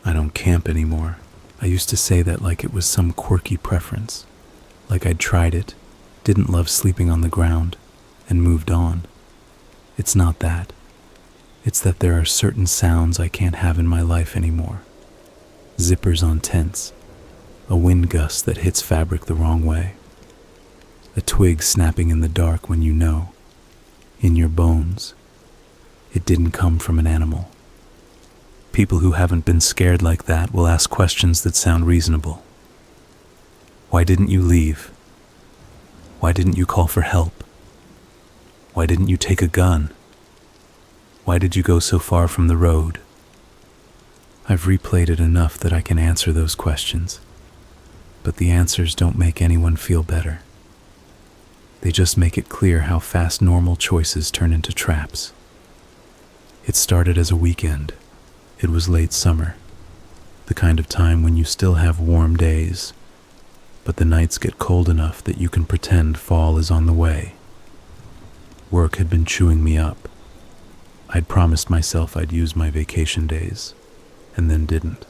I don't camp anymore. I used to say that like it was some quirky preference, like I'd tried it, didn't love sleeping on the ground, and moved on. It's not that. It's that there are certain sounds I can't have in my life anymore. Zippers on tents, a wind gust that hits fabric the wrong way, a twig snapping in the dark when you know, in your bones, it didn't come from an animal. People who haven't been scared like that will ask questions that sound reasonable. Why didn't you leave? Why didn't you call for help? Why didn't you take a gun? Why did you go so far from the road? I've replayed it enough that I can answer those questions, but the answers don't make anyone feel better. They just make it clear how fast normal choices turn into traps. It started as a weekend. It was late summer, the kind of time when you still have warm days, but the nights get cold enough that you can pretend fall is on the way. Work had been chewing me up. I'd promised myself I'd use my vacation days, and then didn't.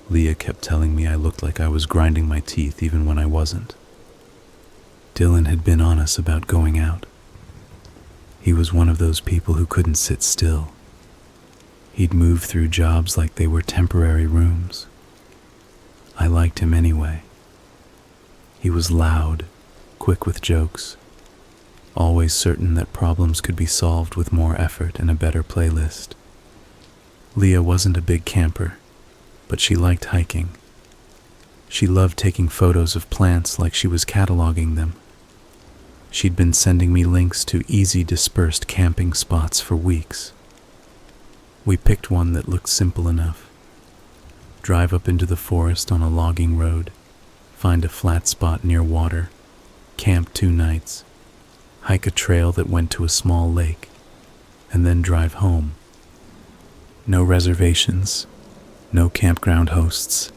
Leah kept telling me I looked like I was grinding my teeth even when I wasn't. Dylan had been on us about going out. He was one of those people who couldn't sit still. He'd move through jobs like they were temporary rooms. I liked him anyway. He was loud, quick with jokes, always certain that problems could be solved with more effort and a better playlist. Leah wasn't a big camper, but she liked hiking. She loved taking photos of plants like she was cataloging them. She'd been sending me links to easy dispersed camping spots for weeks. We picked one that looked simple enough. Drive up into the forest on a logging road, find a flat spot near water, camp 2 nights, hike a trail that went to a small lake, and then drive home. No reservations, no campground hosts,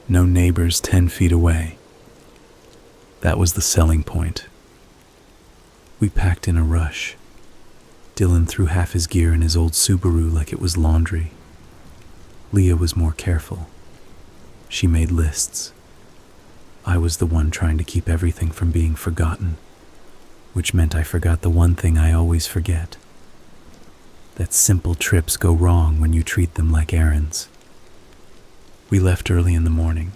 no neighbors 10 feet away. That was the selling point. We packed in a rush. Dylan threw half his gear in his old Subaru like it was laundry. Leah was more careful. She made lists. I was the one trying to keep everything from being forgotten, which meant I forgot the one thing I always forget. That simple trips go wrong when you treat them like errands. We left early in the morning.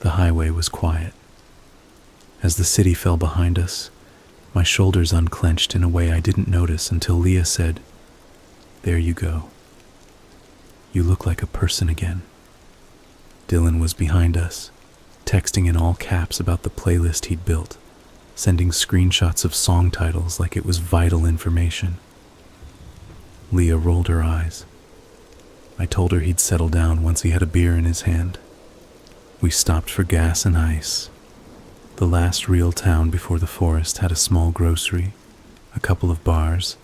The highway was quiet. As the city fell behind us, my shoulders unclenched in a way I didn't notice until Leah said, "There you go. You look like a person again." Dylan was behind us, texting in all caps about the playlist he'd built, sending screenshots of song titles like it was vital information. Leah rolled her eyes. I told her he'd settle down once he had a beer in his hand. We stopped for gas and ice. The last real town before the forest had a small grocery, a couple of bars,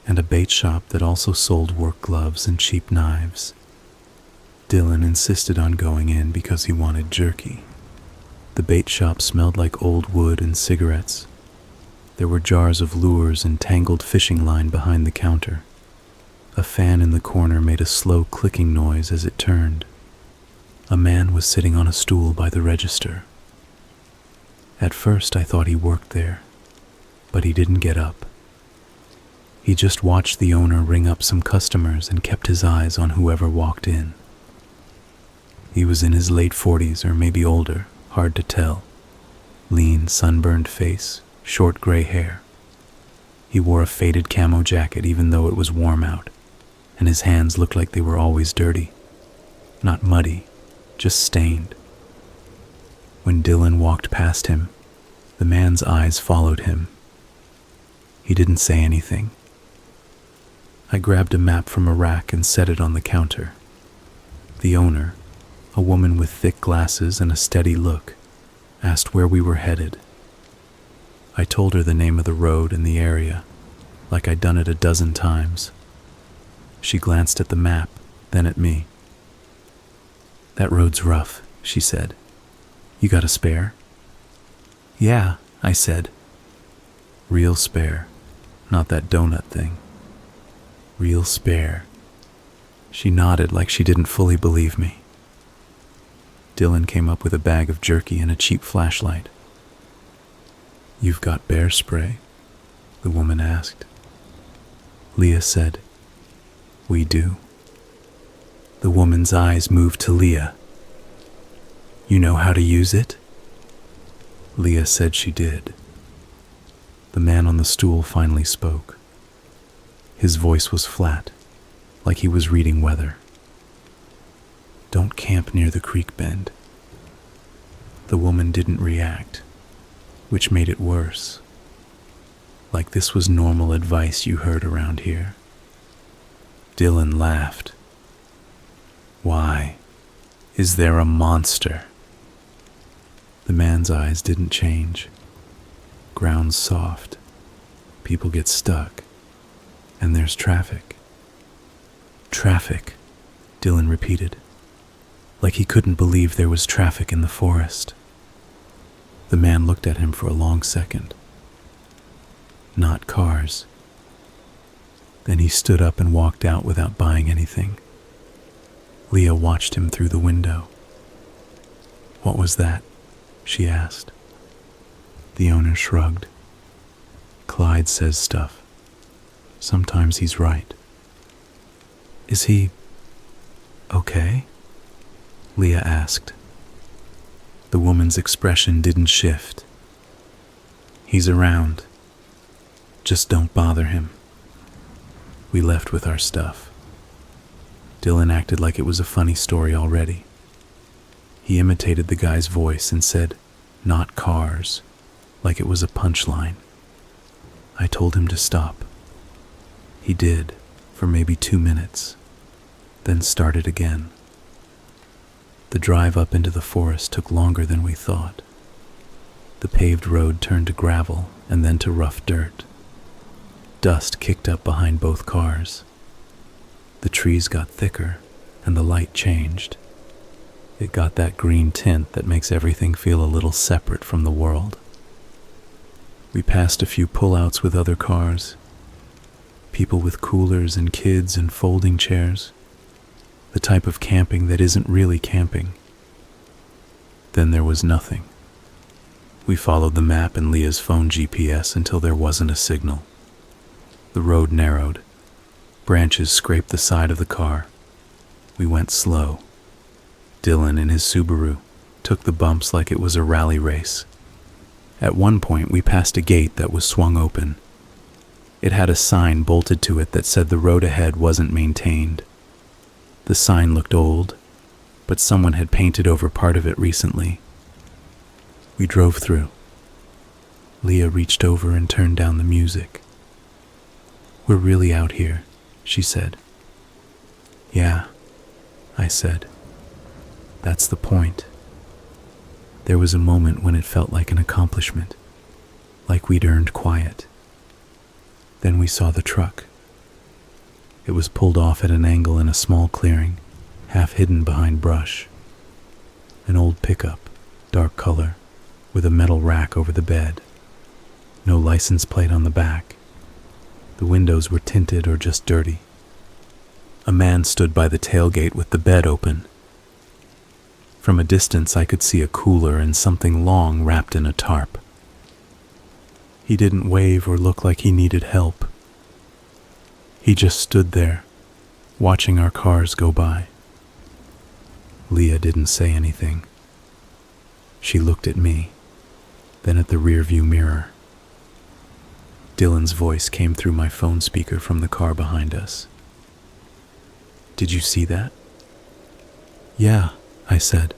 and a bait shop that also sold work gloves and cheap knives. Dylan insisted on going in because he wanted jerky. The bait shop smelled like old wood and cigarettes. There were jars of lures and tangled fishing line behind the counter. A fan in the corner made a slow clicking noise as it turned. A man was sitting on a stool by the register. At first I thought he worked there, but he didn't get up. He just watched the owner ring up some customers and kept his eyes on whoever walked in. He was in his late 40s or maybe older, hard to tell. Lean, sunburned face, short gray hair. He wore a faded camo jacket even though it was warm out, and his hands looked like they were always dirty. Not muddy, just stained. When Dylan walked past him, the man's eyes followed him. He didn't say anything. I grabbed a map from a rack and set it on the counter. The owner, a woman with thick glasses and a steady look, asked where we were headed. I told her the name of the road and the area, like I'd done it a dozen times. She glanced at the map, then at me. "That road's rough," she said. "You got a spare?" "Yeah," I said. Real spare, not that donut thing. Real spare. She nodded like she didn't fully believe me. Dylan came up with a bag of jerky and a cheap flashlight. "You've got bear spray?" the woman asked. Leah said, "We do." The woman's eyes moved to Leah. "You know how to use it?" Leah said she did. The man on the stool finally spoke. His voice was flat, like he was reading weather. "Don't camp near the creek bend." The woman didn't react, which made it worse. Like this was normal advice you heard around here. Dylan laughed. "Why? Is there a monster?" The man's eyes didn't change. Ground's soft. People get stuck. And there's traffic. "Traffic," Dylan repeated, like he couldn't believe there was traffic in the forest. The man looked at him for a long second. "Not cars." Then he stood up and walked out without buying anything. Leah watched him through the window. "What was that?" she asked. The owner shrugged. "Clyde says stuff. Sometimes he's right." "Is he okay?" Leah asked. The woman's expression didn't shift. "He's around. Just don't bother him." We left with our stuff. Dylan acted like it was a funny story already. He imitated the guy's voice and said, "Not cars," like it was a punchline. I told him to stop. He did, for maybe 2 minutes, then started again. The drive up into the forest took longer than we thought. The paved road turned to gravel and then to rough dirt. Dust kicked up behind both cars. The trees got thicker and the light changed. It got that green tint that makes everything feel a little separate from the world. We passed a few pullouts with other cars, people with coolers and kids and folding chairs, the type of camping that isn't really camping. Then there was nothing. We followed the map and Leah's phone GPS until there wasn't a signal. The road narrowed. Branches scraped the side of the car. We went slow. Dylan, in his Subaru, took the bumps like it was a rally race. At one point, we passed a gate that was swung open. It had a sign bolted to it that said the road ahead wasn't maintained. The sign looked old, but someone had painted over part of it recently. We drove through. Leah reached over and turned down the music. "We're really out here," she said. "Yeah," I said. "That's the point." There was a moment when it felt like an accomplishment, like we'd earned quiet. Then we saw the truck. It was pulled off at an angle in a small clearing, half hidden behind brush. An old pickup, dark color, with a metal rack over the bed. No license plate on the back. The windows were tinted or just dirty. A man stood by the tailgate with the bed open. From a distance, I could see a cooler and something long wrapped in a tarp. He didn't wave or look like he needed help. He just stood there, watching our cars go by. Leah didn't say anything. She looked at me, then at the rearview mirror. Dylan's voice came through my phone speaker from the car behind us. "Did you see that?" "Yeah," I said.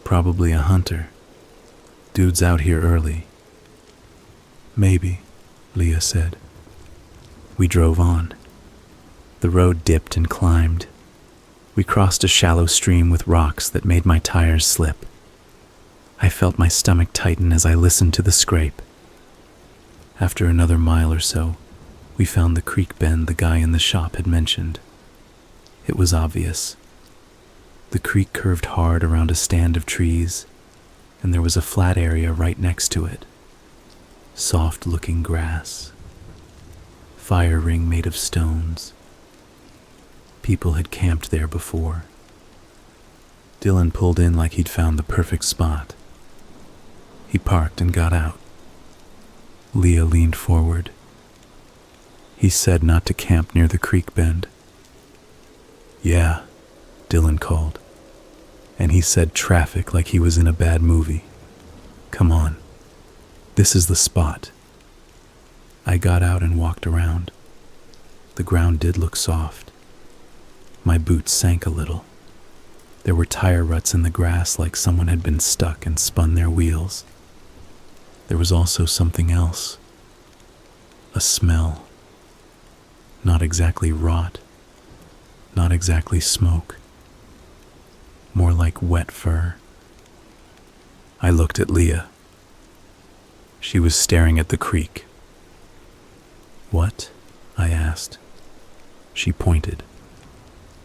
"Probably a hunter. Dude's out here early." "Maybe," Leah said. We drove on. The road dipped and climbed. We crossed a shallow stream with rocks that made my tires slip. I felt my stomach tighten as I listened to the scrape. After another mile or so, we found the creek bend the guy in the shop had mentioned. It was obvious. The creek curved hard around a stand of trees, and there was a flat area right next to it. Soft-looking grass. Fire ring made of stones. People had camped there before. Dylan pulled in like he'd found the perfect spot. He parked and got out. Leah leaned forward. He said not to camp near the creek bend. Yeah, Dylan called. And he said traffic like he was in a bad movie. Come on, this is the spot. I got out and walked around. The ground did look soft. My boots sank a little. There were tire ruts in the grass like someone had been stuck and spun their wheels. There was also something else. A smell. Not exactly rot. Not exactly smoke. More like wet fur. I looked at Leah. She was staring at the creek. What? I asked. She pointed.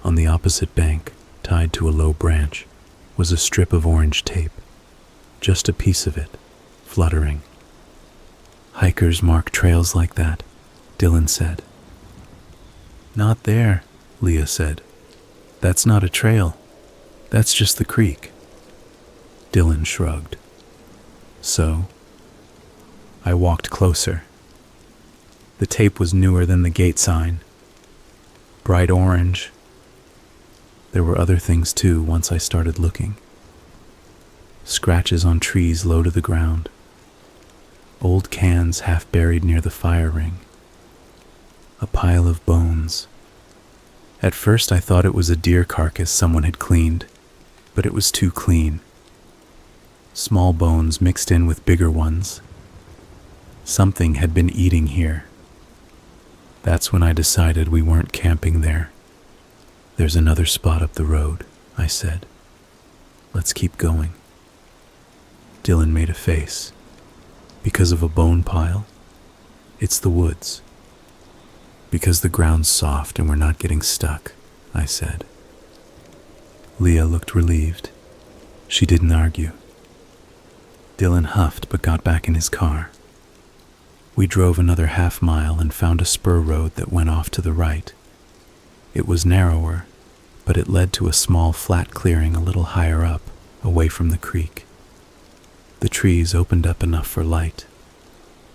On the opposite bank, tied to a low branch, was a strip of orange tape. Just a piece of it, fluttering. Hikers mark trails like that, Dylan said. Not there, Leah said. That's not a trail. That's just the creek. Dylan shrugged. So? I walked closer. The tape was newer than the gate sign. Bright orange. There were other things too once I started looking. Scratches on trees low to the ground. Old cans half buried near the fire ring. A pile of bones. At first I thought it was a deer carcass someone had cleaned, but it was too clean. Small bones mixed in with bigger ones. Something had been eating here. That's when I decided we weren't camping there. There's another spot up the road, I said. Let's keep going. Dylan made a face. Because of a bone pile? It's the woods. Because the ground's soft and we're not getting stuck, I said. Leah looked relieved. She didn't argue. Dylan huffed but got back in his car. We drove another half-mile and found a spur road that went off to the right. It was narrower, but it led to a small flat clearing a little higher up, away from the creek. The trees opened up enough for light.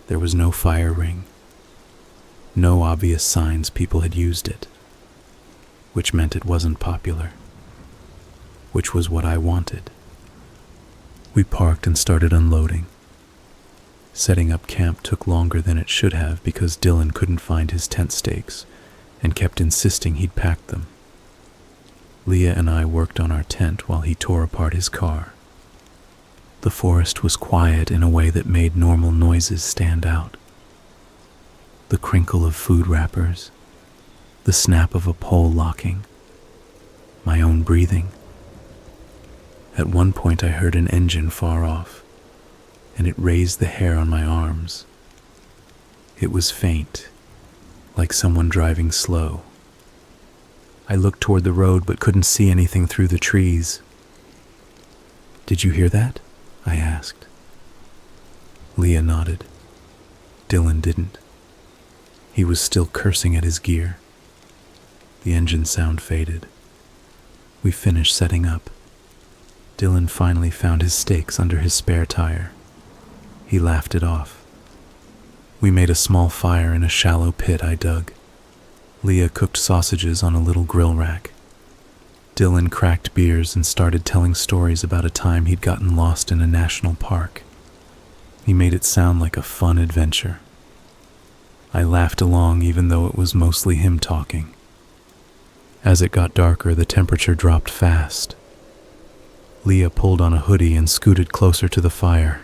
There was no fire ring. No obvious signs people had used it, which meant it wasn't popular, which was what I wanted. We parked and started unloading. Setting up camp took longer than it should have because Dylan couldn't find his tent stakes and kept insisting he'd packed them. Leah and I worked on our tent while he tore apart his car. The forest was quiet in a way that made normal noises stand out. The crinkle of food wrappers, the snap of a pole locking, my own breathing. At one point I heard an engine far off, and it raised the hair on my arms. It was faint, like someone driving slow. I looked toward the road but couldn't see anything through the trees. Did you hear that? I asked. Leah nodded. Dylan didn't. He was still cursing at his gear. The engine sound faded. We finished setting up. Dylan finally found his stakes under his spare tire. He laughed it off. We made a small fire in a shallow pit I dug. Leah cooked sausages on a little grill rack. Dylan cracked beers and started telling stories about a time he'd gotten lost in a national park. He made it sound like a fun adventure. I laughed along even though it was mostly him talking. As it got darker, the temperature dropped fast. Leah pulled on a hoodie and scooted closer to the fire.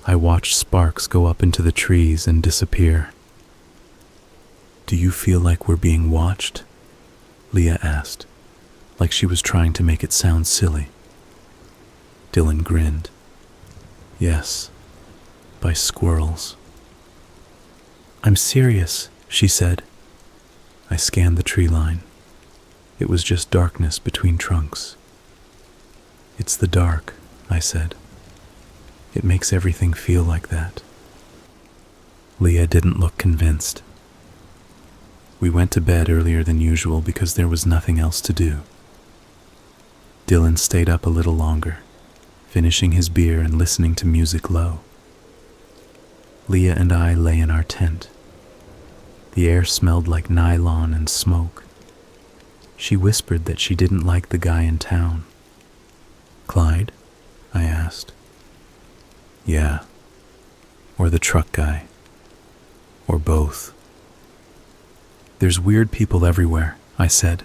I watched sparks go up into the trees and disappear. Do you feel like we're being watched? Leah asked, like she was trying to make it sound silly. Dylan grinned. Yes, by squirrels. I'm serious, she said. I scanned the tree line. It was just darkness between trunks. It's the dark, I said. It makes everything feel like that. Leah didn't look convinced. We went to bed earlier than usual because there was nothing else to do. Dylan stayed up a little longer, finishing his beer and listening to music low. Leah and I lay in our tent. The air smelled like nylon and smoke. She whispered that she didn't like the guy in town. Clyde? I asked. Yeah. Or the truck guy. Or both. There's weird people everywhere, I said.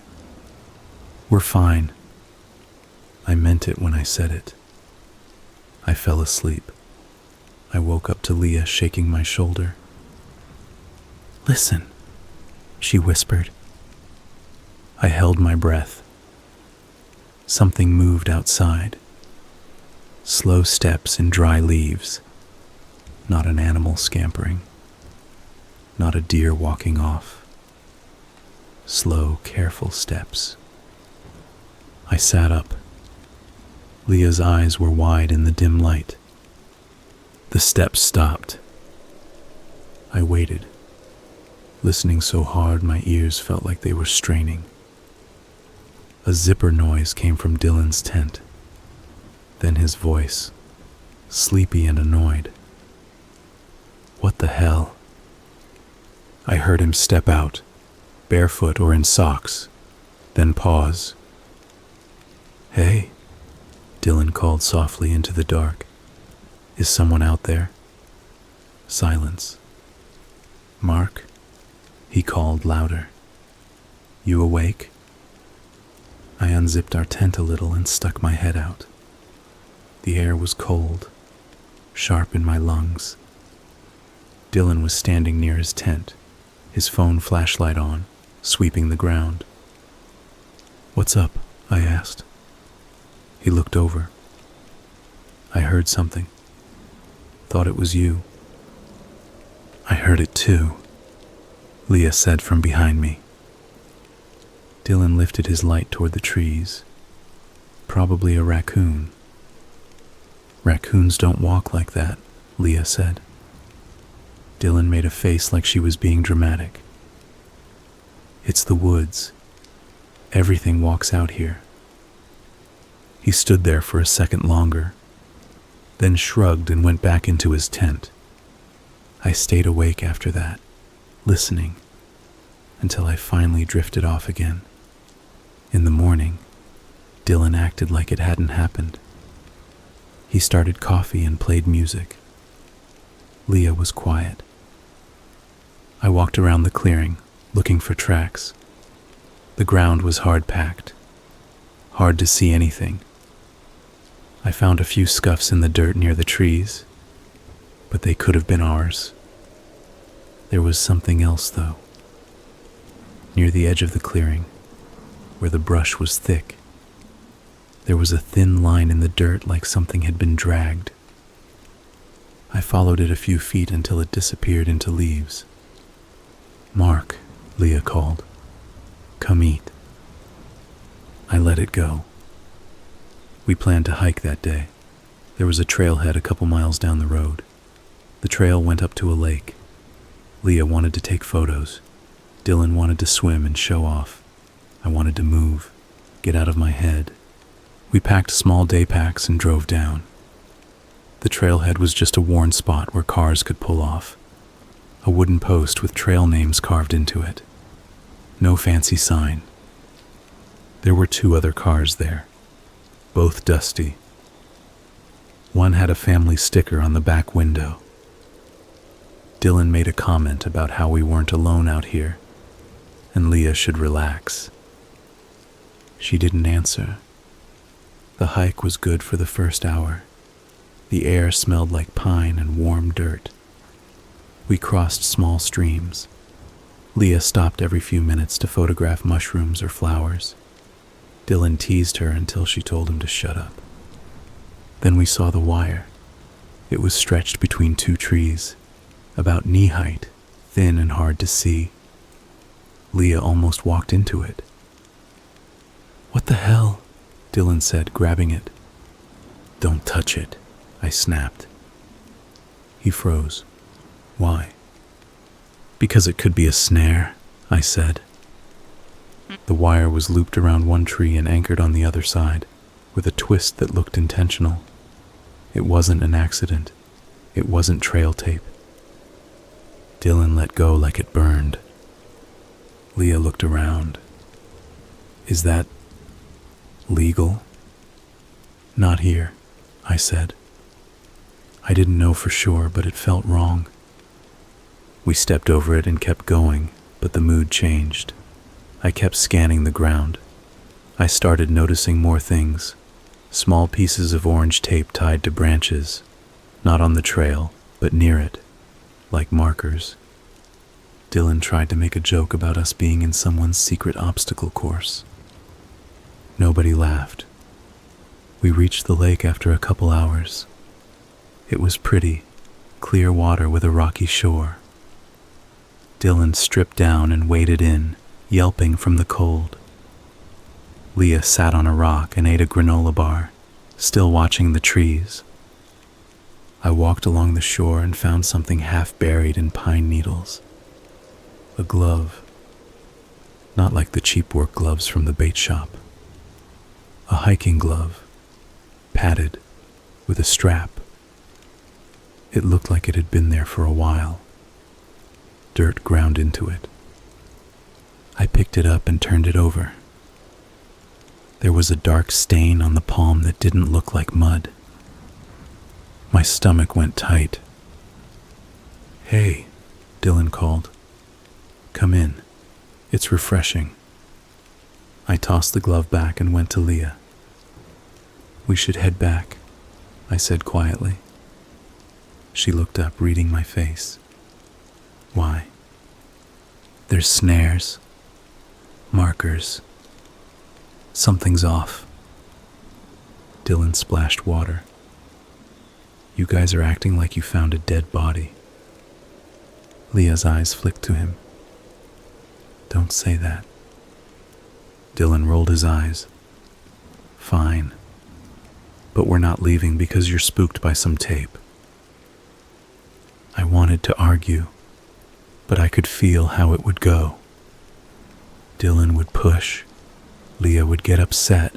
We're fine. I meant it when I said it. I fell asleep. I woke up to Leah shaking my shoulder. Listen, she whispered. I held my breath. Something moved outside. Slow steps in dry leaves. Not an animal scampering. Not a deer walking off. Slow, careful steps. I sat up. Leah's eyes were wide in the dim light. The steps stopped. I waited, listening so hard my ears felt like they were straining. A zipper noise came from Dylan's tent. Then his voice, sleepy and annoyed. What the hell? I heard him step out, barefoot or in socks, then pause. Hey, Dylan called softly into the dark. Is someone out there? Silence. Mark, he called louder. You awake? I unzipped our tent a little and stuck my head out. The air was cold, sharp in my lungs. Dylan was standing near his tent, his phone flashlight on, sweeping the ground. What's up? I asked. He looked over. I heard something. Thought it was you. I heard it too, Leah said from behind me. Dylan lifted his light toward the trees. Probably a raccoon. Raccoons don't walk like that, Leah said. Dylan made a face like she was being dramatic. It's the woods. Everything walks out here. He stood there for a second longer, then shrugged and went back into his tent. I stayed awake after that, listening, until I finally drifted off again. In the morning, Dylan acted like it hadn't happened. He started coffee and played music. Leah was quiet. I walked around the clearing, looking for tracks. The ground was hard-packed, hard to see anything. I found a few scuffs in the dirt near the trees, but they could have been ours. There was something else, though. Near the edge of the clearing, where the brush was thick, there was a thin line in the dirt like something had been dragged. I followed it a few feet until it disappeared into leaves. Mark, Leah called. Come eat. I let it go. We planned to hike that day. There was a trailhead a couple miles down the road. The trail went up to a lake. Leah wanted to take photos. Dylan wanted to swim and show off. I wanted to move, get out of my head. We packed small day packs and drove down. The trailhead was just a worn spot where cars could pull off. A wooden post with trail names carved into it. No fancy sign. There were 2 other cars there, both dusty. One had a family sticker on the back window. Dylan made a comment about how we weren't alone out here, and Leah should relax. She didn't answer. The hike was good for the first hour. The air smelled like pine and warm dirt. We crossed small streams. Leah stopped every few minutes to photograph mushrooms or flowers. Dylan teased her until she told him to shut up. Then we saw the wire. It was stretched between 2 trees, about knee height, thin and hard to see. Leah almost walked into it. What the hell? Dylan said, grabbing it. Don't touch it, I snapped. He froze. Why? Because it could be a snare, I said. The wire was looped around one tree and anchored on the other side, with a twist that looked intentional. It wasn't an accident. It wasn't trail tape. Dylan let go like it burned. Leah looked around. Is that legal? Not here, I said. I didn't know for sure, but it felt wrong. We stepped over it and kept going, but the mood changed. I kept scanning the ground. I started noticing more things. Small pieces of orange tape tied to branches, not on the trail, but near it, like markers. Dylan tried to make a joke about us being in someone's secret obstacle course. Nobody laughed. We reached the lake after a couple hours. It was pretty, clear water with a rocky shore. Dylan stripped down and waded in, yelping from the cold. Leah sat on a rock and ate a granola bar, still watching the trees. I walked along the shore and found something half buried in pine needles. A glove. Not like the cheap work gloves from the bait shop. A hiking glove, padded, with a strap. It looked like it had been there for a while. Dirt ground into it. I picked it up and turned it over. There was a dark stain on the palm that didn't look like mud. My stomach went tight. "Hey," Dylan called. "Come in. It's refreshing." I tossed the glove back and went to Leah. "We should head back," I said quietly. She looked up, reading my face. "Why?" "There's snares. Markers. Something's off." Dylan splashed water. "You guys are acting like you found a dead body." Leah's eyes flicked to him. "Don't say that." Dylan rolled his eyes. "Fine. But we're not leaving because you're spooked by some tape." I wanted to argue, but I could feel how it would go. Dylan would push, Leah would get upset,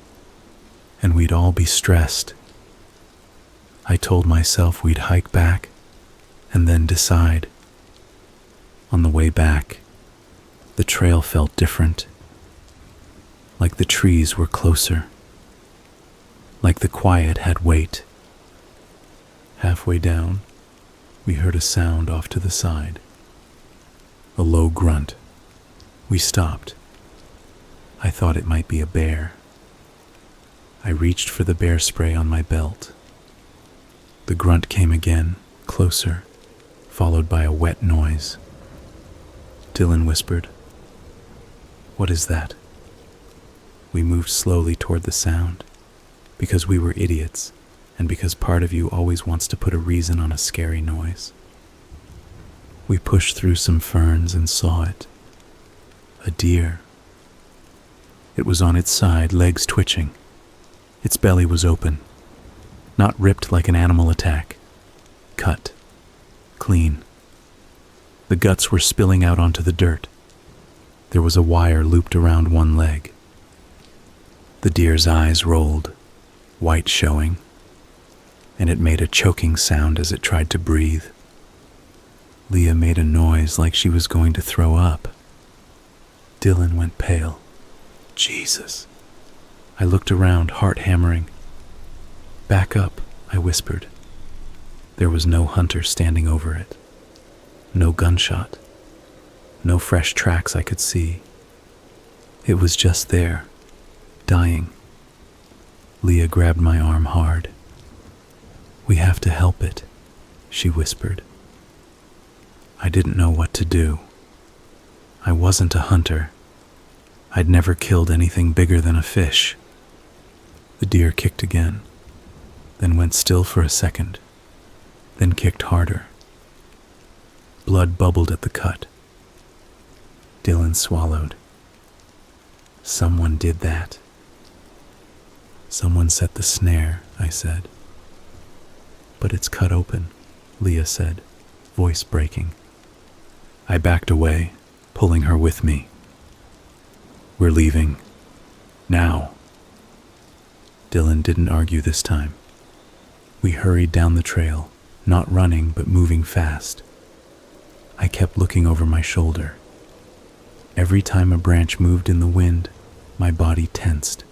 and we'd all be stressed. I told myself we'd hike back and then decide. On the way back, the trail felt different. Like the trees were closer. Like the quiet had weight. Halfway down, we heard a sound off to the side. A low grunt. We stopped. I thought it might be a bear. I reached for the bear spray on my belt. The grunt came again, closer, followed by a wet noise. Dylan whispered, "What is that?" We moved slowly toward the sound, because we were idiots, and because part of you always wants to put a reason on a scary noise. We pushed through some ferns and saw it. A deer. It was on its side, legs twitching. Its belly was open, not ripped like an animal attack. Cut. Clean. The guts were spilling out onto the dirt. There was a wire looped around one leg. The deer's eyes rolled, white showing, and it made a choking sound as it tried to breathe. Leah made a noise like she was going to throw up. Dylan went pale. Jesus. I looked around, heart hammering. "Back up," I whispered. There was no hunter standing over it. No gunshot. No fresh tracks I could see. It was just there, dying. Leah grabbed my arm hard. "We have to help it," she whispered. I didn't know what to do. I wasn't a hunter. I'd never killed anything bigger than a fish. The deer kicked again, then went still for a second, then kicked harder. Blood bubbled at the cut. Dylan swallowed. "Someone did that." "Someone set the snare," I said. "But it's cut open," Leah said, voice breaking. I backed away, pulling her with me. "We're leaving. Now." Dylan didn't argue this time. We hurried down the trail, not running but moving fast. I kept looking over my shoulder. Every time a branch moved in the wind, my body tensed.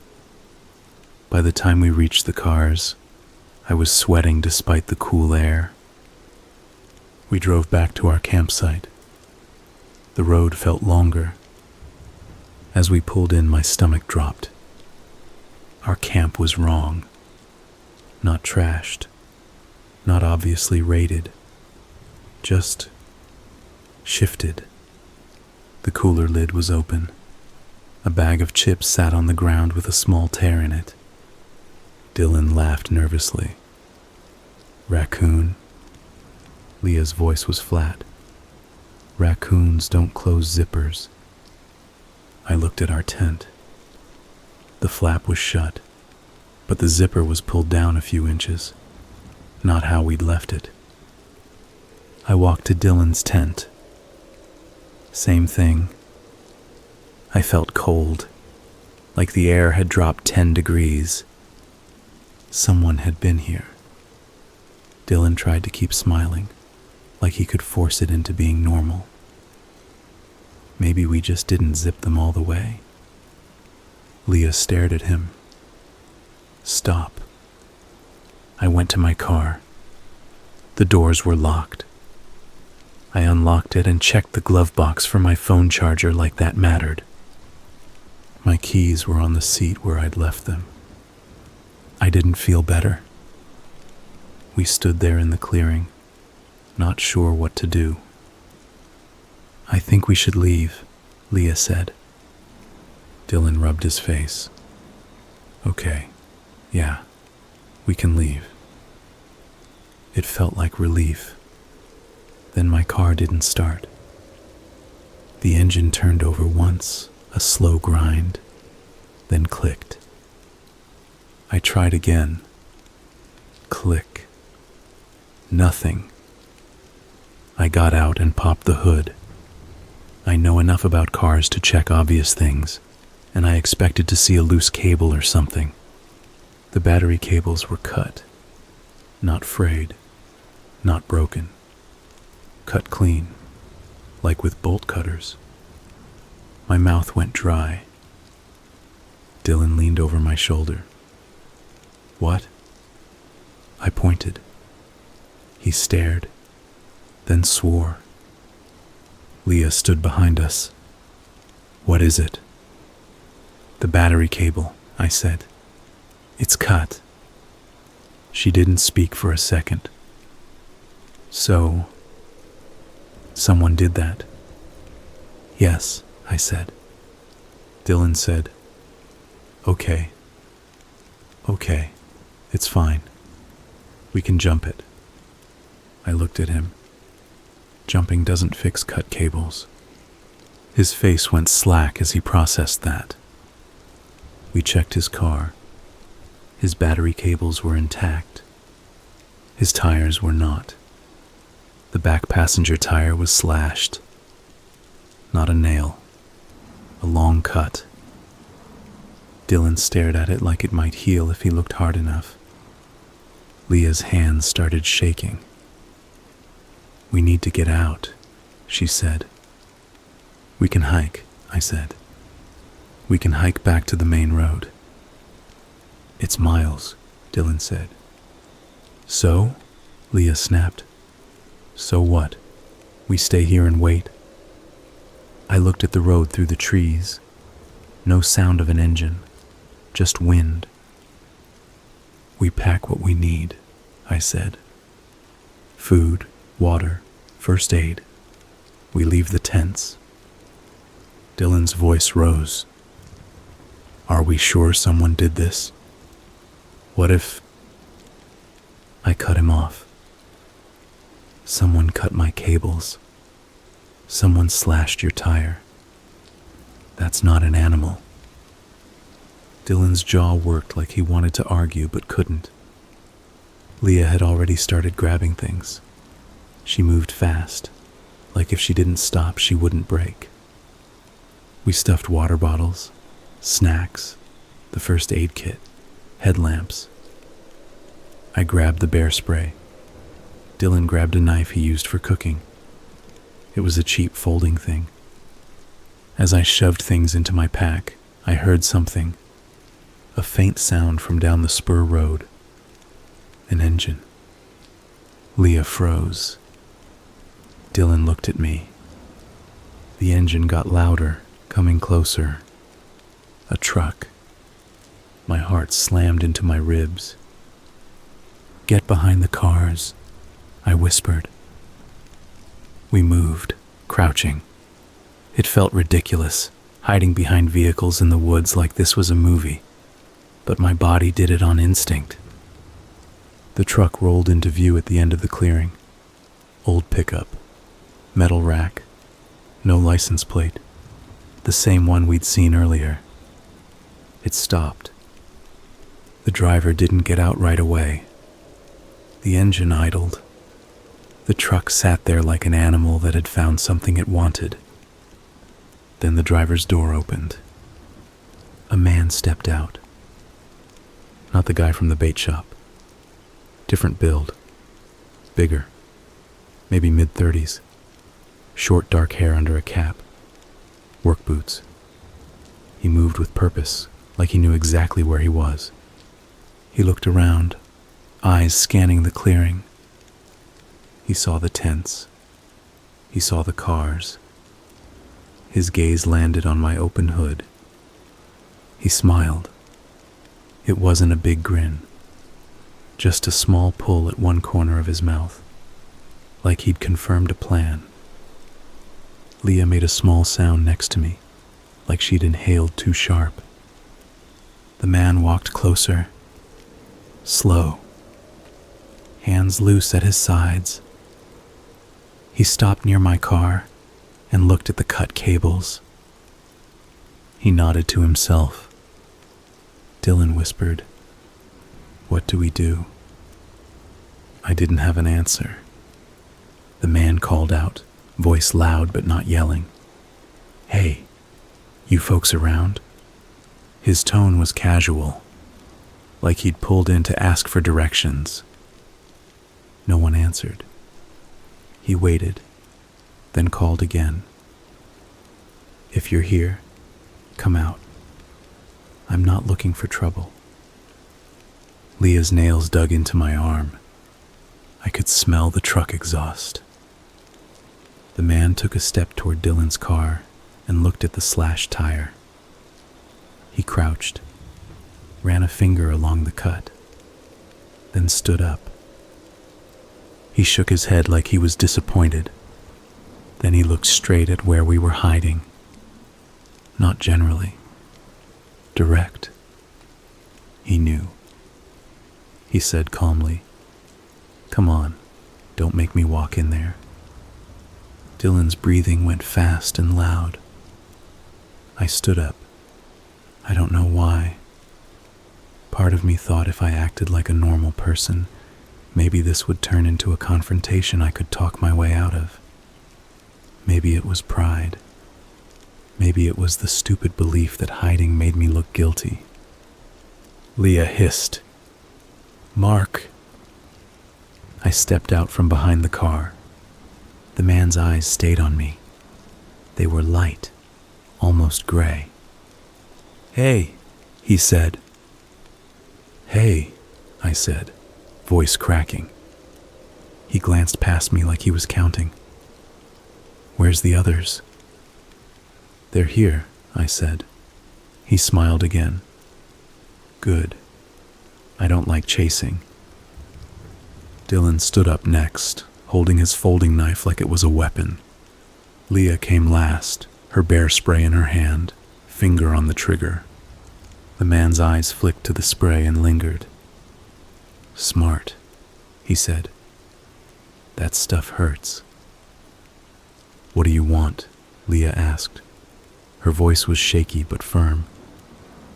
By the time we reached the cars, I was sweating despite the cool air. We drove back to our campsite. The road felt longer. As we pulled in, my stomach dropped. Our camp was wrong. Not trashed, not obviously raided, just shifted. The cooler lid was open. A bag of chips sat on the ground with a small tear in it. Dylan laughed nervously. "Raccoon?" Leah's voice was flat. "Raccoons don't close zippers." I looked at our tent. The flap was shut, but the zipper was pulled down a few inches. Not how we'd left it. I walked to Dylan's tent. Same thing. I felt cold, like the air had dropped 10 degrees. Someone had been here. Dylan tried to keep smiling, like he could force it into being normal. Maybe we just didn't zip them all the way. Leah stared at him. "Stop." I went to my car. The doors were locked. I unlocked it and checked the glove box for my phone charger like that mattered. My keys were on the seat where I'd left them. I didn't feel better. We stood there in the clearing, not sure what to do. "I think we should leave," Leah said. Dylan rubbed his face. "Okay, yeah, we can leave." It felt like relief. Then my car didn't start. The engine turned over once, a slow grind, then clicked. I tried again. Click. Nothing. I got out and popped the hood. I know enough about cars to check obvious things, and I expected to see a loose cable or something. The battery cables were cut, not frayed, not broken. Cut clean, like with bolt cutters. My mouth went dry. Dylan leaned over my shoulder. "What?" I pointed. He stared, then swore. Leah stood behind us. "What is it?" "The battery cable," I said. "It's cut." She didn't speak for a second. "So, someone did that?" "Yes," I said. Dylan said, Okay, it's fine. We can jump it." I looked at him. Jumping doesn't fix cut cables. His face went slack as he processed that. We checked his car. His battery cables were intact. His tires were not. The back passenger tire was slashed. Not a nail. A long cut. Dylan stared at it like it might heal if he looked hard enough. Leah's hands started shaking. "We need to get out," she said. "We can hike," I said. "We can hike back to the main road." "It's miles," Dylan said. "So?" Leah snapped. "So what? We stay here and wait?" I looked at the road through the trees. No sound of an engine, just wind. "We pack what we need," I said. "Food, water, first aid. We leave the tents." Dylan's voice rose. "Are we sure someone did this? What if—" I cut him off. "Someone cut my cables. Someone slashed your tire. That's not an animal." Dylan's jaw worked like he wanted to argue but couldn't. Leah had already started grabbing things. She moved fast, like if she didn't stop, she wouldn't break. We stuffed water bottles, snacks, the first aid kit, headlamps. I grabbed the bear spray. Dylan grabbed a knife he used for cooking. It was a cheap folding thing. As I shoved things into my pack, I heard something. A faint sound from down the spur road. An engine. Leah froze. Dylan looked at me. The engine got louder, coming closer. A truck. My heart slammed into my ribs. "Get behind the cars," I whispered. We moved, crouching. It felt ridiculous, hiding behind vehicles in the woods like this was a movie, but my body did it on instinct. The truck rolled into view at the end of the clearing. Old pickup, metal rack, no license plate, the same one we'd seen earlier. It stopped. The driver didn't get out right away. The engine idled. The truck sat there like an animal that had found something it wanted. Then the driver's door opened. A man stepped out. Not the guy from the bait shop. Different build. Bigger. Maybe mid-30s. Short dark hair under a cap. Work boots. He moved with purpose, like he knew exactly where he was. He looked around, eyes scanning the clearing. He saw the tents. He saw the cars. His gaze landed on my open hood. He smiled. It wasn't a big grin, just a small pull at one corner of his mouth, like he'd confirmed a plan. Leah made a small sound next to me, like she'd inhaled too sharp. The man walked closer, slow, hands loose at his sides. He stopped near my car and looked at the cut cables. He nodded to himself. Dylan whispered, "What do we do?" I didn't have an answer. The man called out, voice loud but not yelling. "Hey, you folks around?" His tone was casual, like he'd pulled in to ask for directions. No one answered. He waited, then called again. "If you're here, come out. I'm not looking for trouble." Leah's nails dug into my arm. I could smell the truck exhaust. The man took a step toward Dylan's car and looked at the slashed tire. He crouched, ran a finger along the cut, then stood up. He shook his head like he was disappointed. Then he looked straight at where we were hiding. Not generally. Direct. He knew. He said calmly, "Come on, don't make me walk in there." Dylan's breathing went fast and loud. I stood up. I don't know why. Part of me thought if I acted like a normal person, maybe this would turn into a confrontation I could talk my way out of. Maybe it was pride. Maybe it was the stupid belief that hiding made me look guilty. Leah hissed, "Mark!" I stepped out from behind the car. The man's eyes stayed on me. They were light, almost gray. "Hey," he said. "Hey," I said, voice cracking. He glanced past me like he was counting. "Where's the others?" "They're here," I said. He smiled again. "Good. I don't like chasing." Dylan stood up next, holding his folding knife like it was a weapon. Leah came last, her bear spray in her hand, finger on the trigger. The man's eyes flicked to the spray and lingered. "Smart," he said. "That stuff hurts." "What do you want?" Leah asked. Her voice was shaky but firm.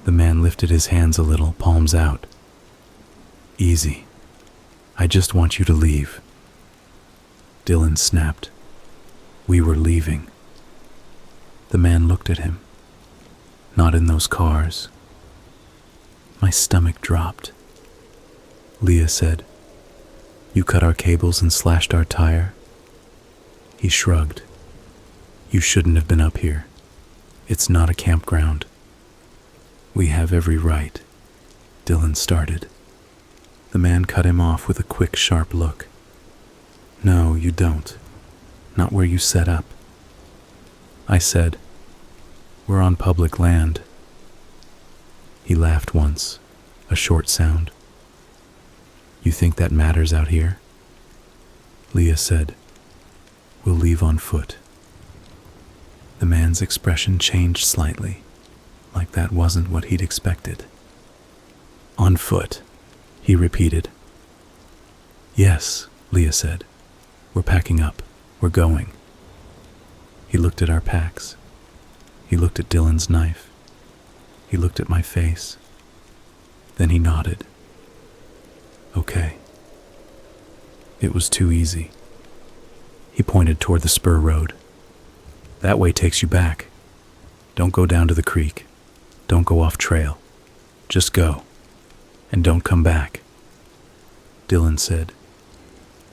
The man lifted his hands a little, palms out. "Easy. I just want you to leave." Dylan snapped. We were leaving. The man looked at him, Not in those cars. My stomach dropped. Leah said, "You cut our cables and slashed our tire?" He shrugged. "You shouldn't have been up here. It's not a campground." "We have every right," Dylan started. The man cut him off with a quick, sharp look. "No, you don't. Not where you set up." I said, "We're on public land." He laughed once, a short sound. "You think that matters out here?" Leah said, "We'll leave on foot." The man's expression changed slightly, like that wasn't what he'd expected. "On foot," he repeated. "Yes," Leah said. "We're packing up. We're going." He looked at our packs. He looked at Dylan's knife. He looked at my face. Then he nodded. "Okay." It was too easy. He pointed toward the spur road. "That way takes you back. Don't go down to the creek. Don't go off trail. Just go. And don't come back." Dylan said,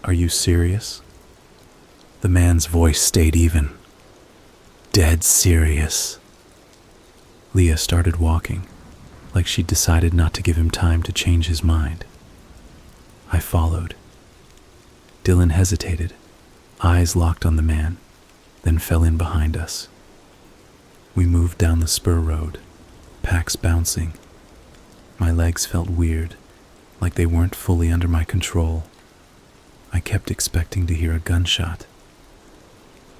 "Are you serious?" The man's voice stayed even. "Dead serious." Leah started walking, like she'd decided not to give him time to change his mind. I followed. Dylan hesitated, eyes locked on the man, then fell in behind us. We moved down the spur road, packs bouncing. My legs felt weird, like they weren't fully under my control. I kept expecting to hear a gunshot.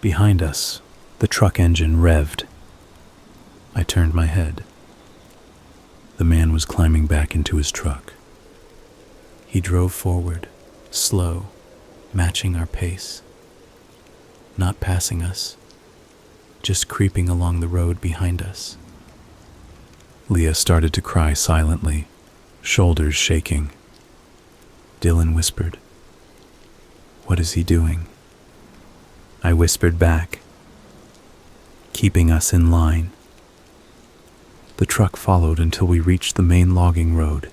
Behind us, the truck engine revved. I turned my head. The man was climbing back into his truck. He drove forward, slow, matching our pace. Not passing us, just creeping along the road behind us. Leah started to cry silently, shoulders shaking. Dylan whispered, "What is he doing?" I whispered back, "Keeping us in line." The truck followed until we reached the main logging road,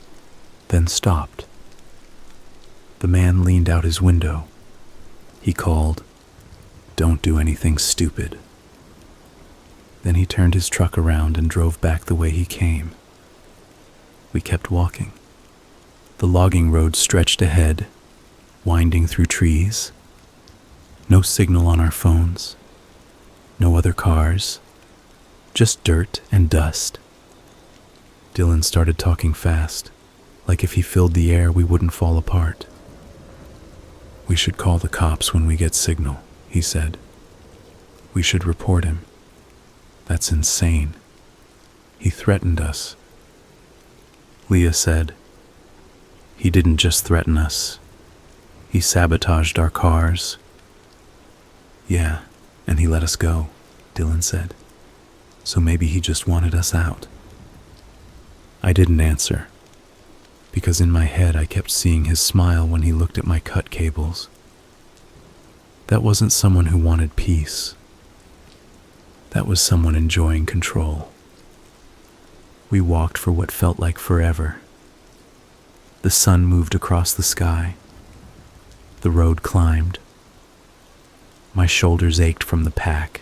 then stopped. The man leaned out his window. He called, "Don't do anything stupid." Then he turned his truck around and drove back the way he came. We kept walking. The logging road stretched ahead, winding through trees. No signal on our phones. No other cars. Just dirt and dust. Dylan started talking fast, like if he filled the air we wouldn't fall apart. "We should call the cops when we get signal," he said. "We should report him. That's insane. He threatened us." Leah said, "He didn't just threaten us. He sabotaged our cars." "Yeah, and he let us go," Dylan said. "So maybe he just wanted us out." I didn't answer, because in my head I kept seeing his smile when he looked at my cut cables. That wasn't someone who wanted peace. That was someone enjoying control. We walked for what felt like forever. The sun moved across the sky. The road climbed. My shoulders ached from the pack.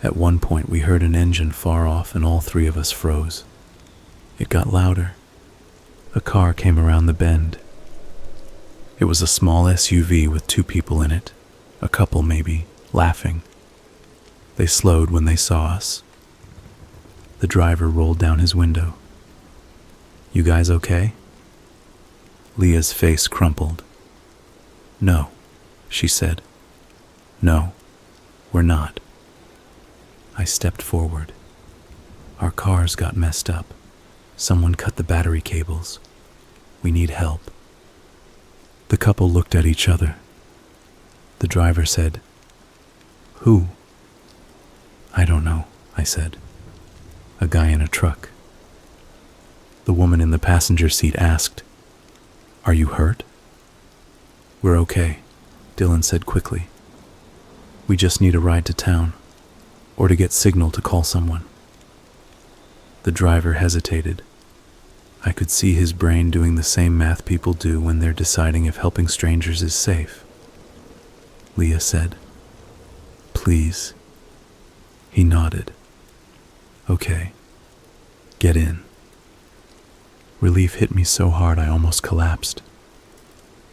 At one point we heard an engine far off and all three of us froze. It got louder. A car came around the bend. It was a small SUV with 2 people in it, a couple maybe, laughing. They slowed when they saw us. The driver rolled down his window. "You guys okay?" Leah's face crumpled. "No," she said. "No, we're not." I stepped forward. Our cars got messed up. Someone cut the battery cables. We need help. The couple looked at each other. The driver said, "Who?" "I don't know," I said. "A guy in a truck." The woman in the passenger seat asked, "Are you hurt?" "We're okay," Dylan said quickly. "We just need a ride to town, or to get signal to call someone." The driver hesitated. I could see his brain doing the same math people do when they're deciding if helping strangers is safe. Leah said, "Please." He nodded. "Okay, get in." Relief hit me so hard I almost collapsed.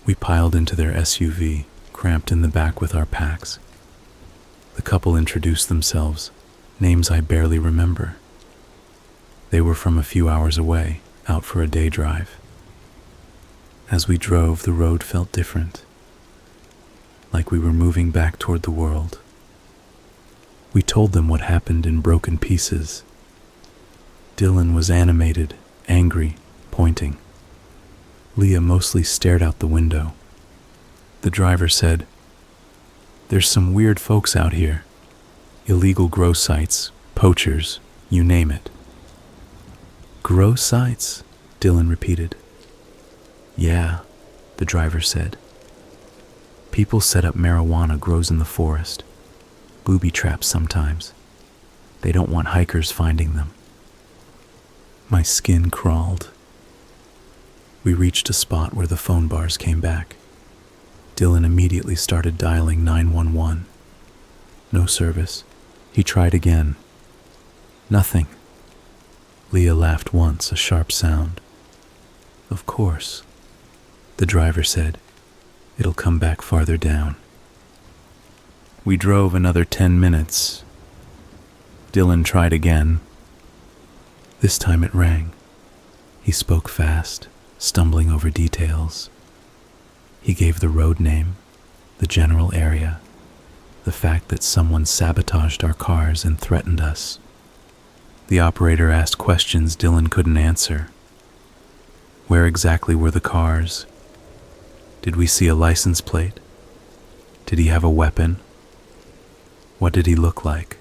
We piled into their SUV, cramped in the back with our packs. The couple introduced themselves, names I barely remember. They were from a few hours away, out for a day drive. As we drove, the road felt different, like we were moving back toward the world. We told them what happened in broken pieces. Dylan was animated, angry, pointing. Leah mostly stared out the window. The driver said, "There's some weird folks out here. Illegal grow sites, poachers, you name it." "Grow sites?" Dylan repeated. "Yeah," the driver said. "People set up marijuana grows in the forest. Booby traps sometimes. They don't want hikers finding them." My skin crawled. We reached a spot where the phone bars came back. Dylan immediately started dialing 911. No service. He tried again. Nothing. Leah laughed once, a sharp sound. "Of course," the driver said. "It'll come back farther down." We drove another 10 minutes. Dylan tried again. This time it rang. He spoke fast, stumbling over details. He gave the road name, the general area, the fact that someone sabotaged our cars and threatened us. The operator asked questions Dylan couldn't answer. Where exactly were the cars? Did we see a license plate? Did he have a weapon? What did he look like?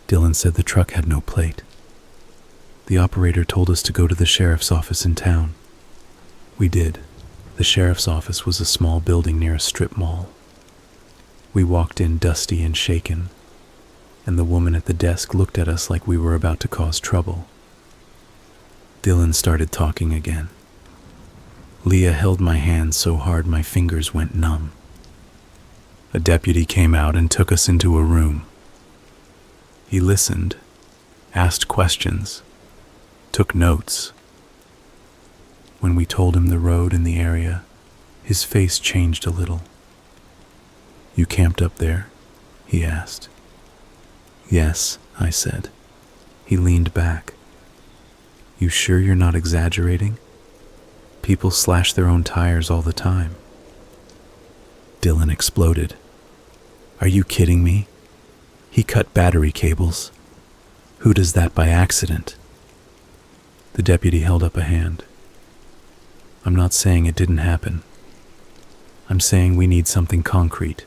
Dylan said the truck had no plate. The operator told us to go to the sheriff's office in town. We did. The sheriff's office was a small building near a strip mall. We walked in dusty and shaken, and the woman at the desk looked at us like we were about to cause trouble. Dylan started talking again. Leah held my hand so hard my fingers went numb. A deputy came out and took us into a room. He listened, asked questions, took notes. When we told him the road and the area, his face changed a little. "You camped up there?" he asked. "Yes," I said. He leaned back. "You sure you're not exaggerating? People slash their own tires all the time." Dylan exploded. "Are you kidding me? He cut battery cables. Who does that by accident?" The deputy held up a hand. "I'm not saying it didn't happen. I'm saying we need something concrete.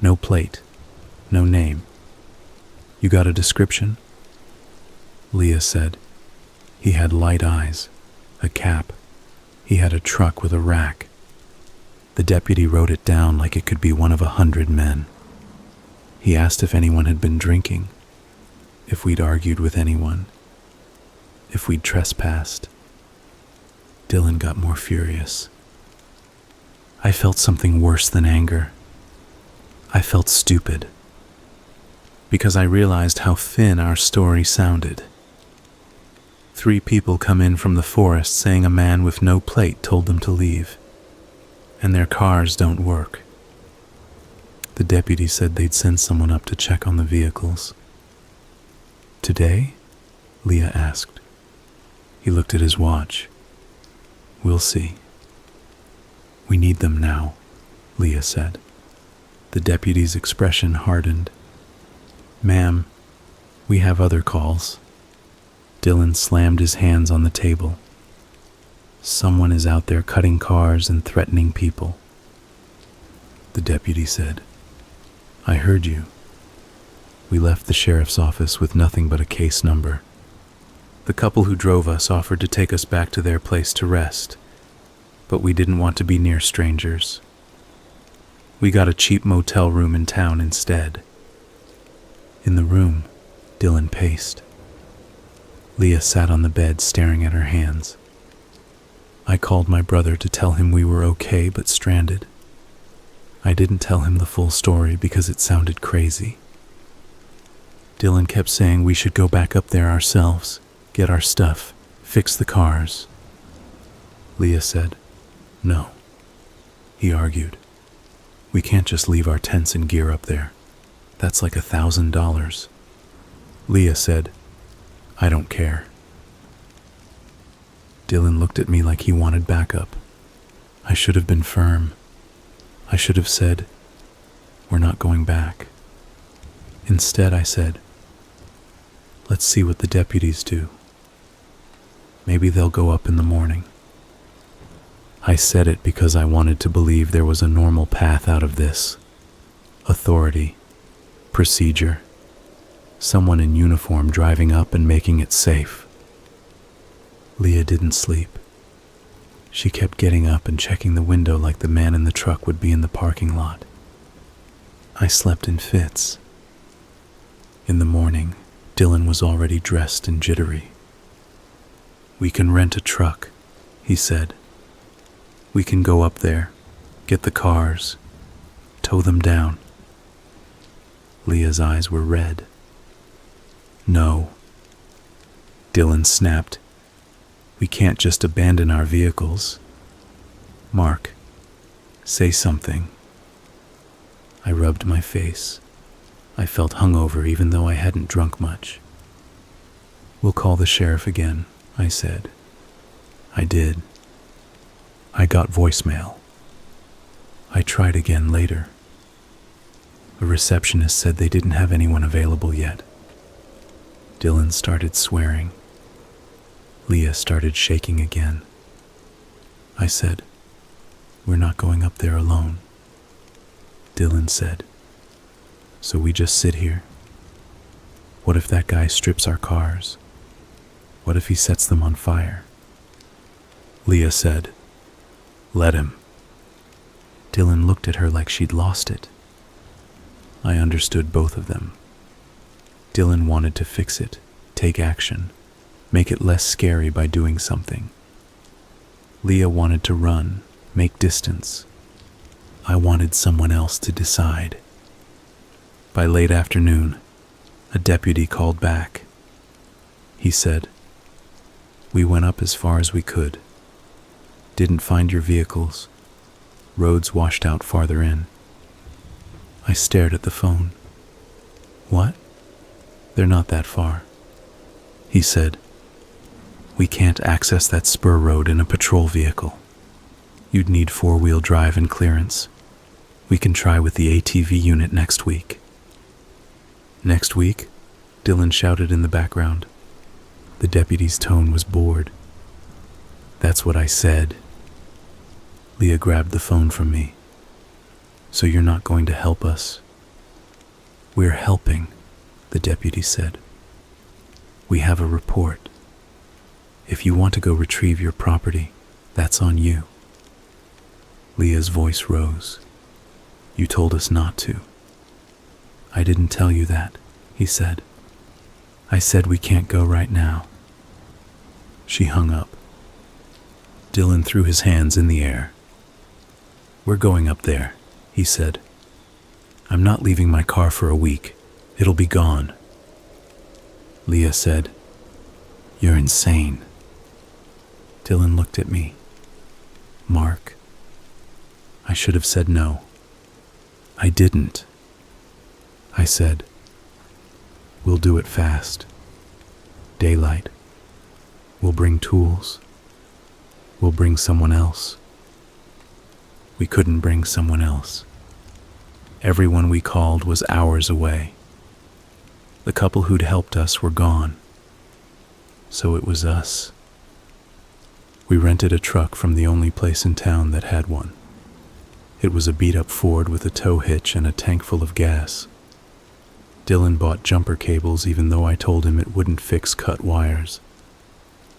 No plate, no name. You got a description?" Leah said. "He had light eyes, a cap. He had a truck with a rack." The deputy wrote it down like it could be one of 100 men. He asked if anyone had been drinking, if we'd argued with anyone, if we'd trespassed. Dylan got more furious. I felt something worse than anger. I felt stupid, because I realized how thin our story sounded. 3 people come in from the forest saying a man with no plate told them to leave, and their cars don't work. The deputy said they'd send someone up to check on the vehicles. "Today?" Leah asked. He looked at his watch. "We'll see." "We need them now," Leah said. The deputy's expression hardened. "Ma'am, we have other calls." Dylan slammed his hands on the table. "Someone is out there cutting cars and threatening people." The deputy said, "I heard you." We left the sheriff's office with nothing but a case number. The couple who drove us offered to take us back to their place to rest, but we didn't want to be near strangers. We got a cheap motel room in town instead. In the room, Dylan paced. Leah sat on the bed staring at her hands. I called my brother to tell him we were okay but stranded. I didn't tell him the full story because it sounded crazy. Dylan kept saying we should go back up there ourselves, get our stuff, fix the cars. Leah said, "No." He argued, "We can't just leave our tents and gear up there. That's like $1,000. Leah said, "I don't care." Dylan looked at me like he wanted backup. I should have been firm. I should have said, "We're not going back." Instead, I said, "Let's see what the deputies do. Maybe they'll go up in the morning." I said it because I wanted to believe there was a normal path out of this. Authority, procedure, someone in uniform driving up and making it safe. Leah didn't sleep. She kept getting up and checking the window like the man in the truck would be in the parking lot. I slept in fits. In the morning, Dylan was already dressed and jittery. "We can rent a truck," he said. "We can go up there, get the cars, tow them down." Leah's eyes were red. "No," Dylan snapped. "We can't just abandon our vehicles. Mark, say something." I rubbed my face. I felt hungover even though I hadn't drunk much. "We'll call the sheriff again," I said. I did. I got voicemail. I tried again later. The receptionist said they didn't have anyone available yet. Dylan started swearing. Leah started shaking again. I said, "We're not going up there alone." Dylan said, "So we just sit here? What if that guy strips our cars? What if he sets them on fire?" Leah said, "Let him." Dylan looked at her like she'd lost it. I understood both of them. Dylan wanted to fix it, take action, make it less scary by doing something. Leah wanted to run, make distance. I wanted someone else to decide. By late afternoon, a deputy called back. He said, "We went up as far as we could. Didn't find your vehicles. Roads washed out farther in." I stared at the phone. "What?" "They're not that far." He said, "We can't access that spur road in a patrol vehicle. You'd need 4-wheel drive and clearance. We can try with the ATV unit next week." "Next week?" Dylan shouted in the background. The deputy's tone was bored. "That's what I said." Leah grabbed the phone from me. "So you're not going to help us?" "We're helping," the deputy said. "We have a report. If you want to go retrieve your property, that's on you." Leah's voice rose. "You told us not to." "I didn't tell you that," he said. "I said we can't go right now." She hung up. Dylan threw his hands in the air. "We're going up there," he said. "I'm not leaving my car for a week. It'll be gone." Leah said, "You're insane." Dylan looked at me. "Mark." I should have said no. I didn't. I said, "We'll do it fast. Daylight. We'll bring tools. We'll bring someone else." We couldn't bring someone else. Everyone we called was hours away. The couple who'd helped us were gone. So it was us. We rented a truck from the only place in town that had one. It was a beat-up Ford with a tow hitch and a tank full of gas. Dylan bought jumper cables even though I told him it wouldn't fix cut wires.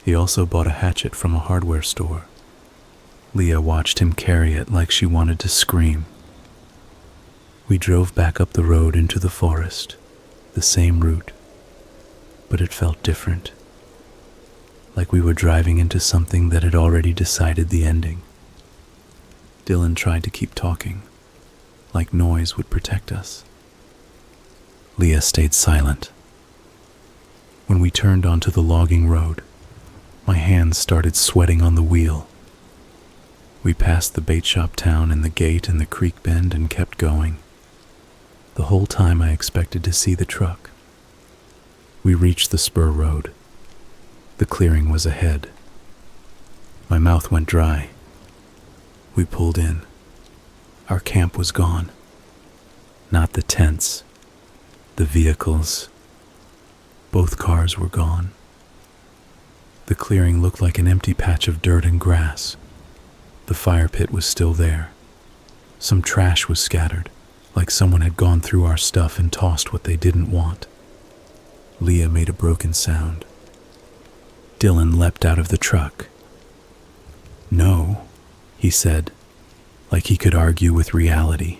He also bought a hatchet from a hardware store. Leah watched him carry it like she wanted to scream. We drove back up the road into the forest, the same route, but it felt different. like we were driving into something that had already decided the ending. Dylan tried to keep talking, like noise would protect us. Leah stayed silent. When we turned onto the logging road, my hands started sweating on the wheel. We passed the bait shop town and the gate and the creek bend and kept going. The whole time I expected to see the truck. We reached the spur road. The clearing was ahead. My mouth went dry. We pulled in. Our camp was gone. Not the tents, the vehicles. Both cars were gone. The clearing looked like an empty patch of dirt and grass. The fire pit was still there. Some trash was scattered, like someone had gone through our stuff and tossed what they didn't want. Leah made a broken sound. Dylan leapt out of the truck. "No," he said, like he could argue with reality.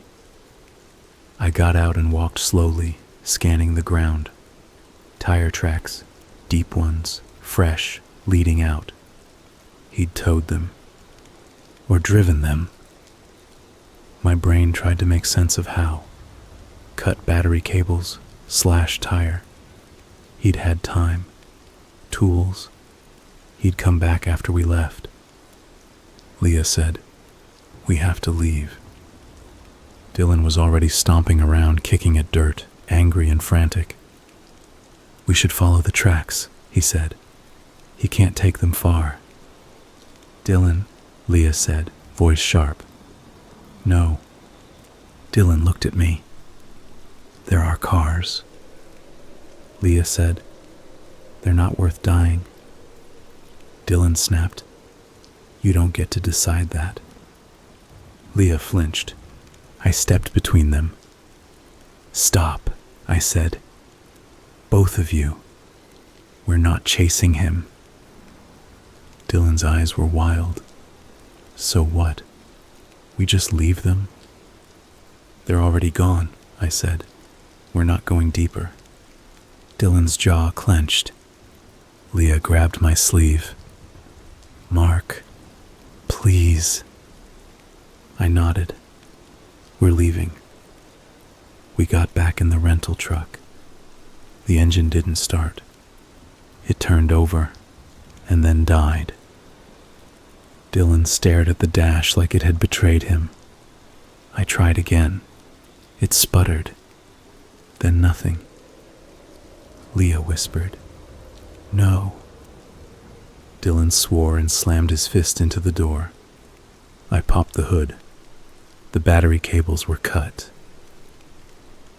I got out and walked slowly, scanning the ground. Tire tracks, deep ones, fresh, leading out. He'd towed them. Or driven them. My brain tried to make sense of how. Cut battery cables, slashed tire. He'd had time, tools. He'd come back after we left. Leah said, "We have to leave." Dylan was already stomping around, kicking at dirt, angry and frantic. "We should follow the tracks," he said. "He can't take them far." "Dylan," Leah said, voice sharp. "No." Dylan looked at me. "There are cars." Leah said, "They're not worth dying." Dylan snapped, "You don't get to decide that." Leah flinched. I stepped between them. "Stop," I said. "Both of you. We're not chasing him." Dylan's eyes were wild. "So what? We just leave them?" "They're already gone," I said. "We're not going deeper." Dylan's jaw clenched. Leah grabbed my sleeve. "Mark, please." I nodded. "We're leaving." We got back in the rental truck. The engine didn't start. It turned over and then died. Dylan stared at the dash like it had betrayed him. I tried again. It sputtered. Then nothing. Leah whispered, "No." Dylan swore and slammed his fist into the door. I popped the hood. The battery cables were cut.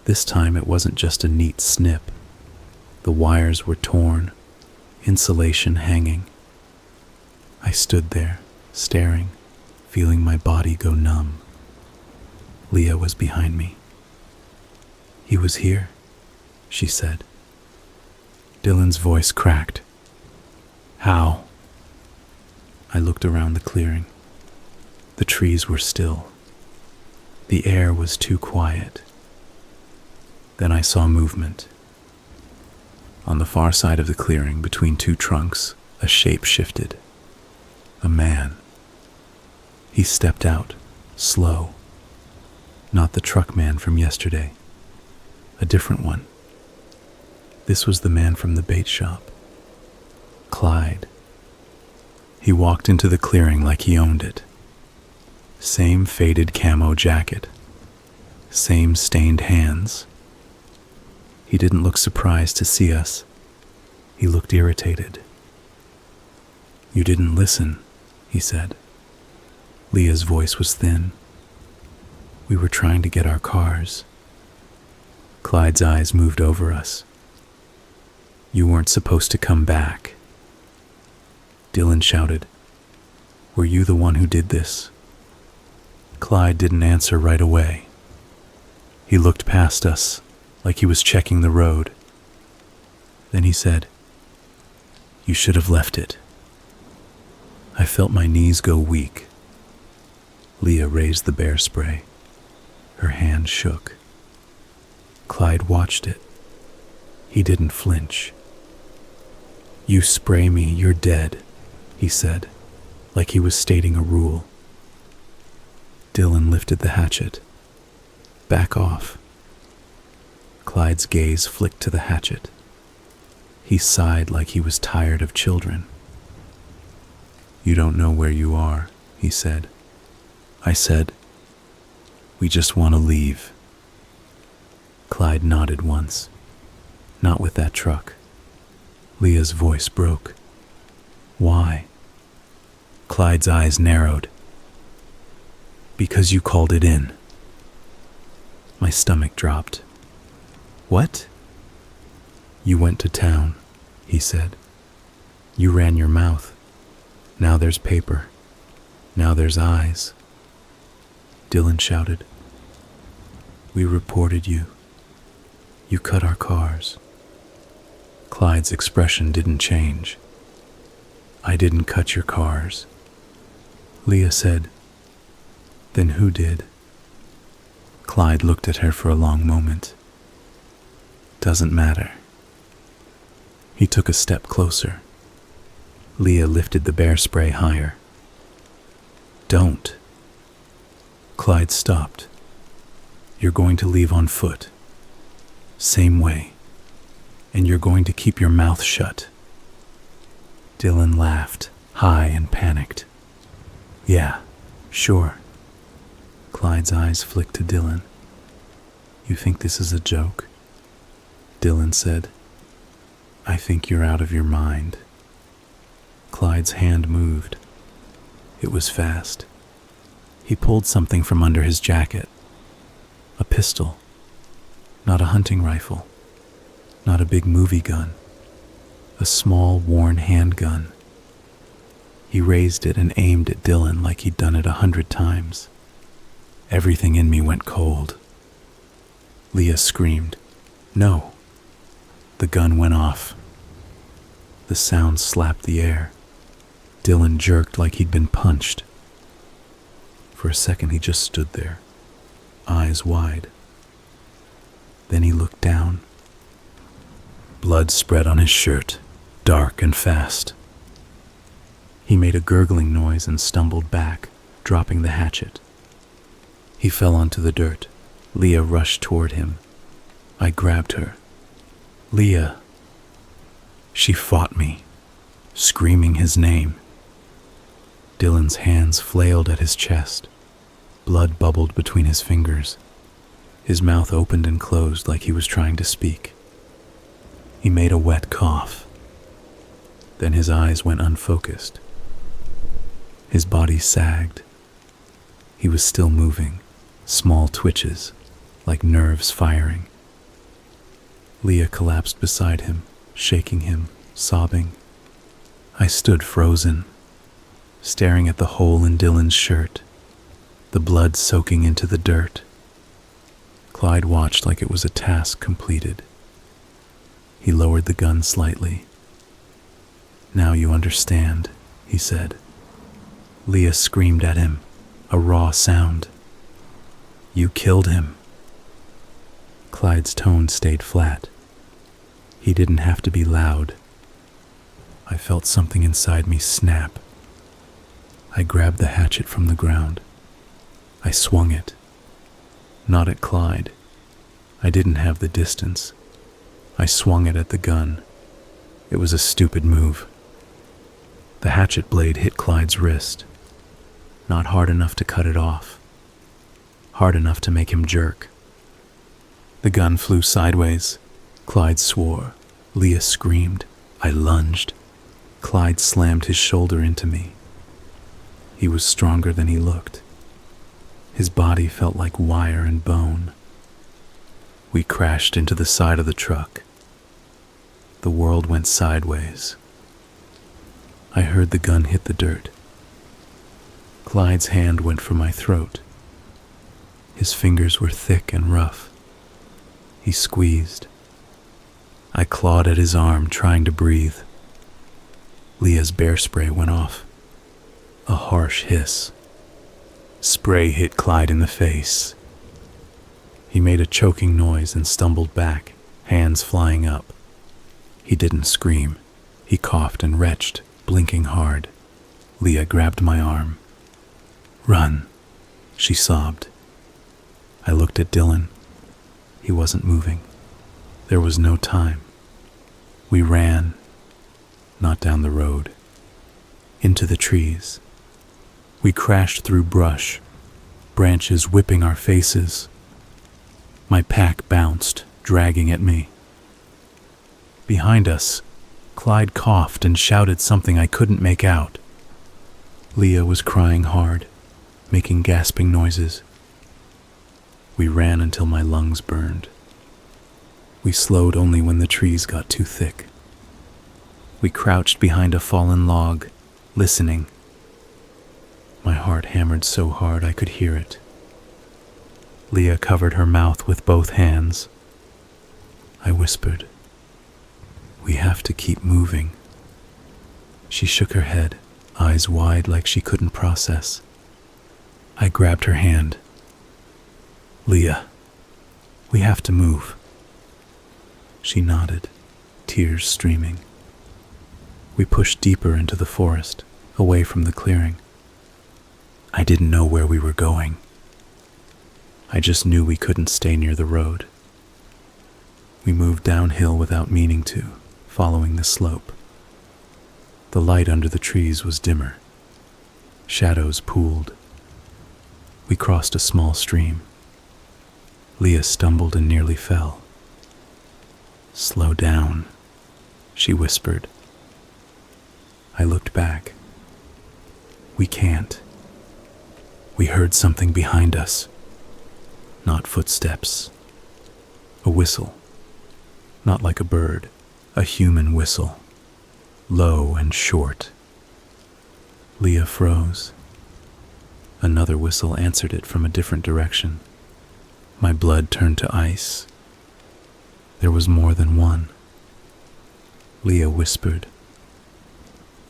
This time it wasn't just a neat snip. The wires were torn, insulation hanging. I stood there, staring, feeling my body go numb. Leah was behind me. "He was here," she said. Dylan's voice cracked. "How?" I looked around the clearing. The trees were still. The air was too quiet. Then I saw movement. On the far side of the clearing, between two trunks, a shape shifted. A man. He stepped out, slow. Not the truck man from yesterday. A different one. This was the man from the bait shop. Clyde. He walked into the clearing like he owned it. Same faded camo jacket. Same stained hands. He didn't look surprised to see us. He looked irritated. "You didn't listen," he said. Leah's voice was thin. "We were trying to get our cars." Clyde's eyes moved over us. "You weren't supposed to come back." Dylan shouted, "Were you the one who did this?" Clyde didn't answer right away. He looked past us, like he was checking the road. Then he said, "You should have left it." I felt my knees go weak. Leah raised the bear spray. Her hand shook. Clyde watched it. He didn't flinch. You spray me, you're dead, he said, like he was stating a rule. Dylan lifted the hatchet. Back off. Clyde's gaze flicked to the hatchet. He sighed like he was tired of children. You don't know where you are, he said. I said, we just want to leave. Clyde nodded once. Not with that truck. Leah's voice broke. Why? Clyde's eyes narrowed. Because you called it in. My stomach dropped. What? You went to town, he said. You ran your mouth. Now there's paper. Now there's eyes. Dylan shouted. We reported you. You cut our cars. Clyde's expression didn't change. I didn't cut your cars. Leah said, then who did? Clyde looked at her for a long moment. Doesn't matter. He took a step closer. Leah lifted the bear spray higher. Don't. Clyde stopped. You're going to leave on foot. Same way. And you're going to keep your mouth shut. Dylan laughed, high and panicked. Yeah, sure. Clyde's eyes flicked to Dylan. You think this is a joke? Dylan said. I think you're out of your mind. Clyde's hand moved. It was fast. He pulled something from under his jacket. A pistol. Not a hunting rifle. Not a big movie gun. A small, worn handgun. He raised it and aimed at Dylan like he'd done it 100 times. Everything in me went cold. Leah screamed, No. The gun went off. The sound slapped the air. Dylan jerked like he'd been punched. For a second he just stood there, eyes wide. Then he looked down. Blood spread on his shirt, dark and fast. He made a gurgling noise and stumbled back, dropping the hatchet. He fell onto the dirt. Leah rushed toward him. I grabbed her. Leah. She fought me, screaming his name. Dylan's hands flailed at his chest. Blood bubbled between his fingers. His mouth opened and closed like he was trying to speak. He made a wet cough. Then his eyes went unfocused. His body sagged. He was still moving, small twitches, like nerves firing. Leah collapsed beside him, shaking him, sobbing. I stood frozen, staring at the hole in Dylan's shirt, the blood soaking into the dirt. Clyde watched like it was a task completed. He lowered the gun slightly. Now you understand, he said. Leah screamed at him, a raw sound. You killed him. Clyde's tone stayed flat. He didn't have to be loud. I felt something inside me snap. I grabbed the hatchet from the ground. I swung it. Not at Clyde. I didn't have the distance. I swung it at the gun. It was a stupid move. The hatchet blade hit Clyde's wrist. Not hard enough to cut it off. Hard enough to make him jerk. The gun flew sideways. Clyde swore. Leah screamed. I lunged. Clyde slammed his shoulder into me. He was stronger than he looked. His body felt like wire and bone. We crashed into the side of the truck. The world went sideways. I heard the gun hit the dirt. Clyde's hand went for my throat. His fingers were thick and rough. He squeezed. I clawed at his arm, trying to breathe. Leah's bear spray went off. A harsh hiss. Spray hit Clyde in the face. He made a choking noise and stumbled back, hands flying up. He didn't scream. He He coughed and retched, blinking hard. Leah grabbed my arm. "Run," she sobbed. I looked at Dylan. He wasn't moving. There was no time. We ran, not down the road, into the trees. We crashed through brush, branches whipping our faces. My pack bounced, dragging at me. Behind us, Clyde coughed and shouted something I couldn't make out. Leah was crying hard, making gasping noises. We ran until my lungs burned. We slowed only when the trees got too thick. We crouched behind a fallen log, listening. My heart hammered so hard I could hear it. Leah covered her mouth with both hands. I whispered, "We have to keep moving." She shook her head, eyes wide like she couldn't process. I grabbed her hand. "Leah, we have to move." She nodded, tears streaming. We pushed deeper into the forest, away from the clearing. I didn't know where we were going. I just knew we couldn't stay near the road. We moved downhill without meaning to, following the slope. The light under the trees was dimmer. Shadows pooled. We crossed a small stream. Leah stumbled and nearly fell. "Slow down," she whispered. I looked back. We can't. We heard something behind us. Not footsteps. A whistle. Not like a bird, a human whistle. Low and short. Leah froze. Another whistle answered it from a different direction. My blood turned to ice. There was more than one. Leah whispered,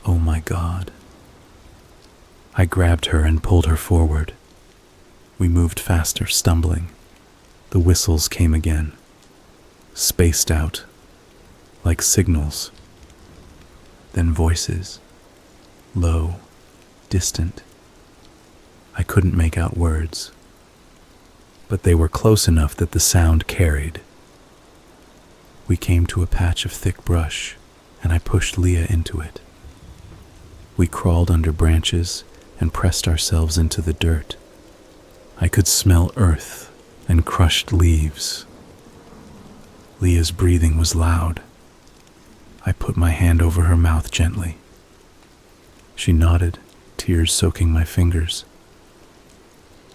"Oh my God." I grabbed her and pulled her forward. We moved faster, stumbling. The whistles came again, spaced out, like signals. Then voices, low, distant. I couldn't make out words, but they were close enough that the sound carried. We came to a patch of thick brush, and I pushed Leah into it. We crawled under branches and pressed ourselves into the dirt. I could smell earth and crushed leaves. Leah's breathing was loud. I put my hand over her mouth gently. She nodded, tears soaking my fingers.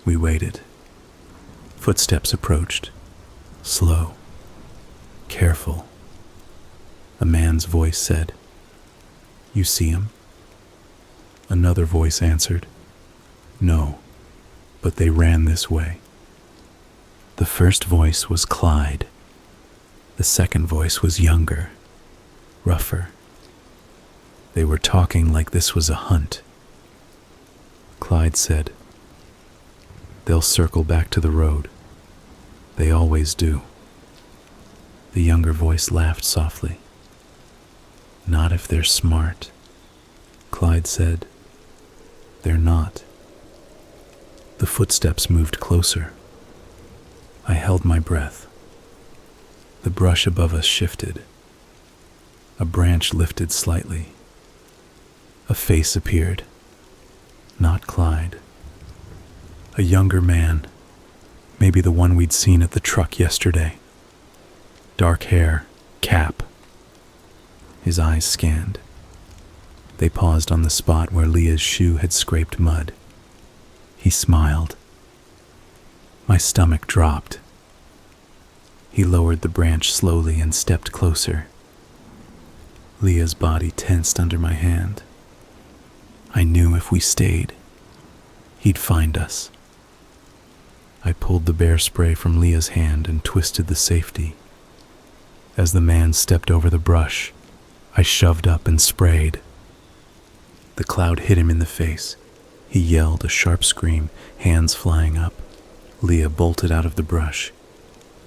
We waited. Footsteps approached, slow, careful. A man's voice said, "You see him?" Another voice answered, "No, but they ran this way." The first voice was Clyde. The second voice was younger, rougher. They were talking like this was a hunt. Clyde said, "They'll circle back to the road. They always do." The younger voice laughed softly. "Not if they're smart," Clyde said. "They're not." The footsteps moved closer. I held my breath. The brush above us shifted. A branch lifted slightly. A face appeared. Not Clyde. A younger man, maybe the one we'd seen at the truck yesterday. Dark hair, cap. His eyes scanned. They paused on the spot where Leah's shoe had scraped mud. He smiled. My stomach dropped. He lowered the branch slowly and stepped closer. Leah's body tensed under my hand. I knew if we stayed, he'd find us. I pulled the bear spray from Leah's hand and twisted the safety. As the man stepped over the brush, I shoved up and sprayed. The cloud hit him in the face. He yelled a sharp scream, hands flying up. Leah bolted out of the brush.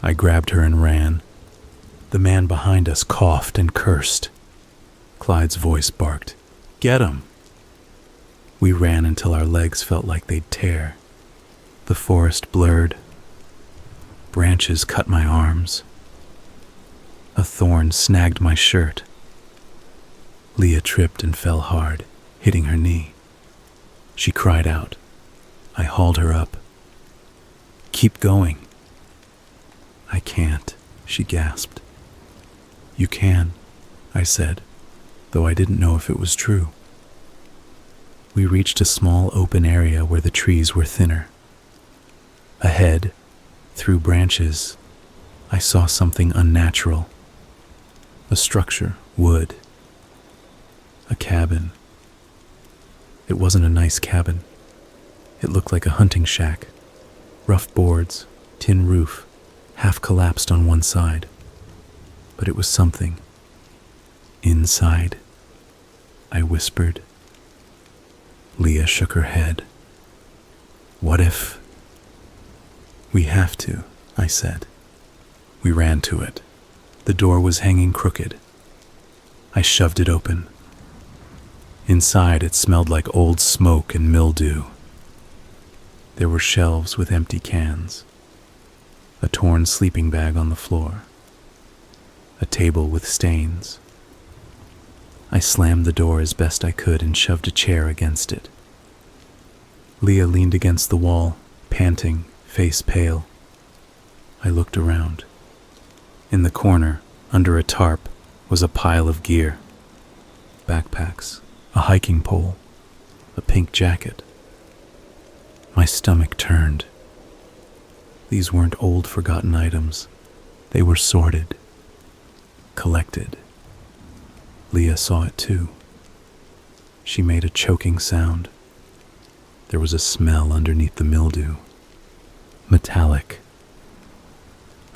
I grabbed her and ran. The man behind us coughed and cursed. Clyde's voice barked, "Get him!" We ran until our legs felt like they'd tear. The forest blurred. Branches cut my arms. A thorn snagged my shirt. Leah tripped and fell hard, hitting her knee. She cried out. I hauled her up. "Keep going." "I can't," she gasped. "You can," I said, though I didn't know if it was true. We reached a small open area where the trees were thinner. Ahead, through branches, I saw something unnatural. A structure, wood. A cabin. It wasn't a nice cabin. It looked like a hunting shack. Rough boards, tin roof, half collapsed on one side. But it was something. "Inside," I whispered. Leah shook her head. "What if—" "We have to," I said. We ran to it. The door was hanging crooked. I shoved it open. Inside, it smelled like old smoke and mildew. There were shelves with empty cans, a torn sleeping bag on the floor, a table with stains. I slammed the door as best I could and shoved a chair against it. Leah leaned against the wall, panting, face pale. I looked around. In the corner, under a tarp, was a pile of gear. Backpacks, a hiking pole, a pink jacket. My stomach turned. These weren't old forgotten items. They were sorted, collected. Leah saw it too. She made a choking sound. There was a smell underneath the mildew. Metallic.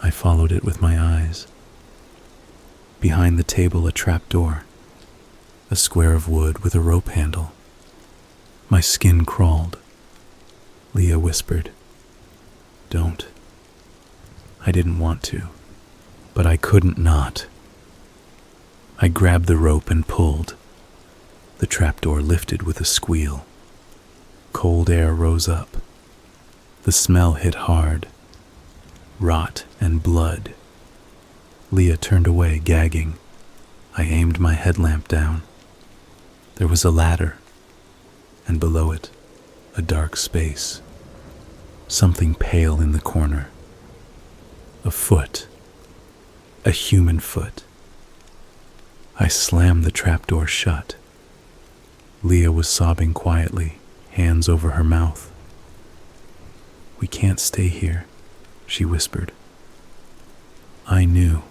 I followed it with my eyes. Behind the table, a trapdoor. A square of wood with a rope handle. My skin crawled. Leah whispered, "Don't." I didn't want to, but I couldn't not. I grabbed the rope and pulled. The trapdoor lifted with a squeal. Cold air rose up. The smell hit hard. Rot and blood. Leah turned away, gagging. I aimed my headlamp down. There was a ladder, and below it, a dark space. Something pale in the corner. A foot. A human foot. I slammed the trapdoor shut. Leah was sobbing quietly, hands over her mouth. "We can't stay here," she whispered. I knew,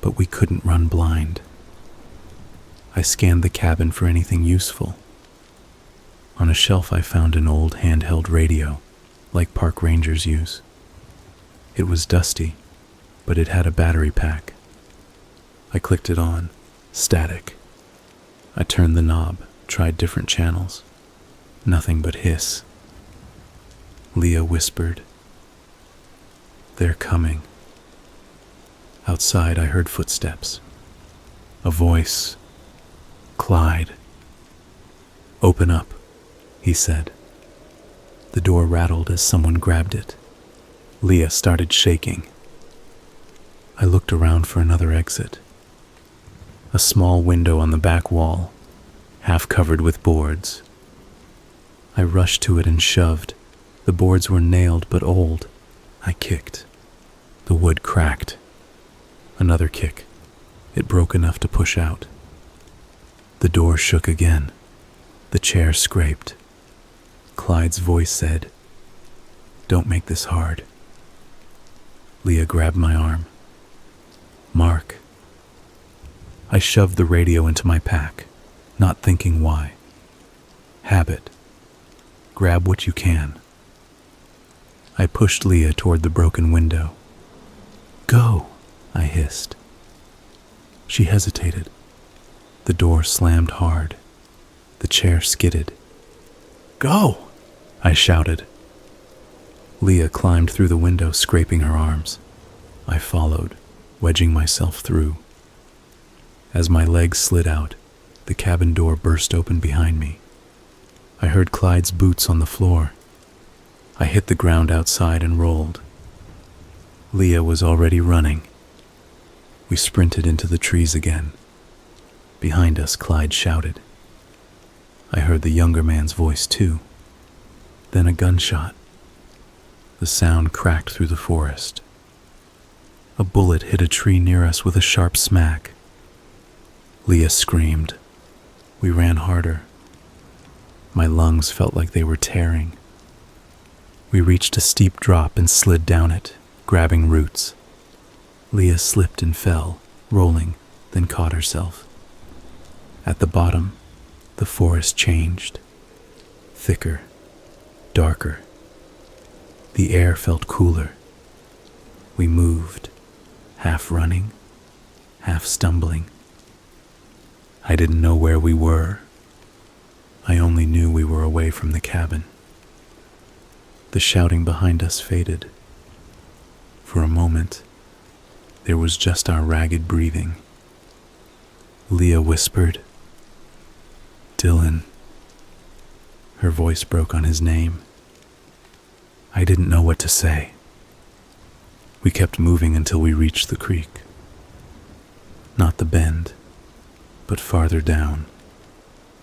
but we couldn't run blind. I scanned the cabin for anything useful. On a shelf I found an old handheld radio, like park rangers use. It was dusty, but it had a battery pack. I clicked it on, static. I turned the knob, tried different channels. Nothing but hiss. Leah whispered, "They're coming." Outside I heard footsteps. A voice. "Clyde." "Open up," he said. The door rattled as someone grabbed it. Leah started shaking. I looked around for another exit. A small window on the back wall, half covered with boards. I rushed to it and shoved. The boards were nailed but old. I kicked. The wood cracked. Another kick. It broke enough to push out. The door shook again. The chair scraped. Clyde's voice said, "Don't make this hard." Leah grabbed my arm. "Mark." I shoved the radio into my pack, not thinking why. Habit. Grab what you can. I pushed Leah toward the broken window. "Go," I hissed. She hesitated. The door slammed hard. The chair skidded. "Go!" I shouted. Leah climbed through the window, scraping her arms. I followed, wedging myself through. As my legs slid out, the cabin door burst open behind me. I heard Clyde's boots on the floor. I hit the ground outside and rolled. Leah was already running. We sprinted into the trees again. Behind us, Clyde shouted. I heard the younger man's voice too. Then a gunshot. The sound cracked through the forest. A bullet hit a tree near us with a sharp smack. Leah screamed. We ran harder. My lungs felt like they were tearing. We reached a steep drop and slid down it, grabbing roots. Leah slipped and fell, rolling, then caught herself. At the bottom, the forest changed. Thicker, darker. The air felt cooler. We moved, half running, half stumbling. I didn't know where we were. I only knew we were away from the cabin. The shouting behind us faded. For a moment, there was just our ragged breathing. Leah whispered, "Dylan." Her voice broke on his name. I didn't know what to say. We kept moving until we reached the creek. Not the bend, but farther down,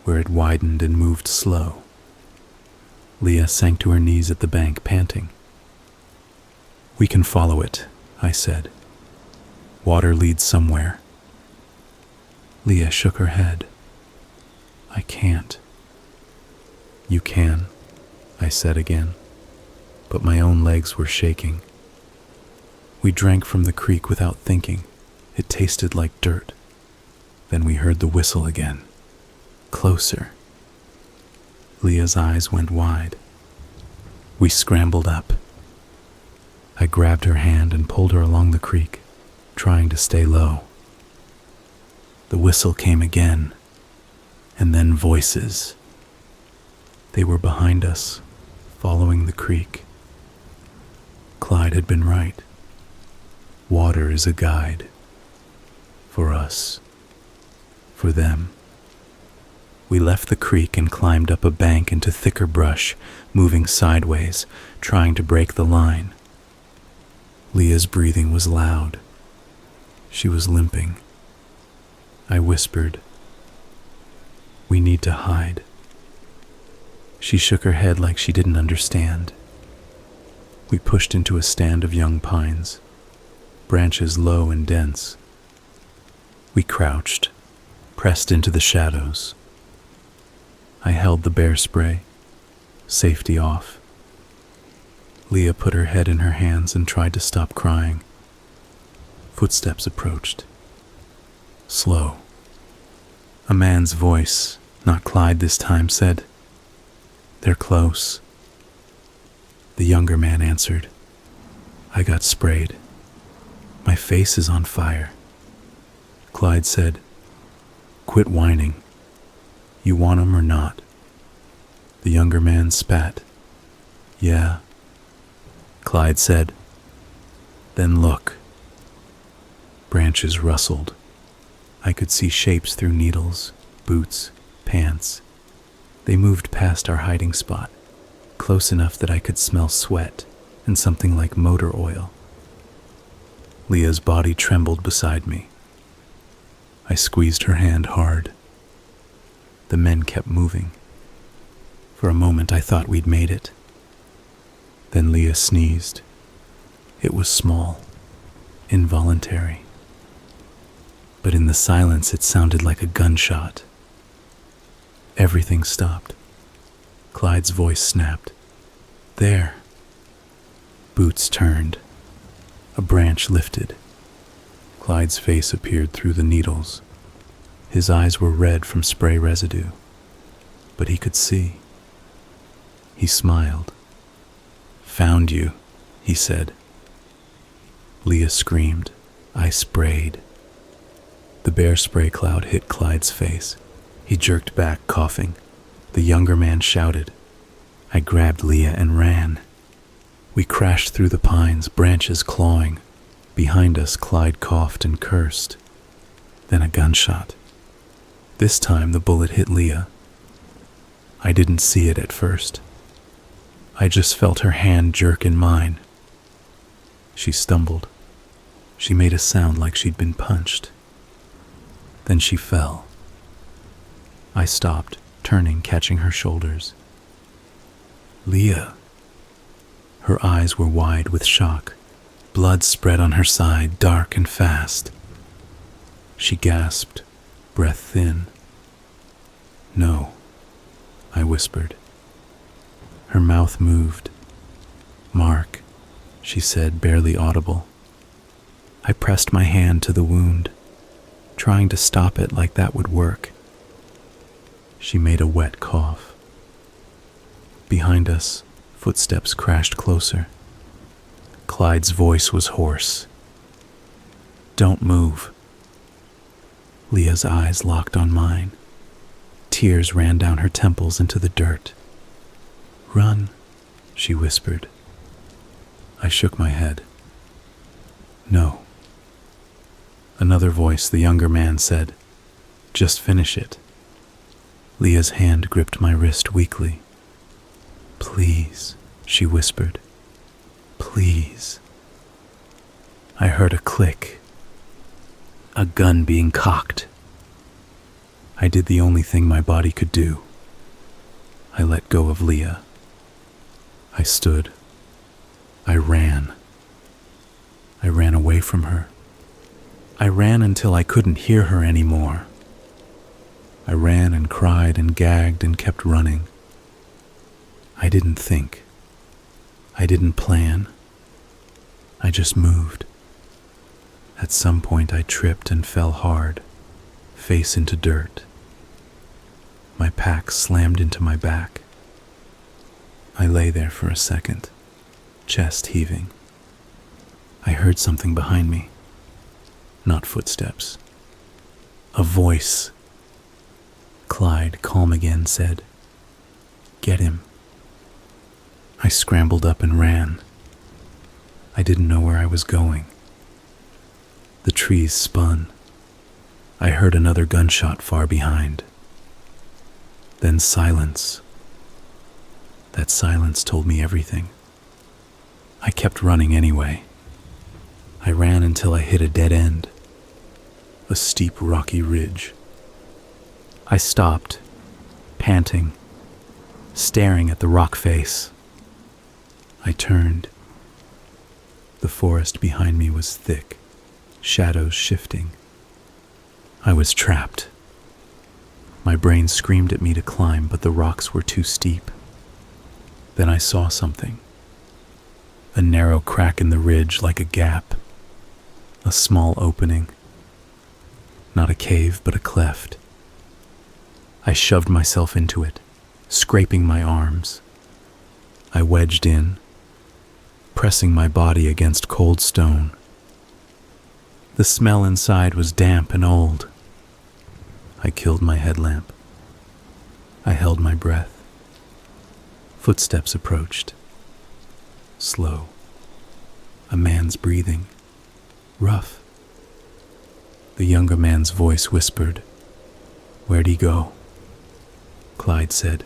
where it widened and moved slow. Leah sank to her knees at the bank, panting. "We can follow it," I said. "Water leads somewhere." Leah shook her head. "I can't." "You can," I said again, but my own legs were shaking. We drank from the creek without thinking. It tasted like dirt. Then we heard the whistle again. Closer. Leah's eyes went wide. We scrambled up. I grabbed her hand and pulled her along the creek, trying to stay low. The whistle came again, and then voices. They were behind us, following the creek. Clyde had been right. Water is a guide. For us. For them. We left the creek and climbed up a bank into thicker brush, moving sideways, trying to break the line. Leah's breathing was loud. She was limping. I whispered, "We need to hide." She shook her head like she didn't understand. We pushed into a stand of young pines, branches low and dense. We crouched, pressed into the shadows. I held the bear spray, safety off. Leah put her head in her hands and tried to stop crying. Footsteps approached. Slow. A man's voice, not Clyde this time, said, "They're close." The younger man answered, "I got sprayed. My face is on fire." Clyde said, "Quit whining. You want 'em or not?" The younger man spat. "Yeah." Clyde said, "Then look." Branches rustled. I could see shapes through needles, boots, pants. They moved past our hiding spot, close enough that I could smell sweat and something like motor oil. Leah's body trembled beside me. I squeezed her hand hard. The men kept moving. For a moment I thought we'd made it. Then Leah sneezed. It was small, involuntary. But in the silence it sounded like a gunshot. Everything stopped. Clyde's voice snapped. "There." Boots turned. A branch lifted. Clyde's face appeared through the needles. His eyes were red from spray residue, but he could see. He smiled. "Found you," he said. Leah screamed. I sprayed. The bear spray cloud hit Clyde's face. He jerked back, coughing. The younger man shouted. I grabbed Leah and ran. We crashed through the pines, branches clawing. Behind us, Clyde coughed and cursed. Then a gunshot. This time the bullet hit Leah. I didn't see it at first. I just felt her hand jerk in mine. She stumbled. She made a sound like she'd been punched. Then she fell. I stopped, turning, catching her shoulders. Leah. Her eyes were wide with shock. Blood spread on her side, dark and fast. She gasped, breath thin. No, I whispered. Her mouth moved. Mark, she said, barely audible. I pressed my hand to the wound, trying to stop it like that would work. She made a wet cough. Behind us, footsteps crashed closer. Clyde's voice was hoarse. Don't move. Leah's eyes locked on mine. Tears ran down her temples into the dirt. Run, she whispered. I shook my head. No. Another voice, the younger man, said, just finish it. Leah's hand gripped my wrist weakly. Please, she whispered. Please. I heard a click. A gun being cocked. I did the only thing my body could do. I let go of Leah. I stood. I ran. I ran away from her. I ran until I couldn't hear her anymore. I ran and cried and gagged and kept running. I didn't think. I didn't plan. I just moved. At some point I tripped and fell hard, face into dirt. My pack slammed into my back. I lay there for a second, chest heaving. I heard something behind me. Not footsteps. A voice. Clyde, calm again, said, "Get him." I scrambled up and ran. I didn't know where I was going. The trees spun. I heard another gunshot far behind. Then silence. That silence told me everything. I kept running anyway. I ran until I hit a dead end, a steep rocky ridge. I stopped, panting, staring at the rock face. I turned. The forest behind me was thick, shadows shifting. I was trapped. My brain screamed at me to climb, but the rocks were too steep. Then I saw something. A narrow crack in the ridge, like a gap. A small opening. Not a cave, but a cleft. I shoved myself into it, scraping my arms. I wedged in, pressing my body against cold stone. The smell inside was damp and old. I killed my headlamp. I held my breath. Footsteps approached. Slow. A man's breathing. Rough. The younger man's voice whispered, "Where'd he go?" Clyde said,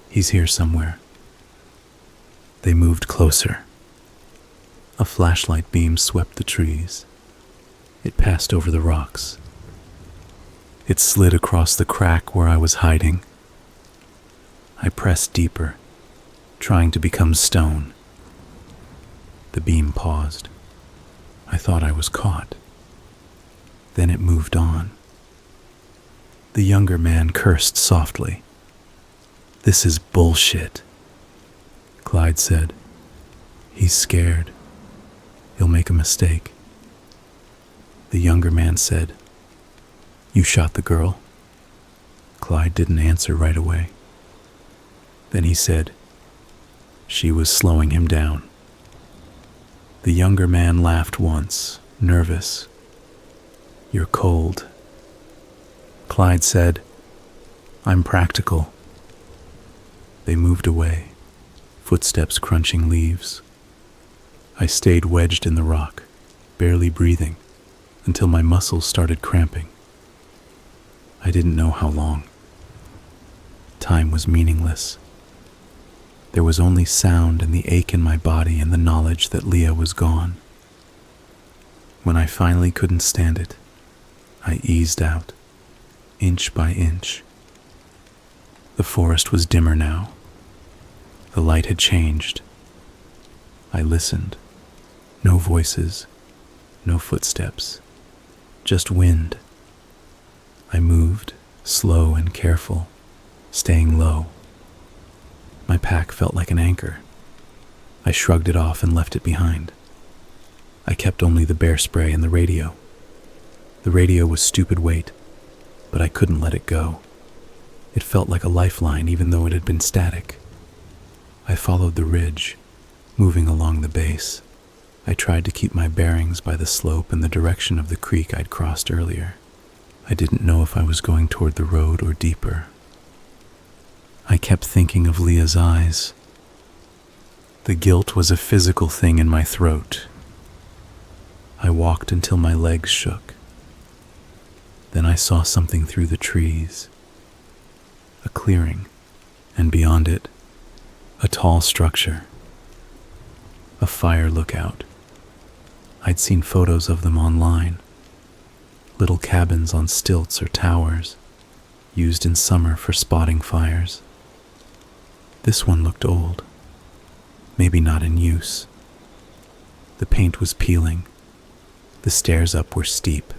"He's here somewhere." They moved closer. A flashlight beam swept the trees. It passed over the rocks. It slid across the crack where I was hiding. I pressed deeper, trying to become stone. The beam paused. I thought I was caught. Then it moved on. The younger man cursed softly. "This is bullshit," Clyde said. "He's scared. He'll make a mistake." The younger man said, "You shot the girl?" Clyde didn't answer right away. Then he said, "She was slowing him down." The younger man laughed once, nervous. "You're cold." Clyde said, "I'm practical." They moved away, footsteps crunching leaves. I stayed wedged in the rock, barely breathing, until my muscles started cramping. I didn't know how long. Time was meaningless. There was only sound and the ache in my body and the knowledge that Leah was gone. When I finally couldn't stand it, I eased out, inch by inch. The forest was dimmer now. The light had changed. I listened. No voices, no footsteps, just wind. I moved, slow and careful, staying low. My pack felt like an anchor. I shrugged it off and left it behind. I kept only the bear spray and the radio. The radio was stupid weight, but I couldn't let it go. It felt like a lifeline even though it had been static. I followed the ridge, moving along the base. I tried to keep my bearings by the slope and the direction of the creek I'd crossed earlier. I didn't know if I was going toward the road or deeper. I kept thinking of Leah's eyes. The guilt was a physical thing in my throat. I walked until my legs shook. Then I saw something through the trees. A clearing, and beyond it, a tall structure. A fire lookout. I'd seen photos of them online. Little cabins on stilts or towers, used in summer for spotting fires. This one looked old, maybe not in use. The paint was peeling. The stairs up were steep,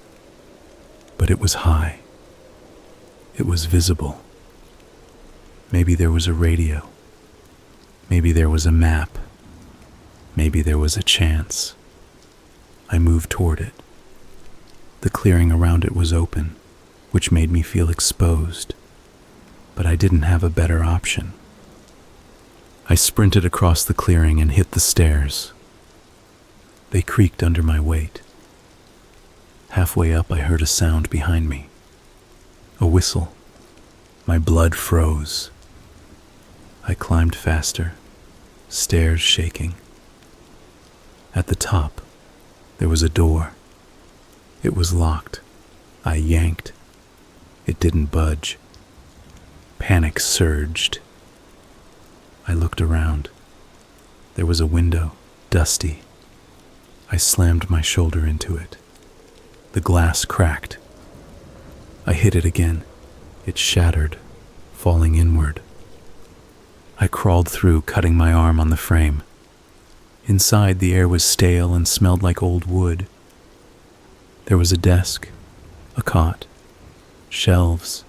but it was high. It was visible. Maybe there was a radio. Maybe there was a map. Maybe there was a chance. I moved toward it. The clearing around it was open, which made me feel exposed, but I didn't have a better option. I sprinted across the clearing and hit the stairs. They creaked under my weight. Halfway up, I heard a sound behind me. A whistle. My blood froze. I climbed faster, stairs shaking. At the top, there was a door. It was locked. I yanked. It didn't budge. Panic surged. I looked around. There was a window, dusty. I slammed my shoulder into it. The glass cracked. I hit it again. It shattered, falling inward. I crawled through, cutting my arm on the frame. Inside, the air was stale and smelled like old wood. There was a desk, a cot, shelves,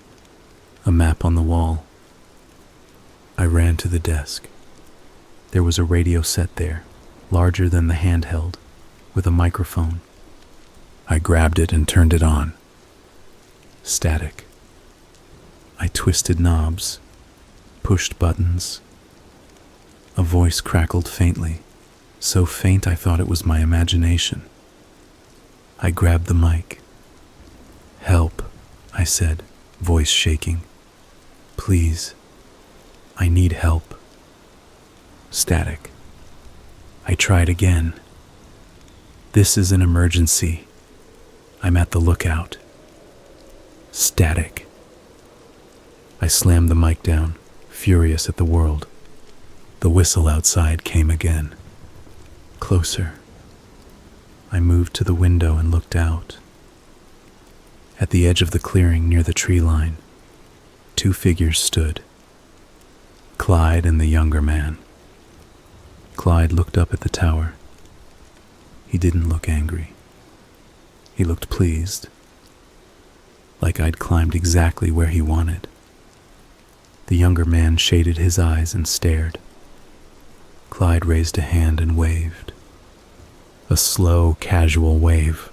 a map on the wall. I ran to the desk. There was a radio set there, larger than the handheld, with a microphone. I grabbed it and turned it on. Static. I twisted knobs, pushed buttons. A voice crackled faintly, so faint I thought it was my imagination. I grabbed the mic. "Help," I said, voice shaking. "Please, I need help." Static. I tried again. "This is an emergency. I'm at the lookout." Static. I slammed the mic down, furious at the world. The whistle outside came again. Closer. I moved to the window and looked out. At the edge of the clearing near the tree line, two figures stood. Clyde and the younger man. Clyde looked up at the tower. He didn't look angry. He looked pleased, like I'd climbed exactly where he wanted. The younger man shaded his eyes and stared. Clyde raised a hand and waved. A slow, casual wave.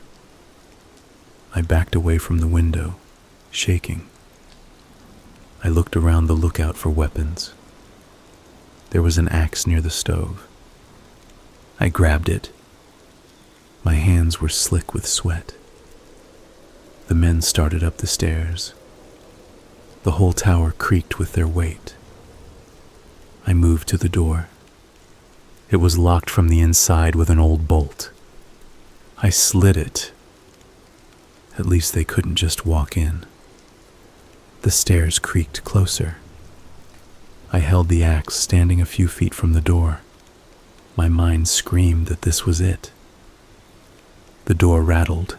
I backed away from the window, shaking. I looked around the lookout for weapons. There was an axe near the stove. I grabbed it. My hands were slick with sweat. The men started up the stairs. The whole tower creaked with their weight. I moved to the door. It was locked from the inside with an old bolt. I slid it. At least they couldn't just walk in. The stairs creaked closer. I held the axe, standing a few feet from the door. My mind screamed that this was it. The door rattled.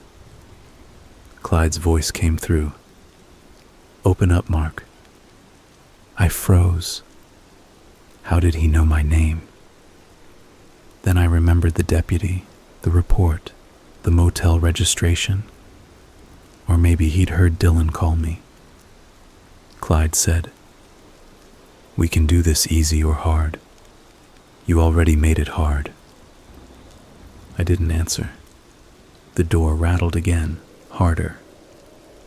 Clyde's voice came through. "Open up, Mark." I froze. How did he know my name? Then I remembered the deputy, the report, the motel registration. Or maybe he'd heard Dylan call me. Clyde said, "We can do this easy or hard. You already made it hard." I didn't answer. The door rattled again, harder.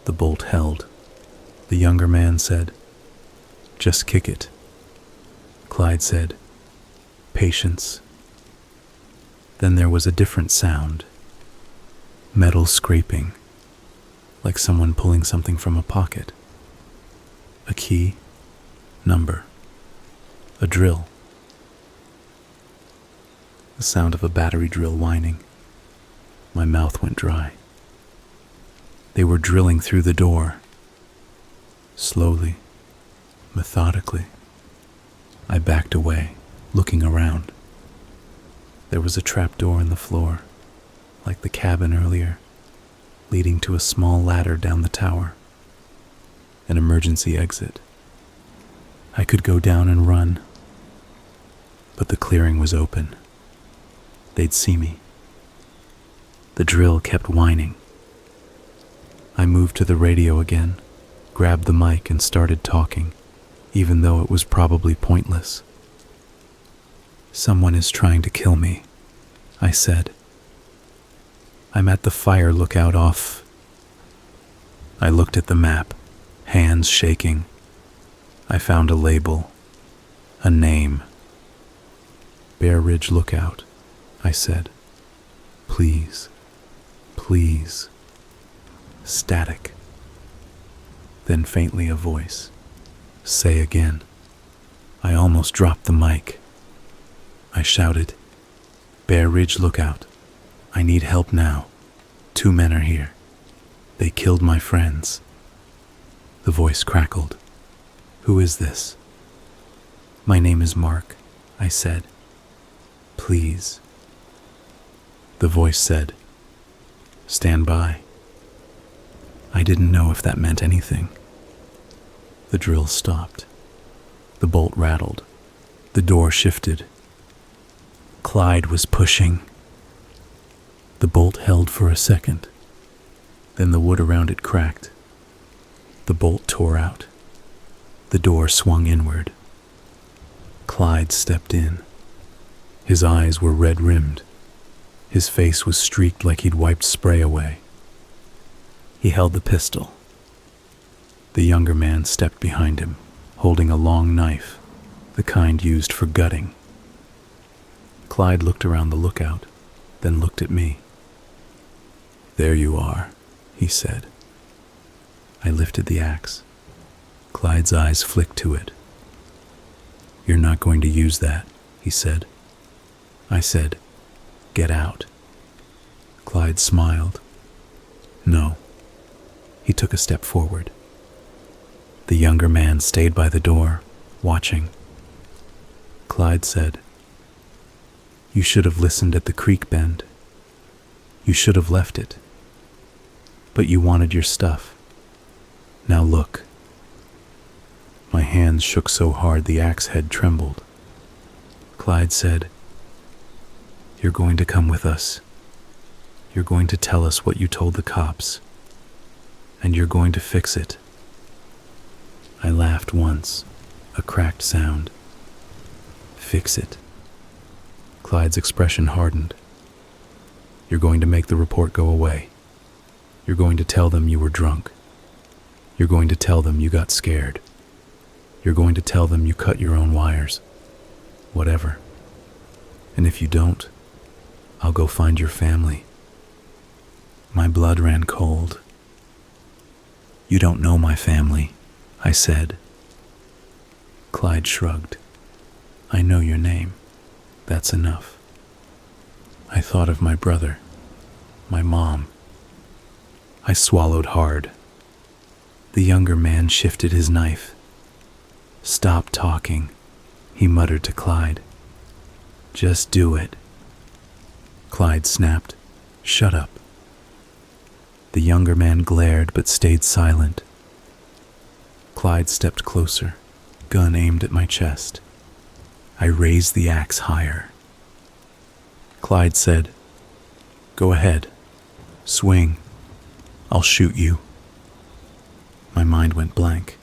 The bolt held. The younger man said, "Just kick it." Clyde said, "Patience." Then there was a different sound. Metal scraping, like someone pulling something from a pocket. A key, number, a drill. The sound of a battery drill whining. My mouth went dry. They were drilling through the door. Slowly, methodically. I backed away, looking around. There was a trapdoor in the floor, like the cabin earlier, leading to a small ladder down the tower. An emergency exit. I could go down and run, but the clearing was open. They'd see me. The drill kept whining. I moved to the radio again, grabbed the mic and started talking, even though it was probably pointless. "Someone is trying to kill me," I said. "I'm at the fire lookout off." I looked at the map, hands shaking. I found a label, a name. "Bear Ridge Lookout," I said. "Please, please." Static. Then faintly a voice. "Say again." I almost dropped the mic. I shouted, "Bear Ridge Lookout. I need help now. 2 men are here. They killed my friends." The voice crackled. "Who is this?" "My name is Mark," I said. "Please." The voice said, "Stand by." I didn't know if that meant anything. The drill stopped. The bolt rattled. The door shifted. Clyde was pushing. The bolt held for a second. Then the wood around it cracked. The bolt tore out. The door swung inward. Clyde stepped in. His eyes were red-rimmed. His face was streaked like he'd wiped spray away. He held the pistol. The younger man stepped behind him, holding a long knife, the kind used for gutting. Clyde looked around the lookout, then looked at me. "There you are," he said. I lifted the axe. Clyde's eyes flicked to it. "You're not going to use that," he said. I said, "Get out." Clyde smiled. "No." He took a step forward. The younger man stayed by the door, watching. Clyde said, "You should have listened at the creek bend. You should have left it. But you wanted your stuff. Now look." My hands shook so hard the axe head trembled. Clyde said, "You're going to come with us. You're going to tell us what you told the cops. And you're going to fix it." I laughed once, a cracked sound. "Fix it." Clyde's expression hardened. "You're going to make the report go away. You're going to tell them you were drunk. You're going to tell them you got scared. You're going to tell them you cut your own wires. Whatever. And if you don't, I'll go find your family." My blood ran cold. "You don't know my family," I said. Clyde shrugged. "I know your name. That's enough." I thought of my brother, my mom. I swallowed hard. The younger man shifted his knife. "Stop talking," he muttered to Clyde. "Just do it." Clyde snapped, "Shut up." The younger man glared but stayed silent. Clyde stepped closer, gun aimed at my chest. I raised the axe higher. Clyde said, "Go ahead. Swing. I'll shoot you." My mind went blank.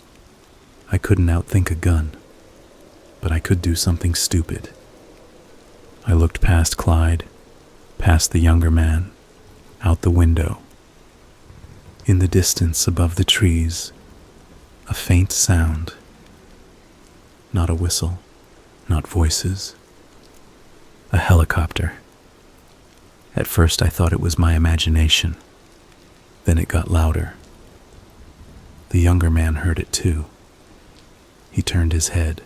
I couldn't outthink a gun, but I could do something stupid. I looked past Clyde, past the younger man, out the window. In the distance above the trees, a faint sound. Not a whistle, not voices. A helicopter. At first I thought it was my imagination. Then it got louder. The younger man heard it too. He turned his head.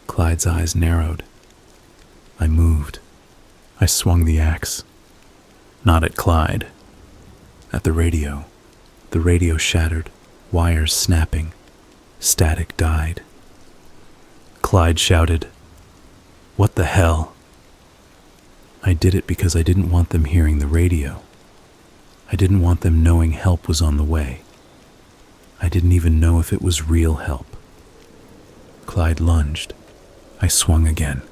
Clyde's eyes narrowed. I moved. I swung the axe. Not at Clyde. At the radio. The radio shattered, wires snapping. Static died. Clyde shouted, "What the hell?" I did it because I didn't want them hearing the radio. I didn't want them knowing help was on the way. I didn't even know if it was real help. Clyde lunged. I swung again.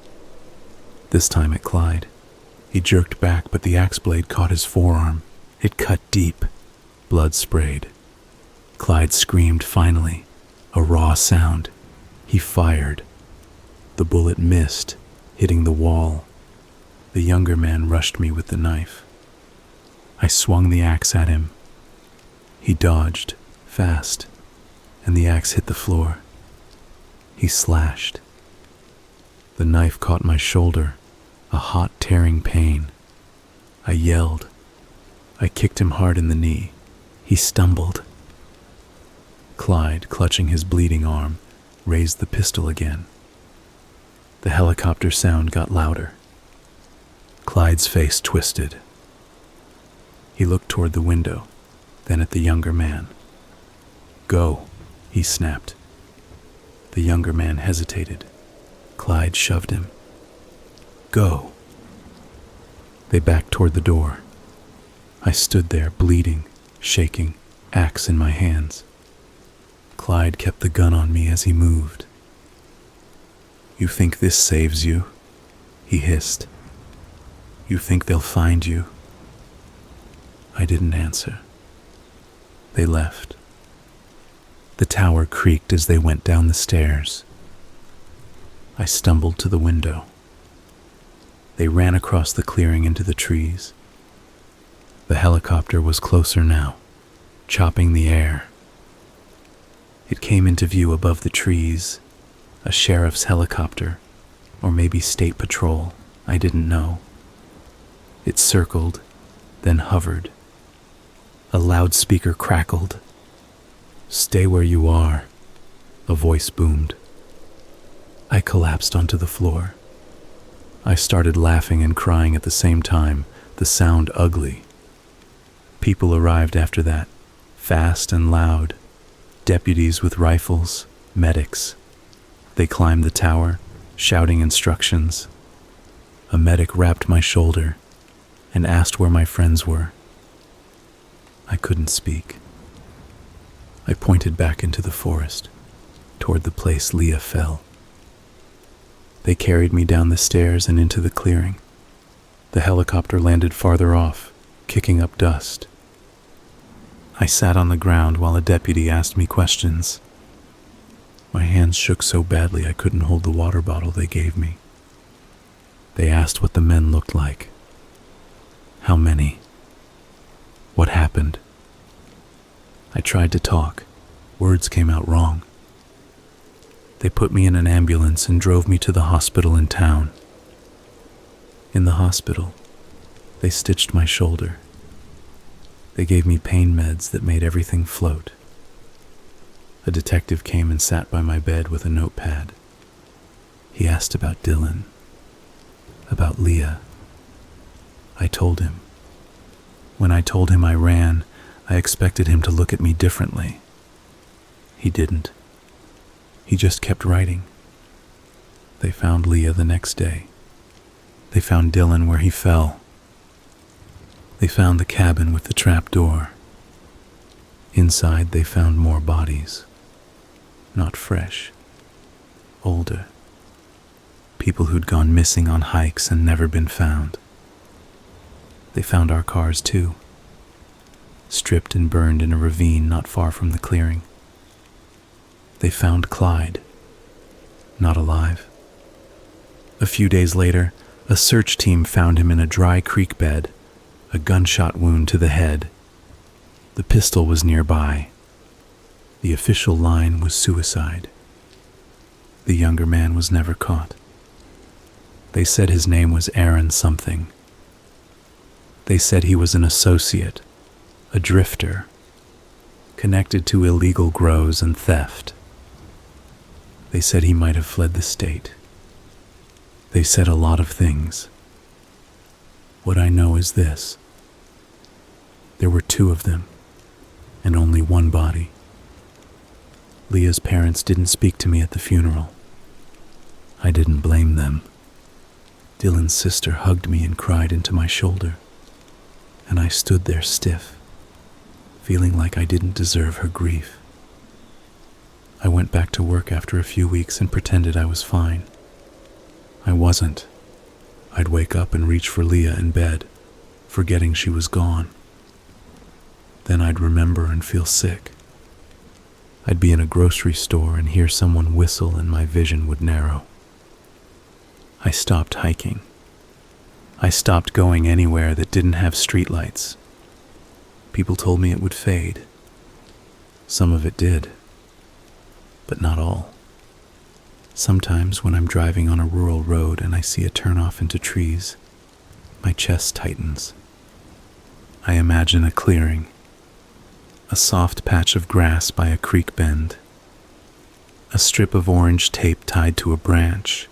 This time at Clyde. He jerked back, but the axe blade caught his forearm. It cut deep. Blood sprayed. Clyde screamed finally, a raw sound. He fired. The bullet missed, hitting the wall. The younger man rushed me with the knife. I swung the axe at him. He dodged, fast, and the axe hit the floor. He slashed. The knife caught my shoulder, a hot, tearing pain. I yelled. I kicked him hard in the knee. He stumbled. Clyde, clutching his bleeding arm, raised the pistol again. The helicopter sound got louder. Clyde's face twisted. He looked toward the window, then at the younger man. "Go," he snapped. The younger man hesitated. Clyde shoved him. "Go." They backed toward the door. I stood there, bleeding, shaking, axe in my hands. Clyde kept the gun on me as he moved. "You think this saves you?" he hissed. "You think they'll find you?" I didn't answer. They left. The tower creaked as they went down the stairs. I stumbled to the window. They ran across the clearing into the trees. The helicopter was closer now, chopping the air. It came into view above the trees, a sheriff's helicopter, or maybe state patrol, I didn't know. It circled, then hovered. A loudspeaker crackled. "Stay where you are," a voice boomed. I collapsed onto the floor. I started laughing and crying at the same time, the sound ugly. People arrived after that, fast and loud. Deputies with rifles, medics. They climbed the tower, shouting instructions. A medic wrapped my shoulder and asked where my friends were. I couldn't speak. I pointed back into the forest, toward the place Leah fell. They carried me down the stairs and into the clearing. The helicopter landed farther off, kicking up dust. I sat on the ground while a deputy asked me questions. My hands shook so badly I couldn't hold the water bottle they gave me. They asked what the men looked like. How many? What happened? I tried to talk. Words came out wrong. They put me in an ambulance and drove me to the hospital in town. In the hospital, they stitched my shoulder. They gave me pain meds that made everything float. A detective came and sat by my bed with a notepad. He asked about Dylan, about Leah. I told him. When I told him I ran, I expected him to look at me differently. He didn't. He just kept writing. They found Leah the next day. They found Dylan where he fell. They found the cabin with the trap door. Inside, they found more bodies. Not fresh. Older. People who'd gone missing on hikes and never been found. They found our cars too. Stripped and burned in a ravine not far from the clearing. They found Clyde. Not alive. A few days later, a search team found him in a dry creek bed, a gunshot wound to the head. The pistol was nearby. The official line was suicide. The younger man was never caught. They said his name was Aaron something. They said he was an associate, a drifter, connected to illegal grows and theft. They said he might have fled the state. They said a lot of things. What I know is this. There were two of them, and only one body. Leah's parents didn't speak to me at the funeral. I didn't blame them. Dylan's sister hugged me and cried into my shoulder, and I stood there stiff, feeling like I didn't deserve her grief. I went back to work after a few weeks and pretended I was fine. I wasn't. I'd wake up and reach for Leah in bed, forgetting she was gone. Then I'd remember and feel sick. I'd be in a grocery store and hear someone whistle and my vision would narrow. I stopped hiking. I stopped going anywhere that didn't have streetlights. People told me it would fade. Some of it did, but not all. Sometimes when I'm driving on a rural road and I see a turnoff into trees, my chest tightens. I imagine a clearing, a soft patch of grass by a creek bend, a strip of orange tape tied to a branch.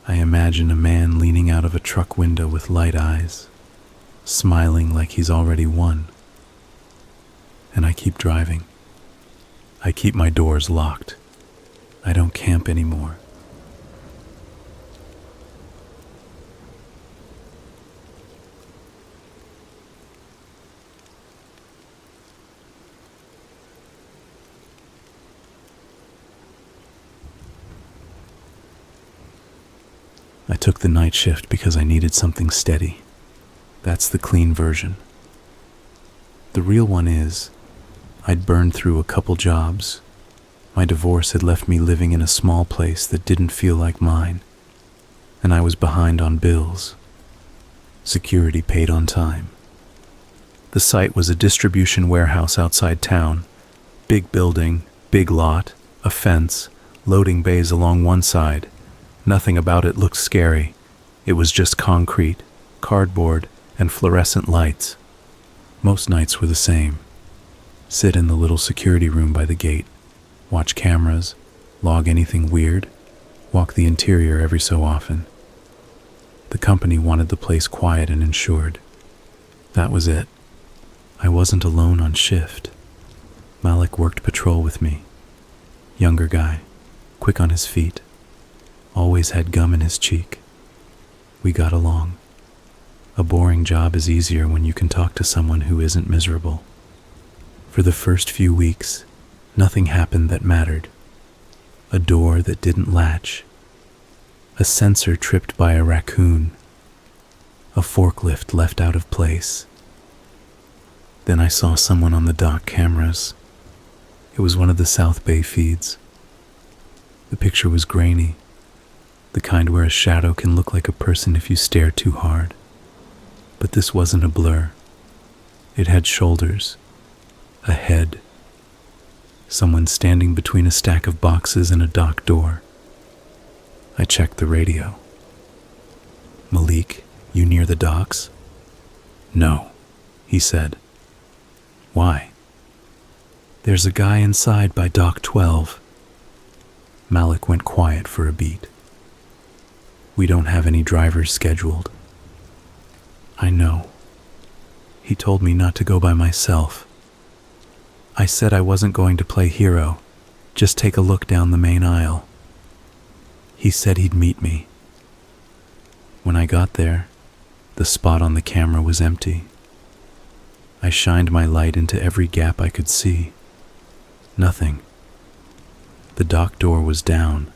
I imagine a man leaning out of a truck window with light eyes, smiling like he's already won. And I keep driving. I keep my doors locked. I don't camp anymore. I took the night shift because I needed something steady. That's the clean version. The real one is, I'd burned through a couple jobs. My divorce had left me living in a small place that didn't feel like mine, and I was behind on bills. Security paid on time. The site was a distribution warehouse outside town. Big building, big lot, a fence, loading bays along one side. Nothing about it looked scary. It was just concrete, cardboard, and fluorescent lights. Most nights were the same. Sit in the little security room by the gate, watch cameras, log anything weird, walk the interior every so often. The company wanted the place quiet and insured. That was it. I wasn't alone on shift. Malik worked patrol with me. Younger guy, quick on his feet. Always had gum in his cheek. We got along. A boring job is easier when you can talk to someone who isn't miserable. For the first few weeks, nothing happened that mattered. A door that didn't latch. A sensor tripped by a raccoon. A forklift left out of place. Then I saw someone on the dock cameras. It was one of the South Bay feeds. The picture was grainy. The kind where a shadow can look like a person if you stare too hard. But this wasn't a blur. It had shoulders, a head, someone standing between a stack of boxes and a dock door. I checked the radio. "Malik, you near the docks?" "No," he said. "Why?" "There's a guy inside by dock 12. Malik went quiet for a beat. "We don't have any drivers scheduled." "I know." He told me not to go by myself. I said I wasn't going to play hero, just take a look down the main aisle. He said he'd meet me. When I got there, the spot on the camera was empty. I shined my light into every gap I could see. Nothing. The dock door was down.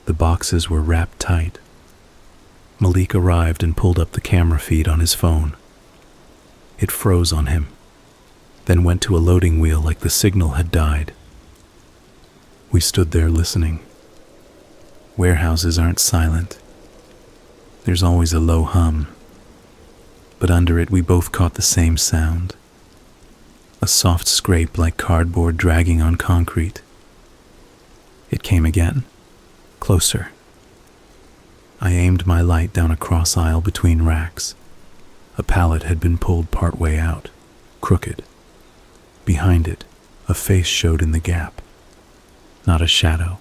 The boxes were wrapped tight. Malik arrived and pulled up the camera feed on his phone. It froze on him, then went to a loading wheel like the signal had died. We stood there listening. Warehouses aren't silent. There's always a low hum. But under it we both caught the same sound. A soft scrape like cardboard dragging on concrete. It came again, closer. I aimed my light down a cross aisle between racks. A pallet had been pulled partway out, crooked. Behind it, a face showed in the gap. Not a shadow.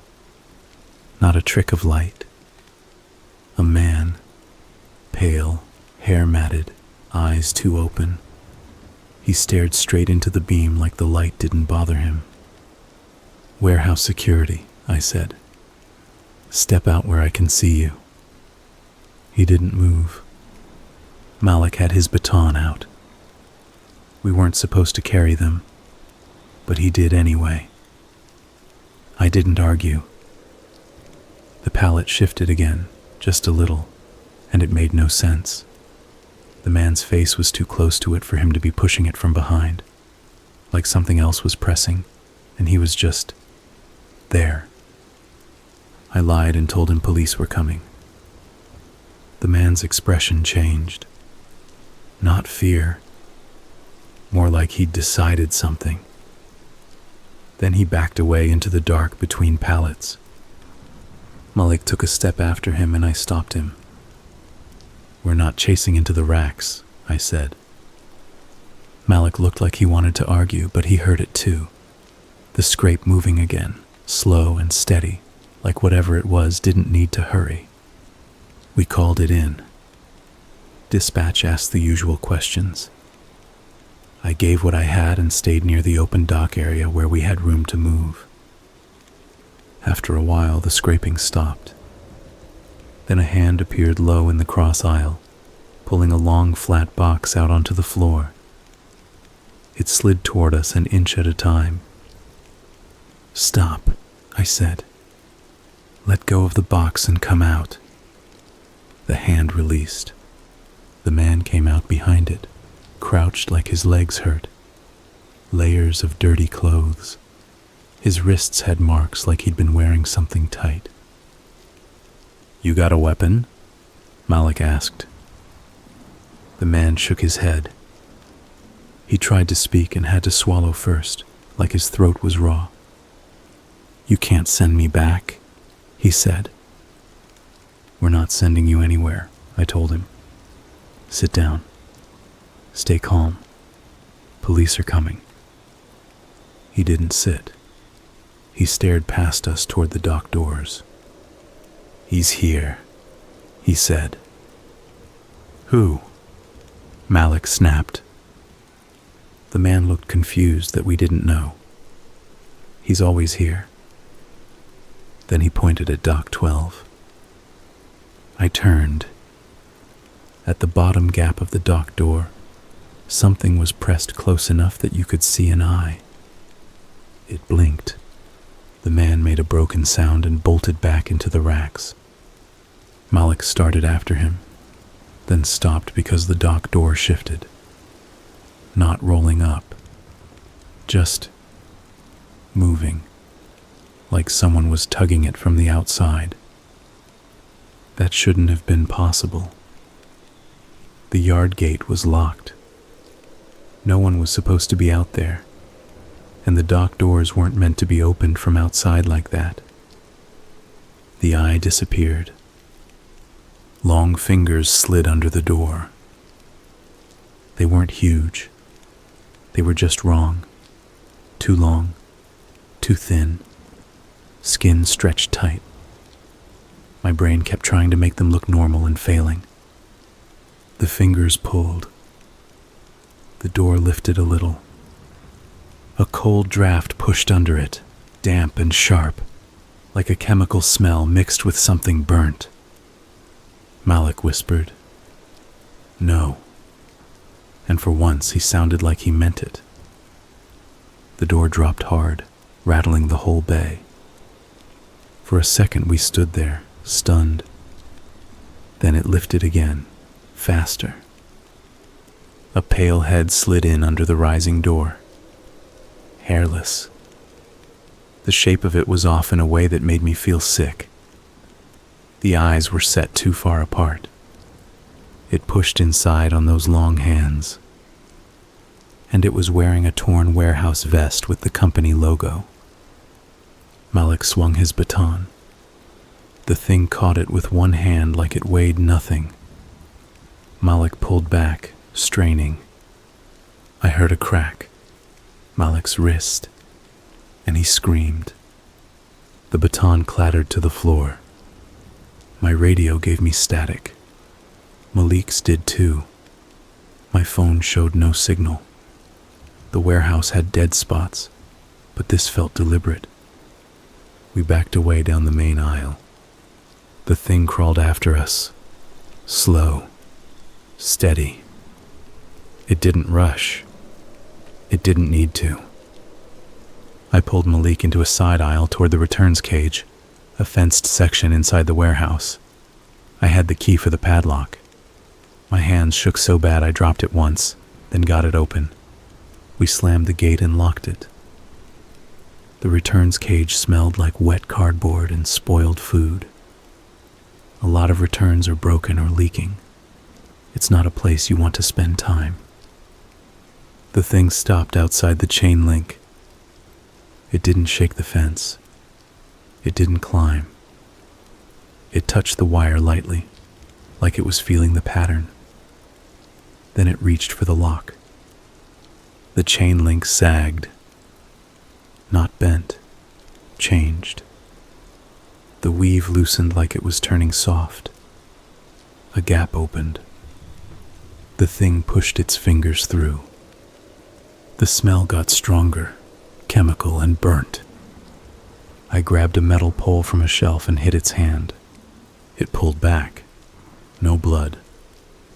Not a trick of light. A man, pale, hair matted, eyes too open. He stared straight into the beam like the light didn't bother him. "Warehouse security," I said. "Step out where I can see you." He didn't move. Malik had his baton out. We weren't supposed to carry them, but he did anyway. I didn't argue. The pallet shifted again, just a little, and it made no sense. The man's face was too close to it for him to be pushing it from behind, like something else was pressing, and he was just there. I lied and told him police were coming. The man's expression changed. Not fear, more like he'd decided something. Then he backed away into the dark between pallets. Malik took a step after him and I stopped him. "We're not chasing into the racks," I said. Malik looked like he wanted to argue, but he heard it too. The scrape moving again, slow and steady, like whatever it was didn't need to hurry. We called it in. Dispatch asked the usual questions. I gave what I had and stayed near the open dock area where we had room to move. After a while, the scraping stopped. Then a hand appeared low in the cross aisle, pulling a long flat box out onto the floor. It slid toward us an inch at a time. "Stop," I said. "Let go of the box and come out." The hand released. The man came out behind it, crouched like his legs hurt. Layers of dirty clothes. His wrists had marks like he'd been wearing something tight. "You got a weapon?" Malik asked. The man shook his head. He tried to speak and had to swallow first, like his throat was raw. "You can't send me back," he said. "We're not sending you anywhere," I told him. "Sit down. Stay calm. Police are coming." He didn't sit. He stared past us toward the dock doors. "He's here," he said. "Who?" Malik snapped. The man looked confused that we didn't know. "He's always here." Then he pointed at Dock 12. I turned. At the bottom gap of the dock door, something was pressed close enough that you could see an eye. It blinked. The man made a broken sound and bolted back into the racks. Malik started after him, then stopped because the dock door shifted. Not rolling up, just moving, like someone was tugging it from the outside. That shouldn't have been possible. The yard gate was locked. No one was supposed to be out there, and the dock doors weren't meant to be opened from outside like that. The eye disappeared. Long fingers slid under the door. They weren't huge. They were just wrong. Too long, too thin, skin stretched tight. My brain kept trying to make them look normal and failing. The fingers pulled. The door lifted a little. A cold draft pushed under it, damp and sharp, like a chemical smell mixed with something burnt. Malik whispered, "No." And for once he sounded like he meant it. The door dropped hard, rattling the whole bay. For a second we stood there, stunned. Then it lifted again, faster. A pale head slid in under the rising door. Hairless. The shape of it was off in a way that made me feel sick. The eyes were set too far apart. It pushed inside on those long hands. And it was wearing a torn warehouse vest with the company logo. Malik swung his baton. The thing caught it with one hand like it weighed nothing. Malik pulled back, straining. I heard a crack. Malik's wrist. And he screamed. The baton clattered to the floor. My radio gave me static. Malik's did too. My phone showed no signal. The warehouse had dead spots, but this felt deliberate. We backed away down the main aisle. The thing crawled after us. Slow. Steady. It didn't rush. It didn't need to. I pulled Malik into a side aisle toward the returns cage, a fenced section inside the warehouse. I had the key for the padlock. My hands shook so bad I dropped it once, then got it open. We slammed the gate and locked it. The returns cage smelled like wet cardboard and spoiled food. A lot of returns are broken or leaking. It's not a place you want to spend time. The thing stopped outside the chain link. It didn't shake the fence. It didn't climb. It touched the wire lightly, like it was feeling the pattern. Then it reached for the lock. The chain link sagged. Not bent, changed. The weave loosened like it was turning soft. A gap opened. The thing pushed its fingers through. The smell got stronger, chemical and burnt. I grabbed a metal pole from a shelf and hit its hand. It pulled back. No blood.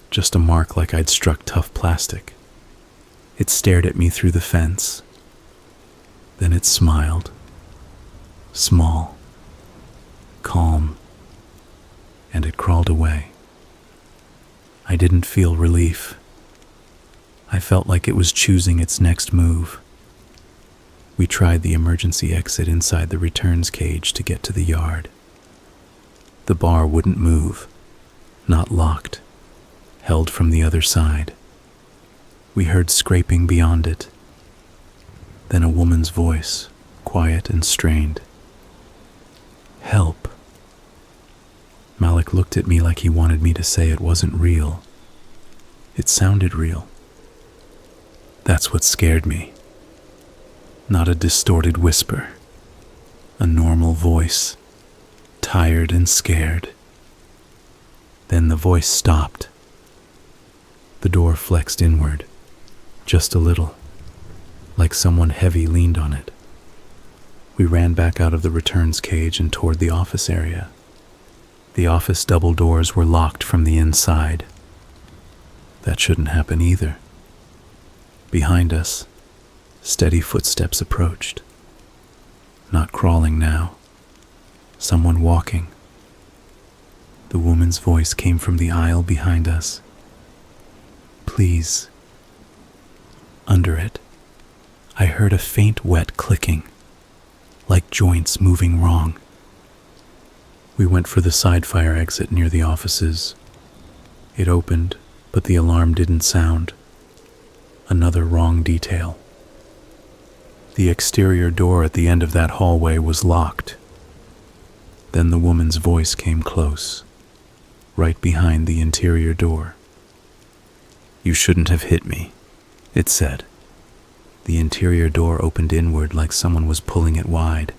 Just a mark like I'd struck tough plastic. It stared at me through the fence. Then it smiled. Small. Calm. And it crawled away. I didn't feel relief. I felt like it was choosing its next move. We tried the emergency exit inside the returns cage to get to the yard. The bar wouldn't move. Not locked. Held from the other side. We heard scraping beyond it. Then a woman's voice, quiet and strained. "Help." Malik looked at me like he wanted me to say it wasn't real. It sounded real. That's what scared me. Not a distorted whisper. A normal voice, tired and scared. Then the voice stopped. The door flexed inward, just a little, like someone heavy leaned on it. We ran back out of the returns cage and toward the office area. The office double doors were locked from the inside. That shouldn't happen either. Behind us, steady footsteps approached. Not crawling now. Someone walking. The woman's voice came from the aisle behind us. "Please." Under it, I heard a faint wet clicking, like joints moving wrong. We went for the side fire exit near the offices. It opened, but the alarm didn't sound. Another wrong detail. The exterior door at the end of that hallway was locked. Then the woman's voice came close, right behind the interior door. "You shouldn't have hit me," it said. The interior door opened inward like someone was pulling it wide.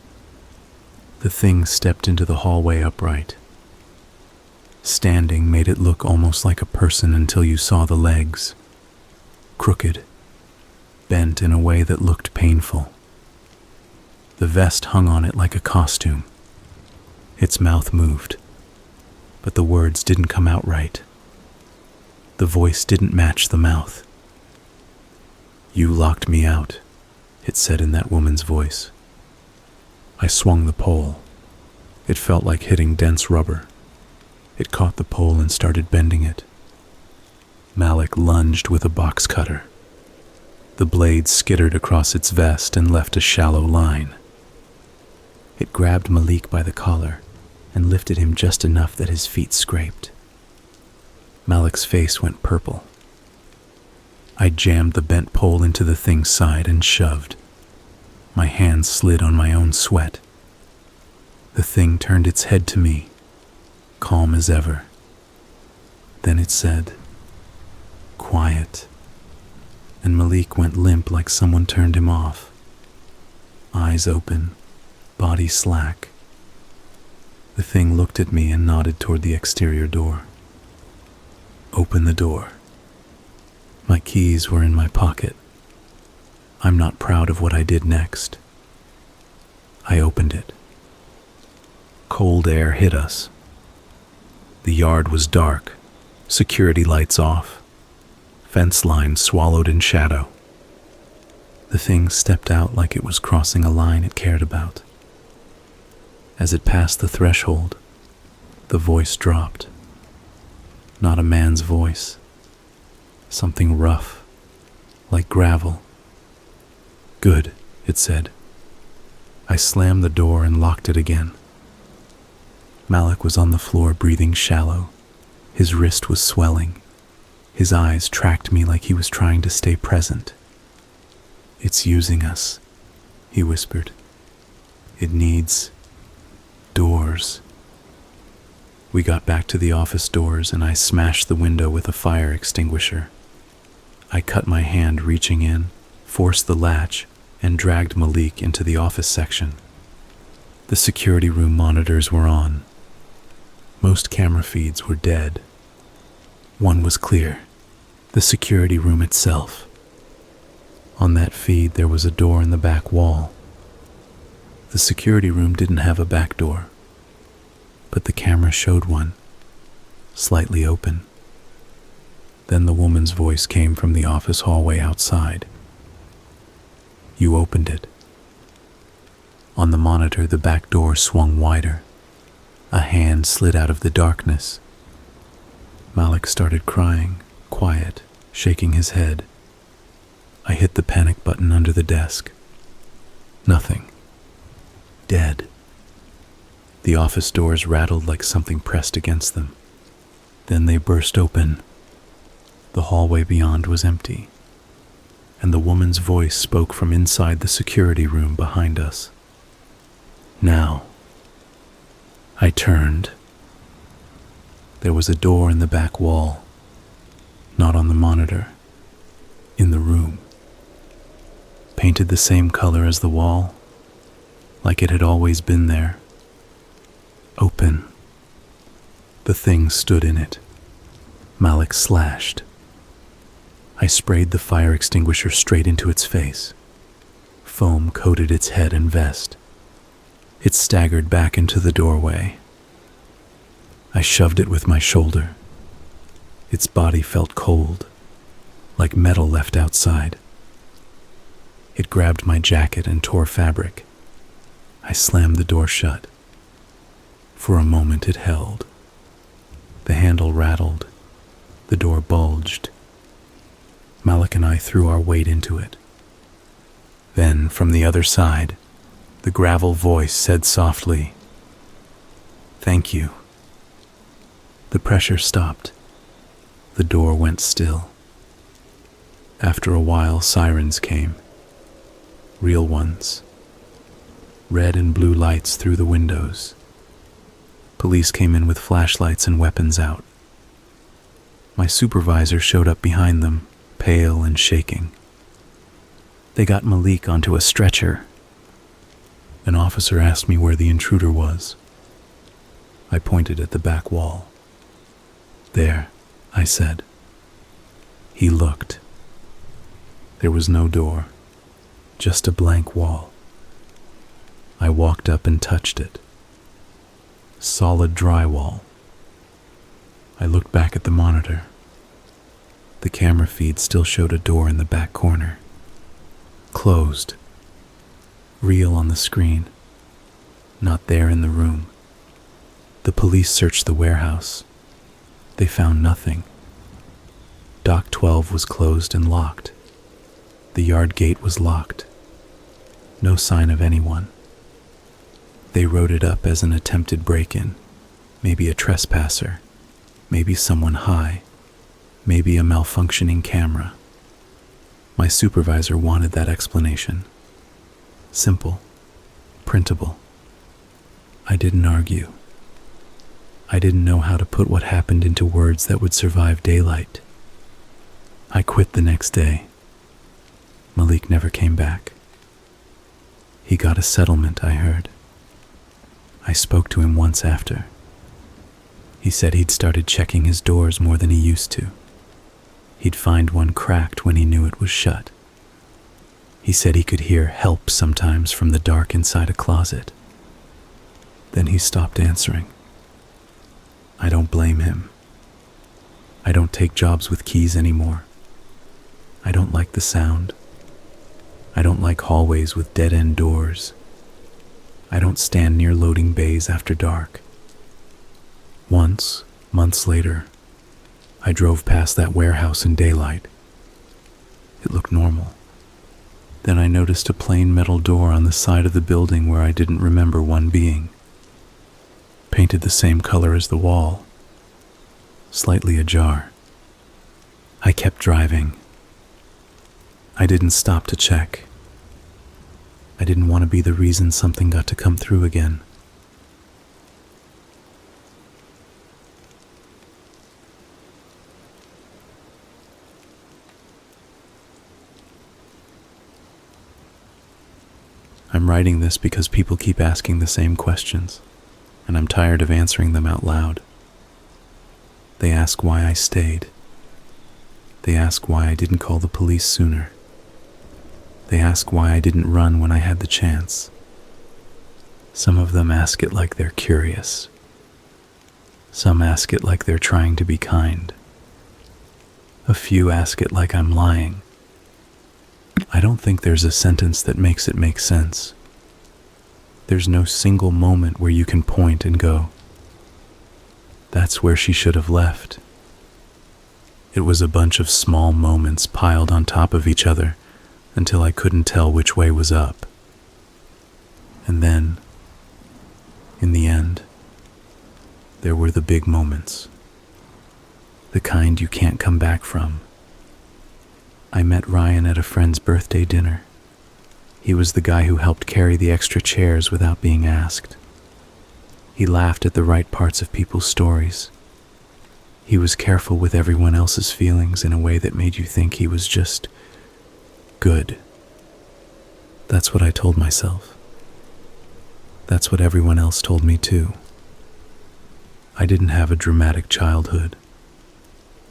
The thing stepped into the hallway upright. Standing made it look almost like a person until you saw the legs. Crooked, bent in a way that looked painful. The vest hung on it like a costume. Its mouth moved, but the words didn't come out right. The voice didn't match the mouth. "You locked me out," it said in that woman's voice. I swung the pole. It felt like hitting dense rubber. It caught the pole and started bending it. Malik lunged with a box cutter. The blade skittered across its vest and left a shallow line. It grabbed Malik by the collar and lifted him just enough that his feet scraped. Malik's face went purple. I jammed the bent pole into the thing's side and shoved. My hands slid on my own sweat. The thing turned its head to me, calm as ever. Then it said, "Quiet," and Malik went limp like someone turned him off. Eyes open, body slack. The thing looked at me and nodded toward the exterior door. "Open the door." My keys were in my pocket. I'm not proud of what I did next. I opened it. Cold air hit us. The yard was dark, security lights off, fence lines swallowed in shadow. The thing stepped out like it was crossing a line it cared about. As it passed the threshold, the voice dropped. Not a man's voice. Something rough, like gravel. "Good," it said. I slammed the door and locked it again. Malik was on the floor breathing shallow. His wrist was swelling. His eyes tracked me like he was trying to stay present. "It's using us," he whispered. "It needs doors." We got back to the office doors and I smashed the window with a fire extinguisher. I cut my hand reaching in, forced the latch, and dragged Malik into the office section. The security room monitors were on. Most camera feeds were dead. One was clear, the security room itself. On that feed there was a door in the back wall. The security room didn't have a back door, but the camera showed one, slightly open. Then the woman's voice came from the office hallway outside. "You opened it." On the monitor, the back door swung wider. A hand slid out of the darkness. Malik started crying, quiet, shaking his head. I hit the panic button under the desk. Nothing. Dead. The office doors rattled like something pressed against them. Then they burst open. The hallway beyond was empty, and the woman's voice spoke from inside the security room behind us. "Now." I turned. There was a door in the back wall, not on the monitor, in the room. Painted the same color as the wall, like it had always been there. Open. The thing stood in it. Malik slashed. I sprayed the fire extinguisher straight into its face. Foam coated its head and vest. It staggered back into the doorway. I shoved it with my shoulder. Its body felt cold, like metal left outside. It grabbed my jacket and tore fabric. I slammed the door shut. For a moment it held. The handle rattled. The door bulged. Malik and I threw our weight into it. Then, from the other side, the gravel voice said softly, "Thank you." The pressure stopped. The door went still. After a while, sirens came. Real ones. Red and blue lights through the windows. Police came in with flashlights and weapons out. My supervisor showed up behind them, pale and shaking. They got Malik onto a stretcher. An officer asked me where the intruder was. I pointed at the back wall. "There," I said. He looked. There was no door, just a blank wall. I walked up and touched it. Solid drywall. I looked back at the monitor. The camera feed still showed a door in the back corner. Closed. Real on the screen. Not there in the room. The police searched the warehouse. They found nothing. Dock 12 was closed and locked. The yard gate was locked. No sign of anyone. They wrote it up as an attempted break-in, maybe a trespasser, maybe someone high, maybe a malfunctioning camera. My supervisor wanted that explanation. Simple, printable. I didn't argue. I didn't know how to put what happened into words that would survive daylight. I quit the next day. Malik never came back. He got a settlement, I heard. I spoke to him once after. He said he'd started checking his doors more than he used to. He'd find one cracked when he knew it was shut. He said he could hear help sometimes from the dark inside a closet. Then he stopped answering. I don't blame him. I don't take jobs with keys anymore. I don't like the sound. I don't like hallways with dead-end doors. I don't stand near loading bays after dark. Once, months later, I drove past that warehouse in daylight. It looked normal. Then I noticed a plain metal door on the side of the building where I didn't remember one being. Painted the same color as the wall. Slightly ajar. I kept driving. I didn't stop to check. I didn't want to be the reason something got to come through again. I'm writing this because people keep asking the same questions, and I'm tired of answering them out loud. They ask why I stayed. They ask why I didn't call the police sooner. They ask why I didn't run when I had the chance. Some of them ask it like they're curious. Some ask it like they're trying to be kind. A few ask it like I'm lying. I don't think there's a sentence that makes it make sense. There's no single moment where you can point and go, that's where she should have left. It was a bunch of small moments piled on top of each other until I couldn't tell which way was up. And then, in the end, there were the big moments. The kind you can't come back from. I met Ryan at a friend's birthday dinner. He was the guy who helped carry the extra chairs without being asked. He laughed at the right parts of people's stories. He was careful with everyone else's feelings in a way that made you think he was just good. That's what I told myself. That's what everyone else told me too. I didn't have a dramatic childhood.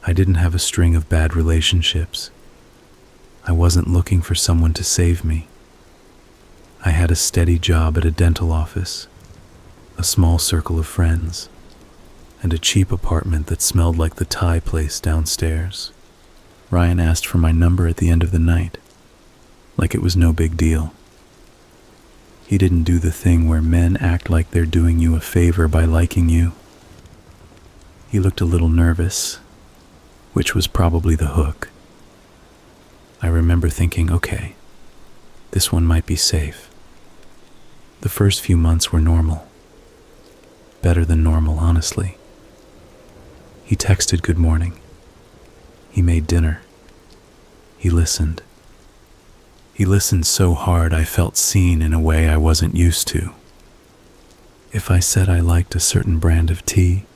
I didn't have a string of bad relationships. I wasn't looking for someone to save me. I had a steady job at a dental office, a small circle of friends, and a cheap apartment that smelled like the Thai place downstairs. Ryan asked for my number at the end of the night, like it was no big deal. He didn't do the thing where men act like they're doing you a favor by liking you. He looked a little nervous, which was probably the hook. I remember thinking, okay, this one might be safe. The first few months were normal. Better than normal, honestly. He texted good morning. He made dinner. He listened. He listened so hard I felt seen in a way I wasn't used to. If I said I liked a certain brand of tea,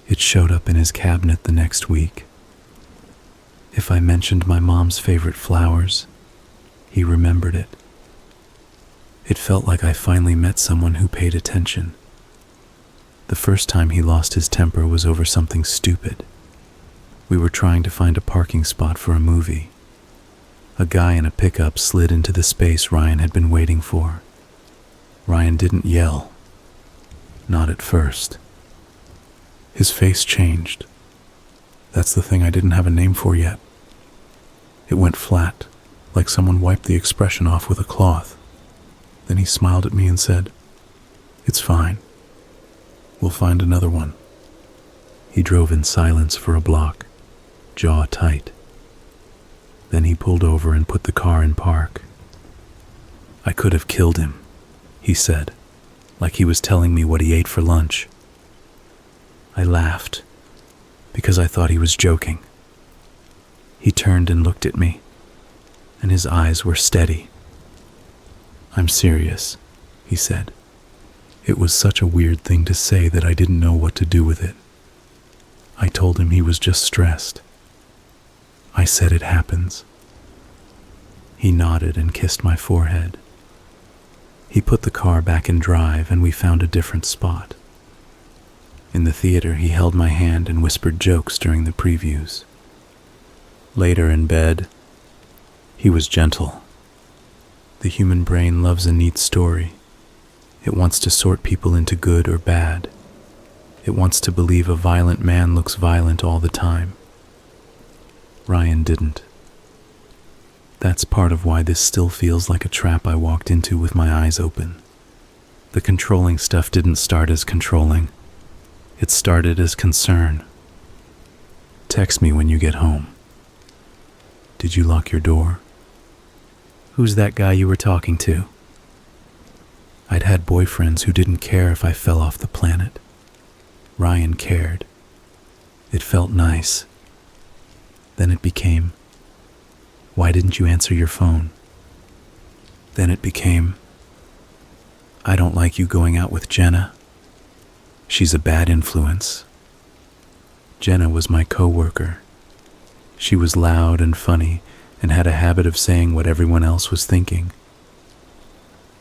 it showed up in his cabinet the next week. If I mentioned my mom's favorite flowers, he remembered it. It felt like I finally met someone who paid attention. The first time he lost his temper was over something stupid. We were trying to find a parking spot for a movie. A guy in a pickup slid into the space Ryan had been waiting for. Ryan didn't yell. Not at first. His face changed. That's the thing I didn't have a name for yet. It went flat, like someone wiped the expression off with a cloth. Then he smiled at me and said, "It's fine. We'll find another one." He drove in silence for a block, jaw tight. Then he pulled over and put the car in park. "I could have killed him," he said, like he was telling me what he ate for lunch. I laughed, because I thought he was joking. He turned and looked at me, and his eyes were steady. "I'm serious," he said. It was such a weird thing to say that I didn't know what to do with it. I told him he was just stressed. I said it happens. He nodded and kissed my forehead. He put the car back in drive and we found a different spot. In the theater, he held my hand and whispered jokes during the previews. Later in bed, he was gentle. The human brain loves a neat story. It wants to sort people into good or bad. It wants to believe a violent man looks violent all the time. Ryan didn't. That's part of why this still feels like a trap I walked into with my eyes open. The controlling stuff didn't start as controlling. It started as concern. Text me when you get home. Did you lock your door? Who's that guy you were talking to? I'd had boyfriends who didn't care if I fell off the planet. Ryan cared. It felt nice. Then it became, "Why didn't you answer your phone?" Then it became, "I don't like you going out with Jenna. She's a bad influence." Jenna was my coworker. She was loud and funny and had a habit of saying what everyone else was thinking.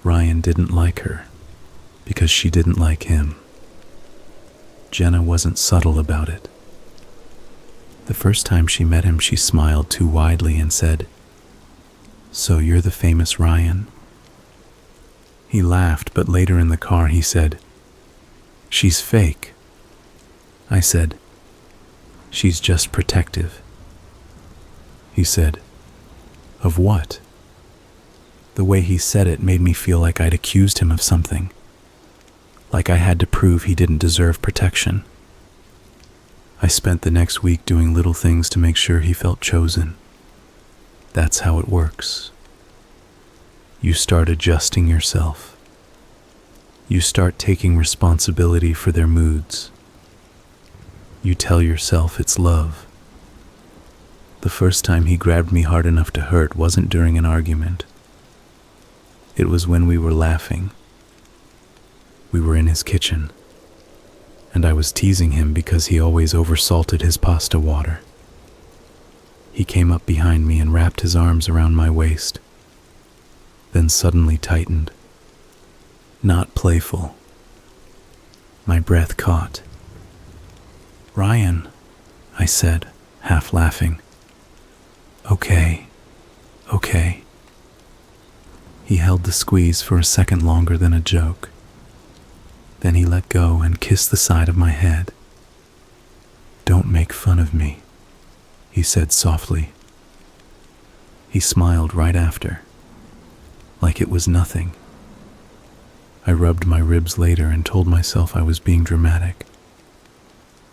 Ryan didn't like her because she didn't like him. Jenna wasn't subtle about it. The first time she met him, she smiled too widely and said, "So you're the famous Ryan?" He laughed, but later in the car he said, "She's fake." I said, "She's just protective." He said, "Of what?" The way he said it made me feel like I'd accused him of something, like I had to prove he didn't deserve protection. I spent the next week doing little things to make sure he felt chosen. That's how it works. You start adjusting yourself. You start taking responsibility for their moods. You tell yourself it's love. The first time he grabbed me hard enough to hurt wasn't during an argument. It was when we were laughing. We were in his kitchen, and I was teasing him because he always oversalted his pasta water. He came up behind me and wrapped his arms around my waist, then suddenly tightened. Not playful. My breath caught. "Ryan," I said, half laughing. Okay. He held the squeeze for a second longer than a joke. Then he let go and kissed the side of my head. "Don't make fun of me," he said softly. He smiled right after, like it was nothing. I rubbed my ribs later and told myself I was being dramatic.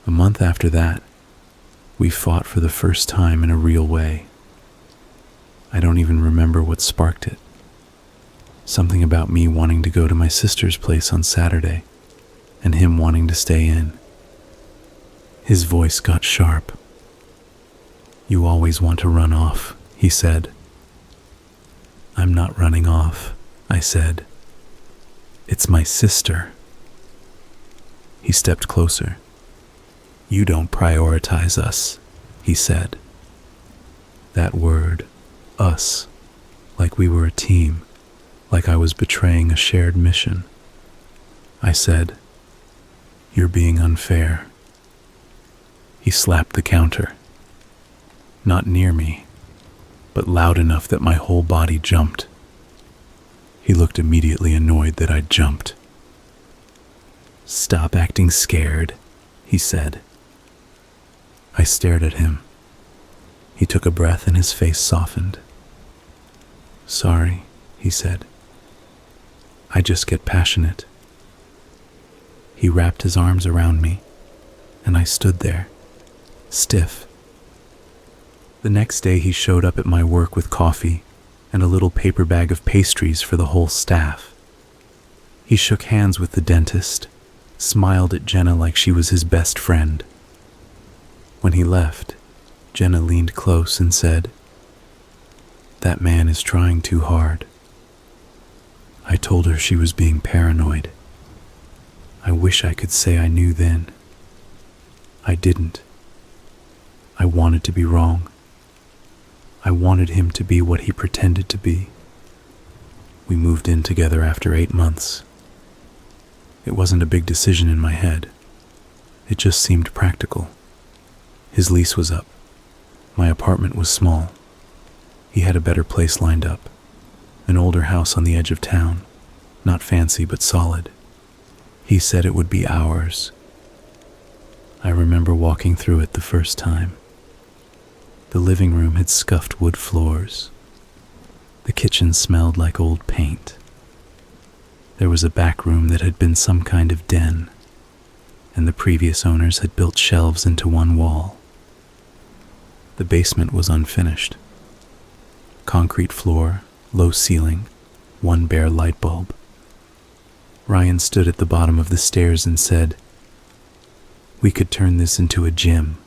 A month after that, we fought for the first time in a real way. I don't even remember what sparked it. Something about me wanting to go to my sister's place on Saturday, and him wanting to stay in. His voice got sharp. "You always want to run off," he said. "I'm not running off," I said. "It's my sister." He stepped closer. "You don't prioritize us," he said. That word, us, like we were a team, like I was betraying a shared mission. I said, "You're being unfair." He slapped the counter. "Not near me." but loud enough that my whole body jumped. He looked immediately annoyed that I'd jumped. "Stop acting scared," he said. I stared at him. He took a breath and his face softened. "Sorry," he said. "I just get passionate." He wrapped his arms around me, and I stood there, stiff. The next day he showed up at my work with coffee and a little paper bag of pastries for the whole staff. He shook hands with the dentist, smiled at Jenna like she was his best friend. When he left, Jenna leaned close and said, "That man is trying too hard." I told her she was being paranoid. I wish I could say I knew then. I didn't. I wanted to be wrong. I wanted him to be what he pretended to be. We moved in together after 8 months. It wasn't a big decision in my head. It just seemed practical. His lease was up. My apartment was small. He had a better place lined up. An older house on the edge of town. Not fancy, but solid. He said it would be ours. I remember walking through it the first time. The living room had scuffed wood floors. The kitchen smelled like old paint. There was a back room that had been some kind of den, and the previous owners had built shelves into one wall. The basement was unfinished. Concrete floor, low ceiling, one bare light bulb. Ryan stood at the bottom of the stairs and said, "We could turn this into a gym."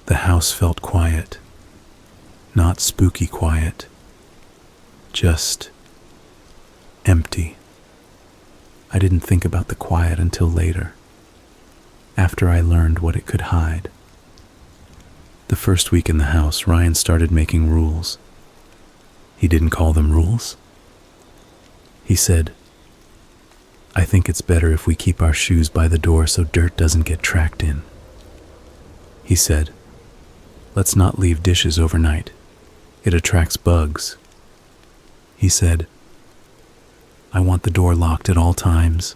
The house felt quiet. Not spooky quiet. Just empty. I didn't think about the quiet until later, after I learned what it could hide. The first week in the house, Ryan started making rules. He didn't call them rules. He said, "I think it's better if we keep our shoes by the door so dirt doesn't get tracked in." He said, "Let's not leave dishes overnight. It attracts bugs." He said, "I want the door locked at all times,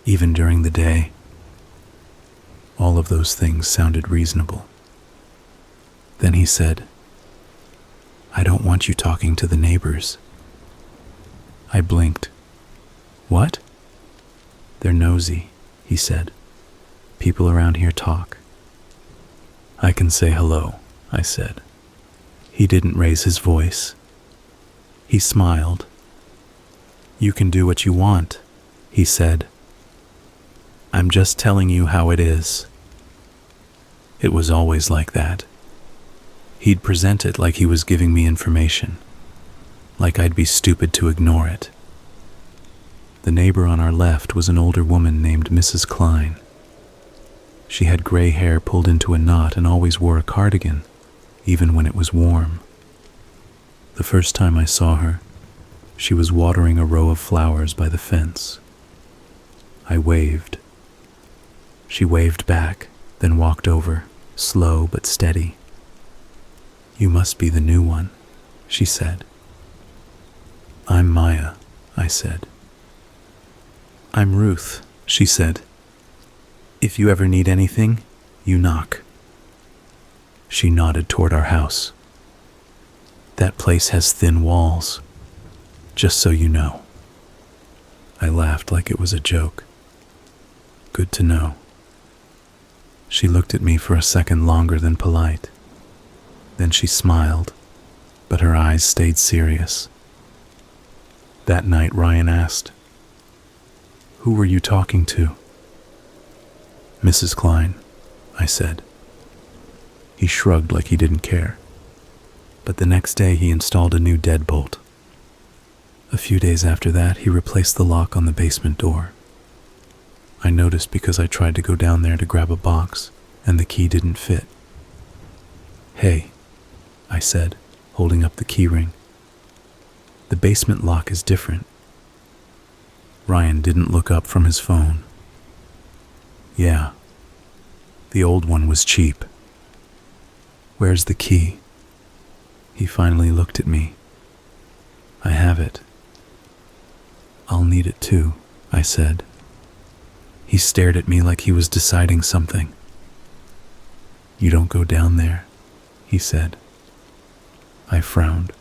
even during the day." All of those things sounded reasonable. Then he said, "I don't want you talking to the neighbors." I blinked. "What?" "They're nosy," he said. "People around here talk." "I can say hello," I said. He didn't raise his voice. He smiled. "You can do what you want," he said. "I'm just telling you how it is." It was always like that. He'd present it like he was giving me information, like I'd be stupid to ignore it. The neighbor on our left was an older woman named Mrs. Klein. She had gray hair pulled into a knot and always wore a cardigan, even when it was warm. The first time I saw her, she was watering a row of flowers by the fence. I waved. She waved back, then walked over, slow but steady. "You must be the new one," she said. "I'm Maya," I said. "I'm Ruth," she said. "If you ever need anything, you knock." She nodded toward our house. "That place has thin walls, just so you know." I laughed like it was a joke. "Good to know." She looked at me for a second longer than polite. Then she smiled, but her eyes stayed serious. That night, Ryan asked, "Who were you talking to?" "Mrs. Klein," I said. He shrugged like he didn't care. But the next day he installed a new deadbolt. A few days after that, he replaced the lock on the basement door. I noticed because I tried to go down there to grab a box, and the key didn't fit. "Hey," I said, holding up the key ring. "The basement lock is different." Ryan didn't look up from his phone. "Yeah, the old one was cheap." "Where's the key?" He finally looked at me. I have it. I'll need it too, I said. He stared at me like he was deciding something. You don't go down there, he said. I frowned.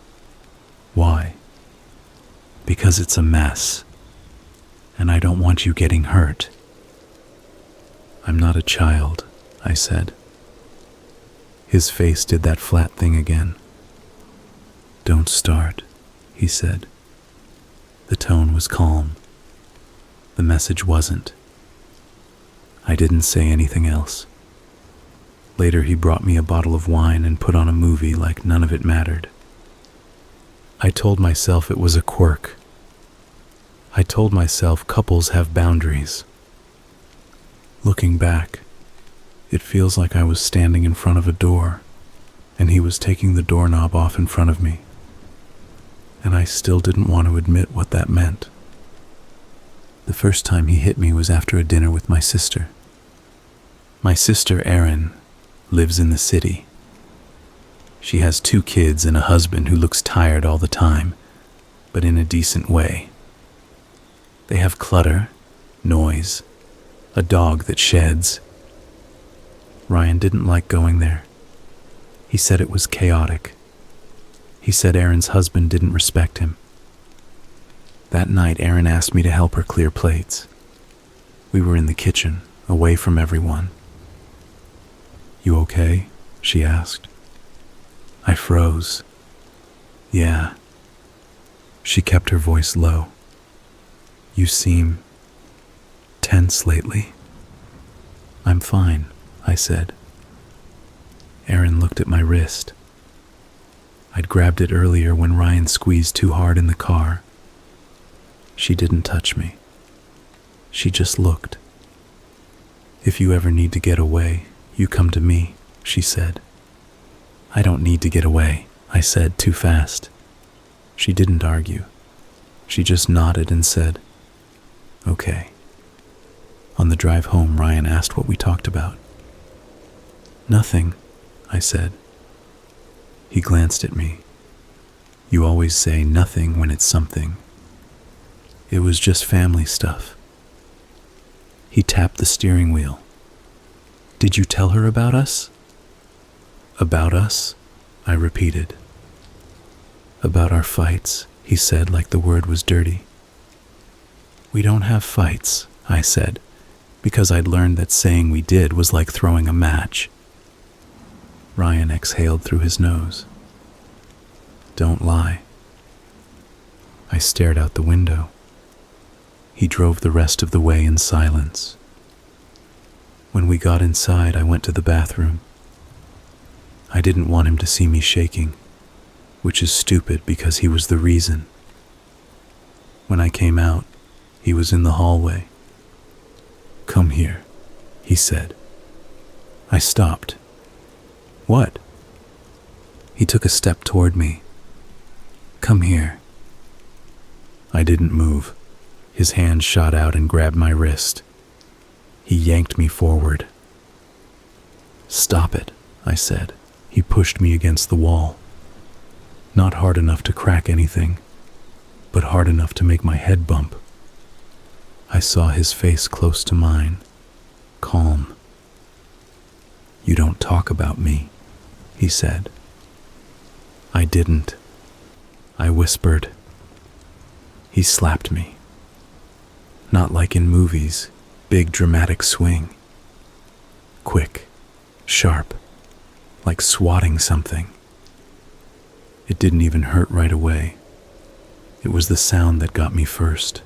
Why? Because it's a mess, and I don't want you getting hurt. I'm not a child, I said. His face did that flat thing again. Don't start, he said. The tone was calm. The message wasn't. I didn't say anything else. Later he brought me a bottle of wine and put on a movie like none of it mattered. I told myself it was a quirk. I told myself couples have boundaries. Looking back, it feels like I was standing in front of a door, and he was taking the doorknob off in front of me. And I still didn't want to admit what that meant. The first time he hit me was after a dinner with my sister. My sister, Erin, lives in the city. She has 2 kids and a husband who looks tired all the time, but in a decent way. They have clutter, noise, a dog that sheds. Ryan didn't like going there. He said it was chaotic. He said Erin's husband didn't respect him. That night, Erin asked me to help her clear plates. We were in the kitchen, away from everyone. You okay? She asked. I froze. Yeah. She kept her voice low. You seem tense lately. I'm fine, I said. Erin looked at my wrist. I'd grabbed it earlier when Ryan squeezed too hard in the car. She didn't touch me. She just looked. If you ever need to get away, you come to me, she said. I don't need to get away, I said too fast. She didn't argue. She just nodded and said, okay. On the drive home, Ryan asked what we talked about. Nothing, I said. He glanced at me. You always say nothing when it's something. It was just family stuff. He tapped the steering wheel. Did you tell her about us? About us? I repeated. About our fights, he said like the word was dirty. We don't have fights, I said, because I'd learned that saying we did was like throwing a match. Ryan exhaled through his nose. Don't lie. I stared out the window. He drove the rest of the way in silence. When we got inside, I went to the bathroom. I didn't want him to see me shaking, which is stupid because he was the reason. When I came out, he was in the hallway. Come here, he said. I stopped. What? He took a step toward me. Come here. I didn't move. His hand shot out and grabbed my wrist. He yanked me forward. Stop it, I said. He pushed me against the wall. Not hard enough to crack anything, but hard enough to make my head bump. I saw his face close to mine, calm. You don't talk about me, he said. I didn't. I whispered. He slapped me. Not like in movies, big dramatic swing. Quick, sharp, like swatting something. It didn't even hurt right away. It was the sound that got me first.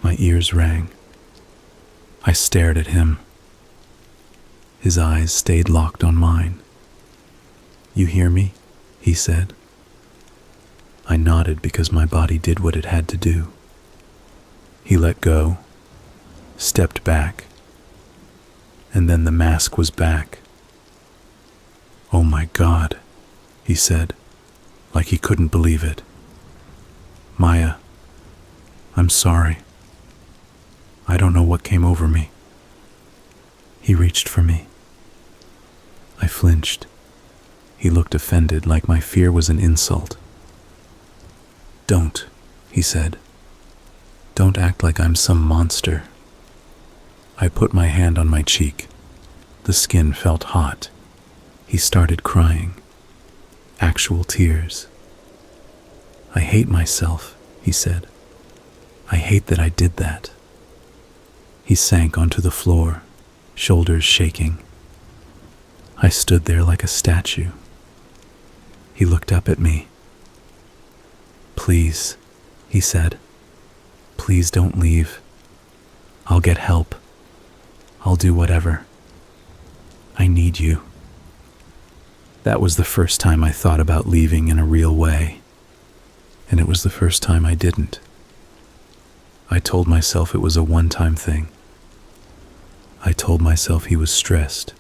My ears rang. I stared at him. His eyes stayed locked on mine. You hear me? He said. I nodded because my body did what it had to do. He let go, stepped back, and then the mask was back. Oh my God, he said, like he couldn't believe it. Maya, I'm sorry. I don't know what came over me. He reached for me. I flinched. He looked offended, like my fear was an insult. "Don't," he said. "Don't act like I'm some monster." I put my hand on my cheek. The skin felt hot. He started crying. Actual tears. "I hate myself," he said. "I hate that I did that." He sank onto the floor, shoulders shaking. I stood there like a statue. He looked up at me. "Please," he said. "Please don't leave. I'll get help. I'll do whatever. I need you." That was the first time I thought about leaving in a real way, and it was the first time I didn't. I told myself it was a one-time thing. I told myself he was stressed.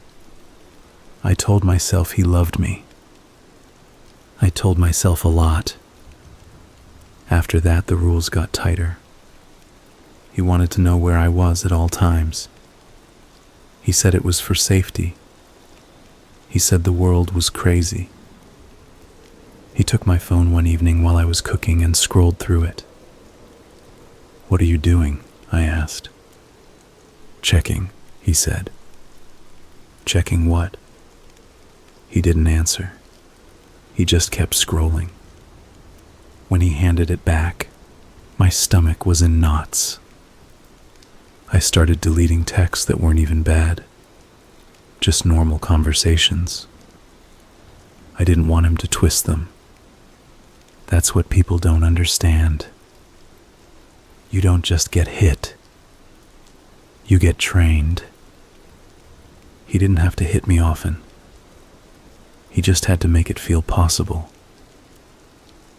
I told myself he loved me. I told myself a lot. After that, the rules got tighter. He wanted to know where I was at all times. He said it was for safety. He said the world was crazy. He took my phone one evening while I was cooking and scrolled through it. "What are you doing?" I asked. "Checking," he said. "Checking what?" He didn't answer. He just kept scrolling. When he handed it back, my stomach was in knots. I started deleting texts that weren't even bad, just normal conversations. I didn't want him to twist them. That's what people don't understand. You don't just get hit. You get trained. He didn't have to hit me often. He just had to make it feel possible.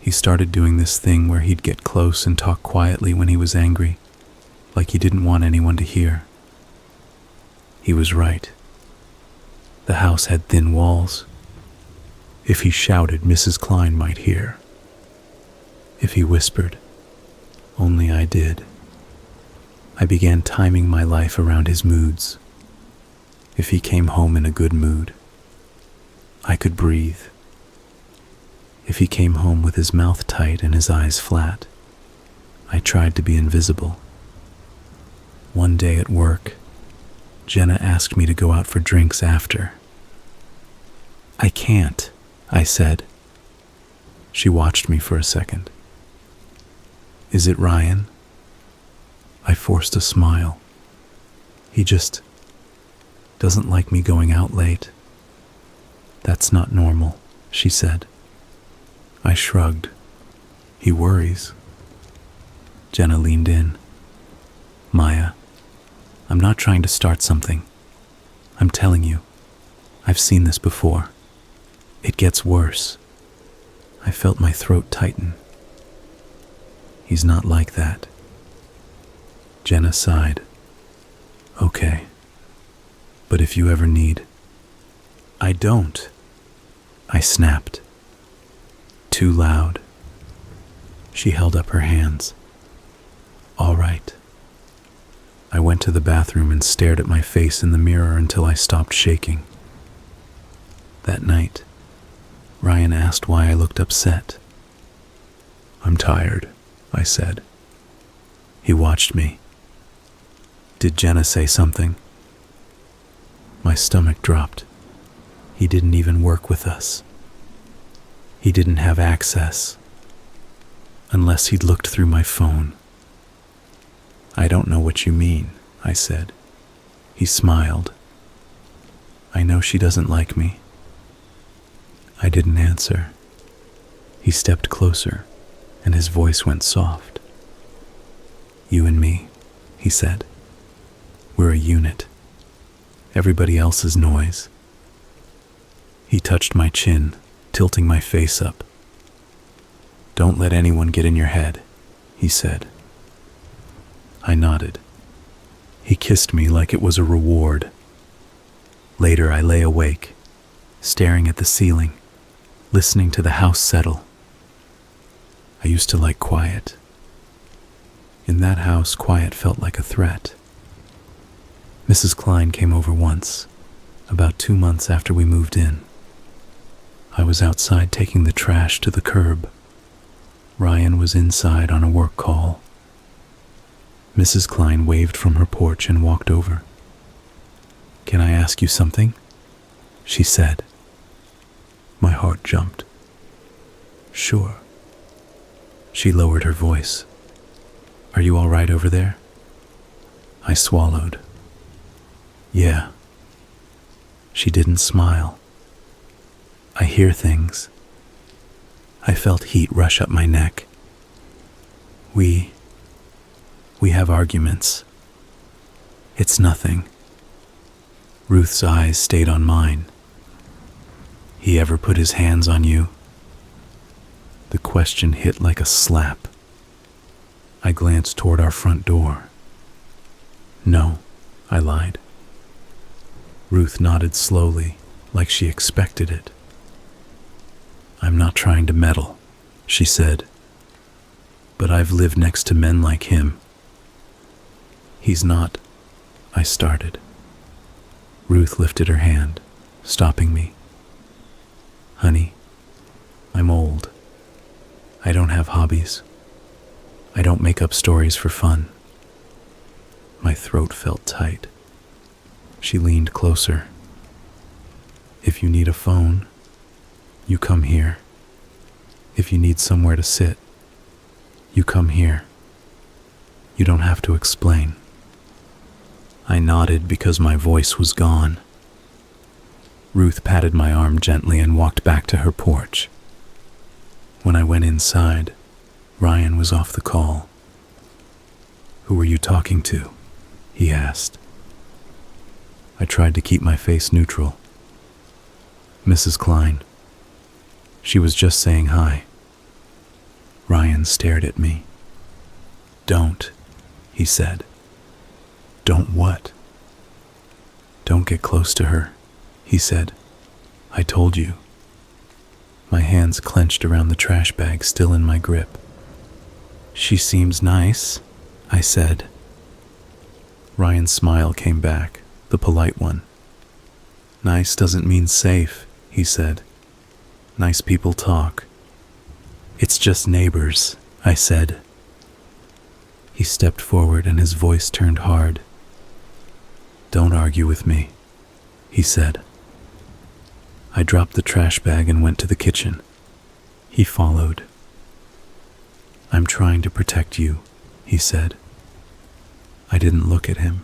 He started doing this thing where he'd get close and talk quietly when he was angry, like he didn't want anyone to hear. He was right. The house had thin walls. If he shouted, Mrs. Klein might hear. If he whispered, only I did. I began timing my life around his moods. If he came home in a good mood, I could breathe. If he came home with his mouth tight and his eyes flat, I tried to be invisible. One day at work, Jenna asked me to go out for drinks after. "I can't," I said. She watched me for a second. "Is it Ryan?" I forced a smile. "He just doesn't like me going out late." "That's not normal," she said. I shrugged. "He worries." Jenna leaned in. "Maya, I'm not trying to start something. I'm telling you, I've seen this before. It gets worse." I felt my throat tighten. "He's not like that." Jenna sighed. "Okay, but if you ever need..." "I don't," I snapped. Too loud. She held up her hands. "All right." I went to the bathroom and stared at my face in the mirror until I stopped shaking. That night, Ryan asked why I looked upset. "I'm tired," I said. He watched me. "Did Jenna say something?" My stomach dropped. He didn't even work with us. He didn't have access, unless he'd looked through my phone. "I don't know what you mean," I said. He smiled. "I know she doesn't like me." I didn't answer. He stepped closer, and his voice went soft. "You and me," he said. "We're a unit. Everybody else is noise." He touched my chin, tilting my face up. "Don't let anyone get in your head," he said. I nodded. He kissed me like it was a reward. Later, I lay awake, staring at the ceiling, listening to the house settle. I used to like quiet. In that house, quiet felt like a threat. Mrs. Klein came over once, about 2 months after we moved in. I was outside taking the trash to the curb. Ryan was inside on a work call. Mrs. Klein waved from her porch and walked over. "Can I ask you something?" she said. My heart jumped. "Sure." She lowered her voice. "Are you all right over there?" I swallowed. "Yeah." She didn't smile. "I hear things." I felt heat rush up my neck. We have arguments." "It's nothing." Ruth's eyes stayed on mine. "He ever put his hands on you?" The question hit like a slap. I glanced toward our front door. "No," I lied. Ruth nodded slowly, like she expected it. "I'm not trying to meddle," she said. "But I've lived next to men like him." "He's not," I started. Ruth lifted her hand, stopping me. "Honey, I'm old. I don't have hobbies. I don't make up stories for fun." My throat felt tight. She leaned closer. "If you need a phone, you come here. If you need somewhere to sit, you come here. You don't have to explain." I nodded because my voice was gone. Ruth patted my arm gently and walked back to her porch. When I went inside, Ryan was off the call. "Who were you talking to?" he asked. I tried to keep my face neutral. "Mrs. Klein. She was just saying hi." Ryan stared at me. "Don't," he said. "Don't what?" "Don't get close to her," he said. "I told you." My hands clenched around the trash bag still in my grip. "She seems nice," I said. Ryan's smile came back, the polite one. "Nice doesn't mean safe," he said. "Nice people talk." "It's just neighbors," I said. He stepped forward and his voice turned hard. "Don't argue with me," he said. I dropped the trash bag and went to the kitchen. He followed. "I'm trying to protect you," he said. I didn't look at him.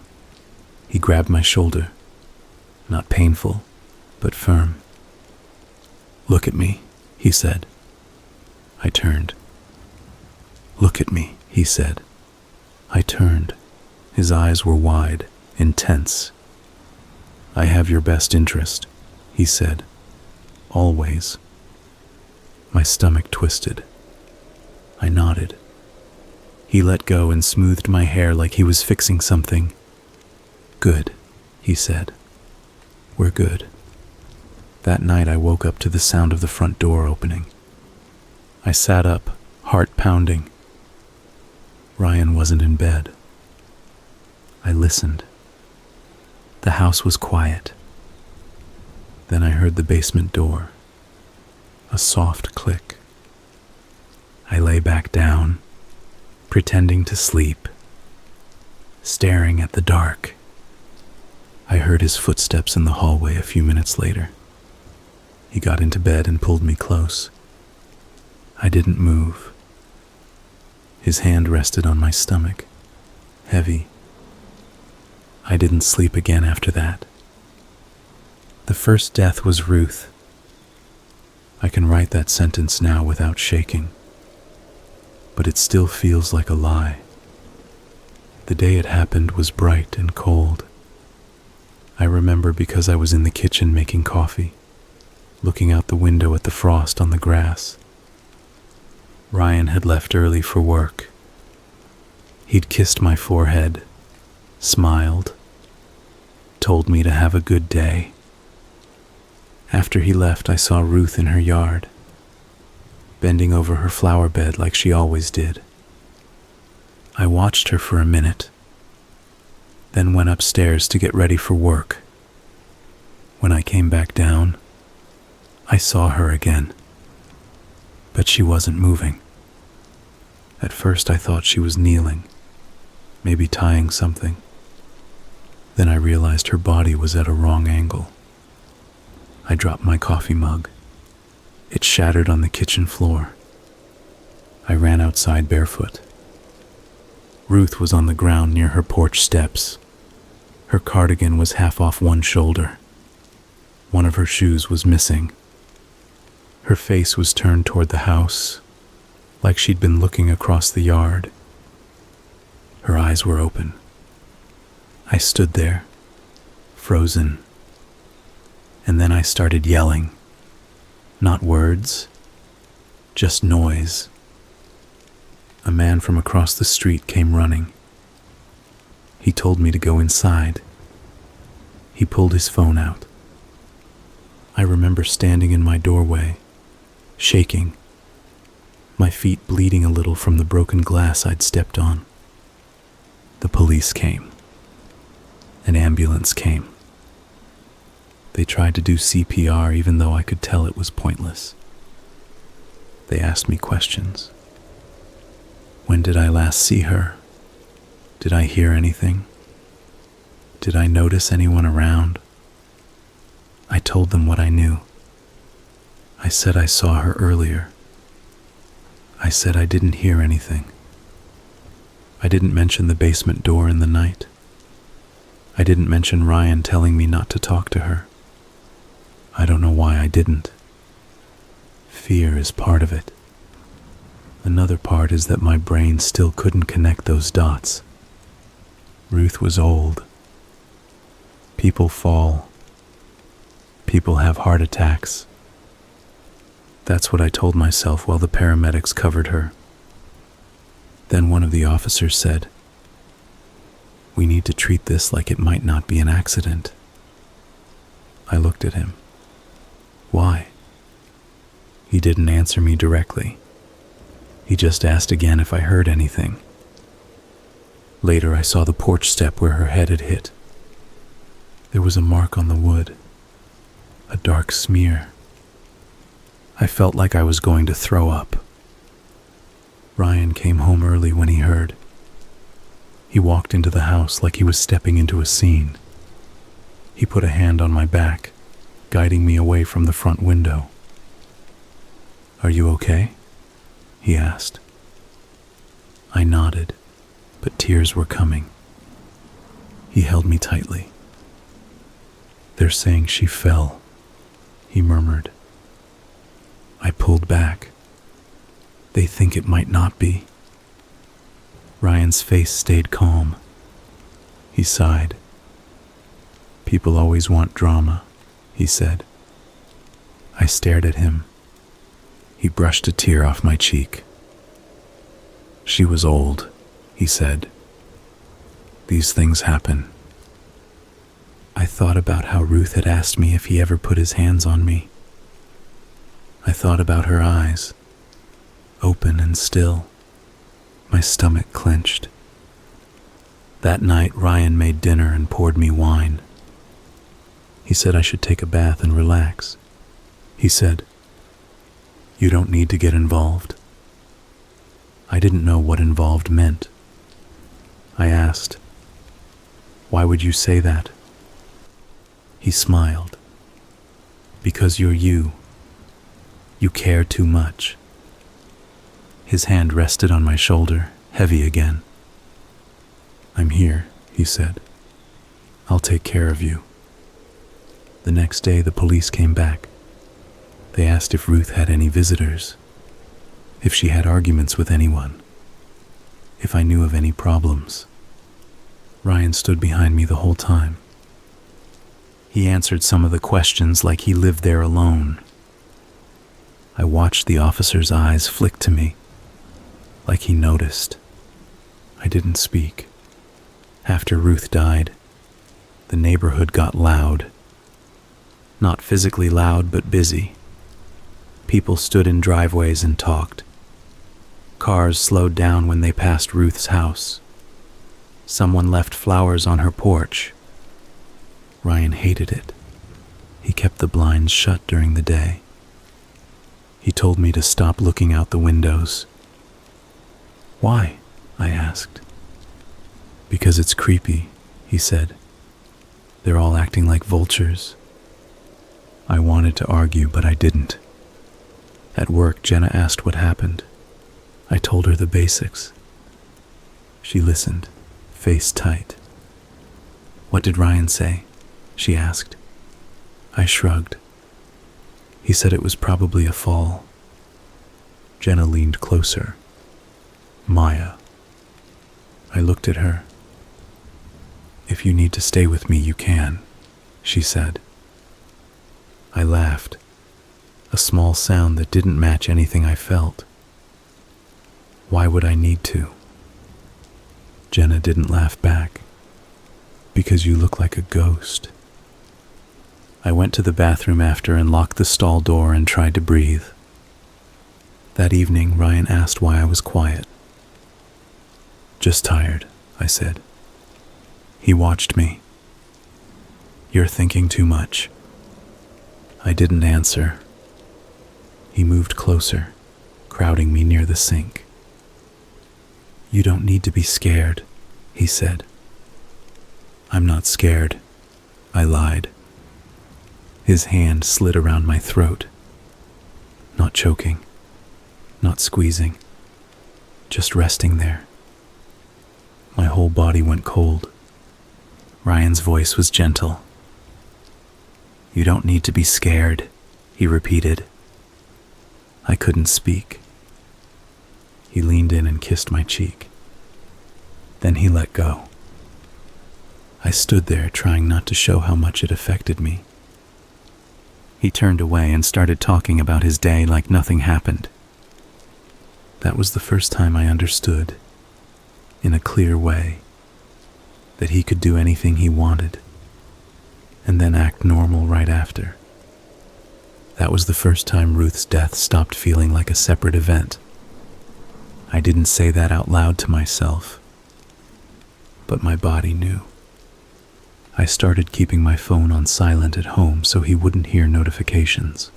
He grabbed my shoulder. Not painful, but firm. "Look at me," he said. I turned. "Look at me," he said. I turned. His eyes were wide, intense. "I have your best interest," he said. "Always." My stomach twisted. I nodded. He let go and smoothed my hair like he was fixing something. "Good," he said. "We're good." That night I woke up to the sound of the front door opening. I sat up, heart pounding. Ryan wasn't in bed. I listened. The house was quiet. Then I heard the basement door. A soft click. I lay back down, pretending to sleep, staring at the dark. I heard his footsteps in the hallway a few minutes later. He got into bed and pulled me close. I didn't move. His hand rested on my stomach, heavy. I didn't sleep again after that. The first death was Ruth. I can write that sentence now without shaking, but it still feels like a lie. The day it happened was bright and cold. I remember because I was in the kitchen making coffee, looking out the window at the frost on the grass. Ryan had left early for work. He'd kissed my forehead, smiled, told me to have a good day. After he left, I saw Ruth in her yard, bending over her flower bed like she always did. I watched her for a minute, then went upstairs to get ready for work. When I came back down, I saw her again, but she wasn't moving. At first I thought she was kneeling, maybe tying something. Then I realized her body was at a wrong angle. I dropped my coffee mug. It shattered on the kitchen floor. I ran outside barefoot. Ruth was on the ground near her porch steps. Her cardigan was half off one shoulder. One of her shoes was missing. Her face was turned toward the house, like she'd been looking across the yard. Her eyes were open. I stood there, frozen. And then I started yelling. Not words, just noise. A man from across the street came running. He told me to go inside. He pulled his phone out. I remember standing in my doorway, shaking, my feet bleeding a little from the broken glass I'd stepped on. The police came. An ambulance came. They tried to do CPR even though I could tell it was pointless. They asked me questions. When did I last see her? Did I hear anything? Did I notice anyone around? I told them what I knew. I said I saw her earlier. I said I didn't hear anything. I didn't mention the basement door in the night. I didn't mention Ryan telling me not to talk to her. I don't know why I didn't. Fear is part of it. Another part is that my brain still couldn't connect those dots. Ruth was old. People fall. People have heart attacks. That's what I told myself while the paramedics covered her. Then one of the officers said, "We need to treat this like it might not be an accident." I looked at him. Why? He didn't answer me directly. He just asked again if I heard anything. Later I saw the porch step where her head had hit. There was a mark on the wood, a dark smear. I felt like I was going to throw up. Ryan came home early when he heard. He walked into the house like he was stepping into a scene. He put a hand on my back, guiding me away from the front window. "Are you okay?" he asked. I nodded, but tears were coming. He held me tightly. "They're saying she fell," he murmured. I pulled back. "They think it might not be." Ryan's face stayed calm. He sighed. "People always want drama," he said. I stared at him. He brushed a tear off my cheek. "She was old," he said. "These things happen." I thought about how Ruth had asked me if he ever put his hands on me. I thought about her eyes, open and still. My stomach clenched. That night, Ryan made dinner and poured me wine. He said I should take a bath and relax. He said, "You don't need to get involved." I didn't know what involved meant. I asked, "Why would you say that?" He smiled. "Because you're you. You care too much." His hand rested on my shoulder, heavy again. "I'm here," he said. "I'll take care of you." The next day, the police came back. They asked if Ruth had any visitors, if she had arguments with anyone, if I knew of any problems. Ryan stood behind me the whole time. He answered some of the questions like he lived there alone. I watched the officer's eyes flick to me, like he noticed. I didn't speak. After Ruth died, the neighborhood got loud. Not physically loud, but busy. People stood in driveways and talked. Cars slowed down when they passed Ruth's house. Someone left flowers on her porch. Ryan hated it. He kept the blinds shut during the day. He told me to stop looking out the windows. Why? I asked. Because it's creepy, he said. They're all acting like vultures. I wanted to argue, but I didn't. At work, Jenna asked what happened. I told her the basics. She listened, face tight. What did Ryan say? She asked. I shrugged. He said it was probably a fall. Jenna leaned closer. Maya. I looked at her. If you need to stay with me, you can, she said. I laughed, a small sound that didn't match anything I felt. Why would I need to? Jenna didn't laugh back. Because you look like a ghost. I went to the bathroom after and locked the stall door and tried to breathe. That evening, Ryan asked why I was quiet. Just tired, I said. He watched me. You're thinking too much. I didn't answer. He moved closer, crowding me near the sink. You don't need to be scared, he said. I'm not scared, I lied. His hand slid around my throat. Not choking, not squeezing, just resting there. My whole body went cold. Ryan's voice was gentle. You don't need to be scared, he repeated. I couldn't speak. He leaned in and kissed my cheek. Then he let go. I stood there trying not to show how much it affected me. He turned away and started talking about his day like nothing happened. That was the first time I understood, in a clear way, that he could do anything he wanted, and then act normal right after. That was the first time Ruth's death stopped feeling like a separate event. I didn't say that out loud to myself, but my body knew. I started keeping my phone on silent at home so he wouldn't hear notifications.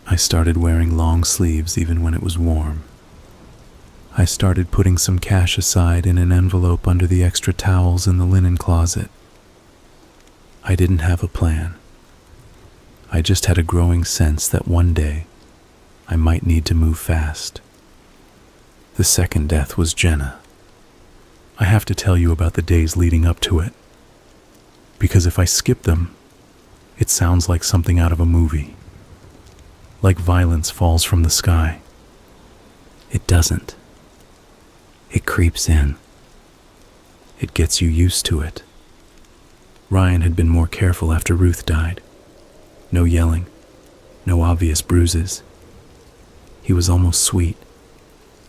I started wearing long sleeves even when it was warm. I started putting some cash aside in an envelope under the extra towels in the linen closet. I didn't have a plan. I just had a growing sense that one day I might need to move fast. The second death was Jenna. I have to tell you about the days leading up to it, because if I skip them, it sounds like something out of a movie. Like violence falls from the sky. It doesn't. It creeps in. It gets you used to it. Ryan had been more careful after Ruth died. No yelling, no obvious bruises. He was almost sweet,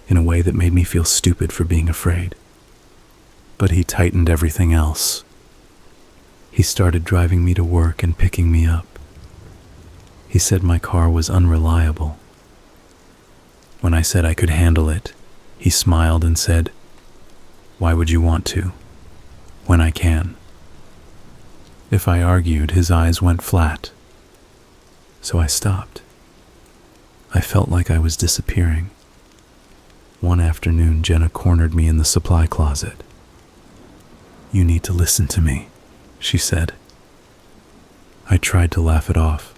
in a way that made me feel stupid for being afraid. But he tightened everything else. He started driving me to work and picking me up. He said my car was unreliable. When I said I could handle it, he smiled and said, "Why would you want to, when I can?" If I argued, his eyes went flat. So I stopped. I felt like I was disappearing. One afternoon, Jenna cornered me in the supply closet. "You need to listen to me," she said. I tried to laugh it off.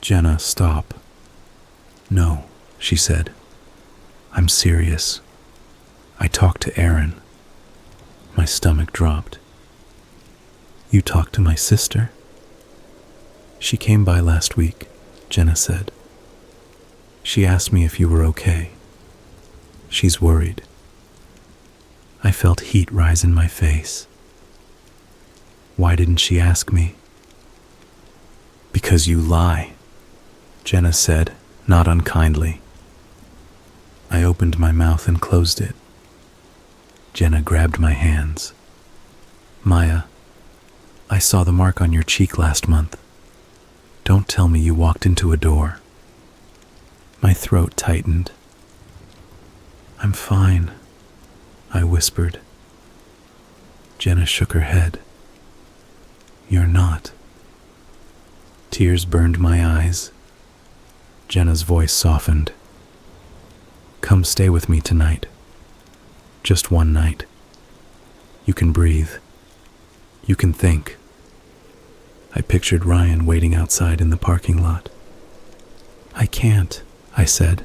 "Jenna, stop." "No," she said. "I'm serious. I talked to Aaron." My stomach dropped. "You talked to my sister?" "She came by last week," Jenna said. "She asked me if you were okay. She's worried." I felt heat rise in my face. Why didn't she ask me? "Because you lie," Jenna said, not unkindly. I opened my mouth and closed it. Jenna grabbed my hands. "Maya, I saw the mark on your cheek last month. Don't tell me you walked into a door." My throat tightened. "I'm fine," I whispered. Jenna shook her head. "You're not." Tears burned my eyes. Jenna's voice softened. Come stay with me tonight. Just one night. You can breathe. You can think. I pictured Ryan waiting outside in the parking lot. I can't, I said.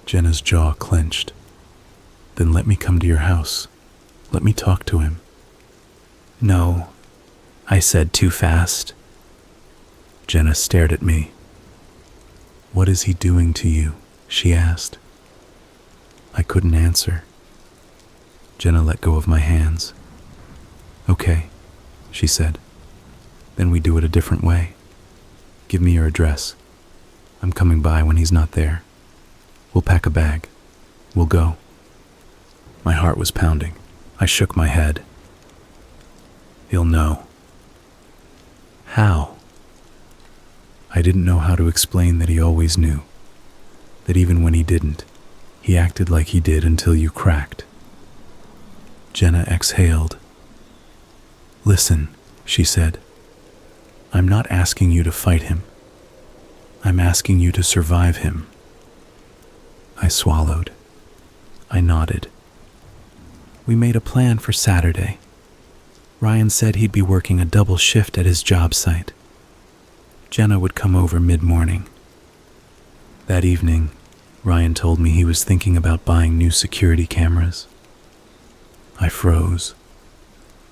Jenna's jaw clenched. Then let me come to your house. Let me talk to him. No, I said too fast. Jenna stared at me. What is he doing to you? She asked. I couldn't answer. Jenna let go of my hands. Okay, she said. Then we do it a different way. Give me your address. I'm coming by when he's not there. We'll pack a bag. We'll go. My heart was pounding. I shook my head. He'll know. How? I didn't know how to explain that he always knew. That even when he didn't, he acted like he did until you cracked. Jenna exhaled. Listen, she said. I'm not asking you to fight him. I'm asking you to survive him. I swallowed. I nodded. We made a plan for Saturday. Ryan said he'd be working a double shift at his job site. Jenna would come over mid-morning. That evening, Ryan told me he was thinking about buying new security cameras. I froze.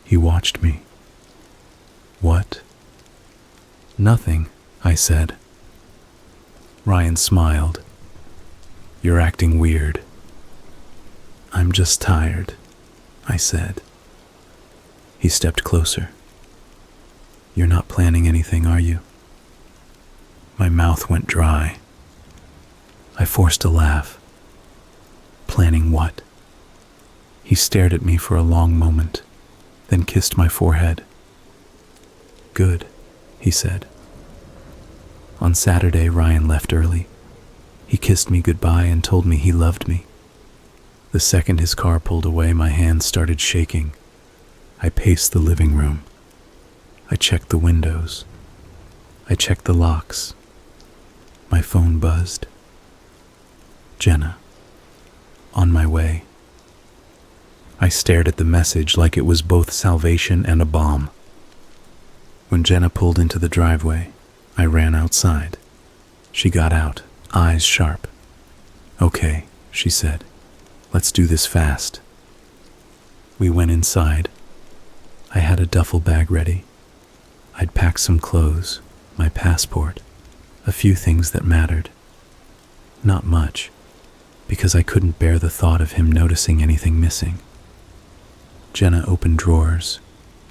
He watched me. What? Nothing, I said. Ryan smiled. You're acting weird. I'm just tired, I said. He stepped closer. You're not planning anything, are you? My mouth went dry. I forced a laugh. Planning what? He stared at me for a long moment, then kissed my forehead. Good, he said. On Saturday, Ryan left early. He kissed me goodbye and told me he loved me. The second his car pulled away, my hands started shaking. I paced the living room. I checked the windows. I checked the locks. My phone buzzed. Jenna. On my way. I stared at the message like it was both salvation and a bomb. When Jenna pulled into the driveway, I ran outside. She got out, eyes sharp. Okay, she said. Let's do this fast. We went inside. I had a duffel bag ready. I'd packed some clothes, my passport, a few things that mattered. Not much, because I couldn't bear the thought of him noticing anything missing. Jenna opened drawers,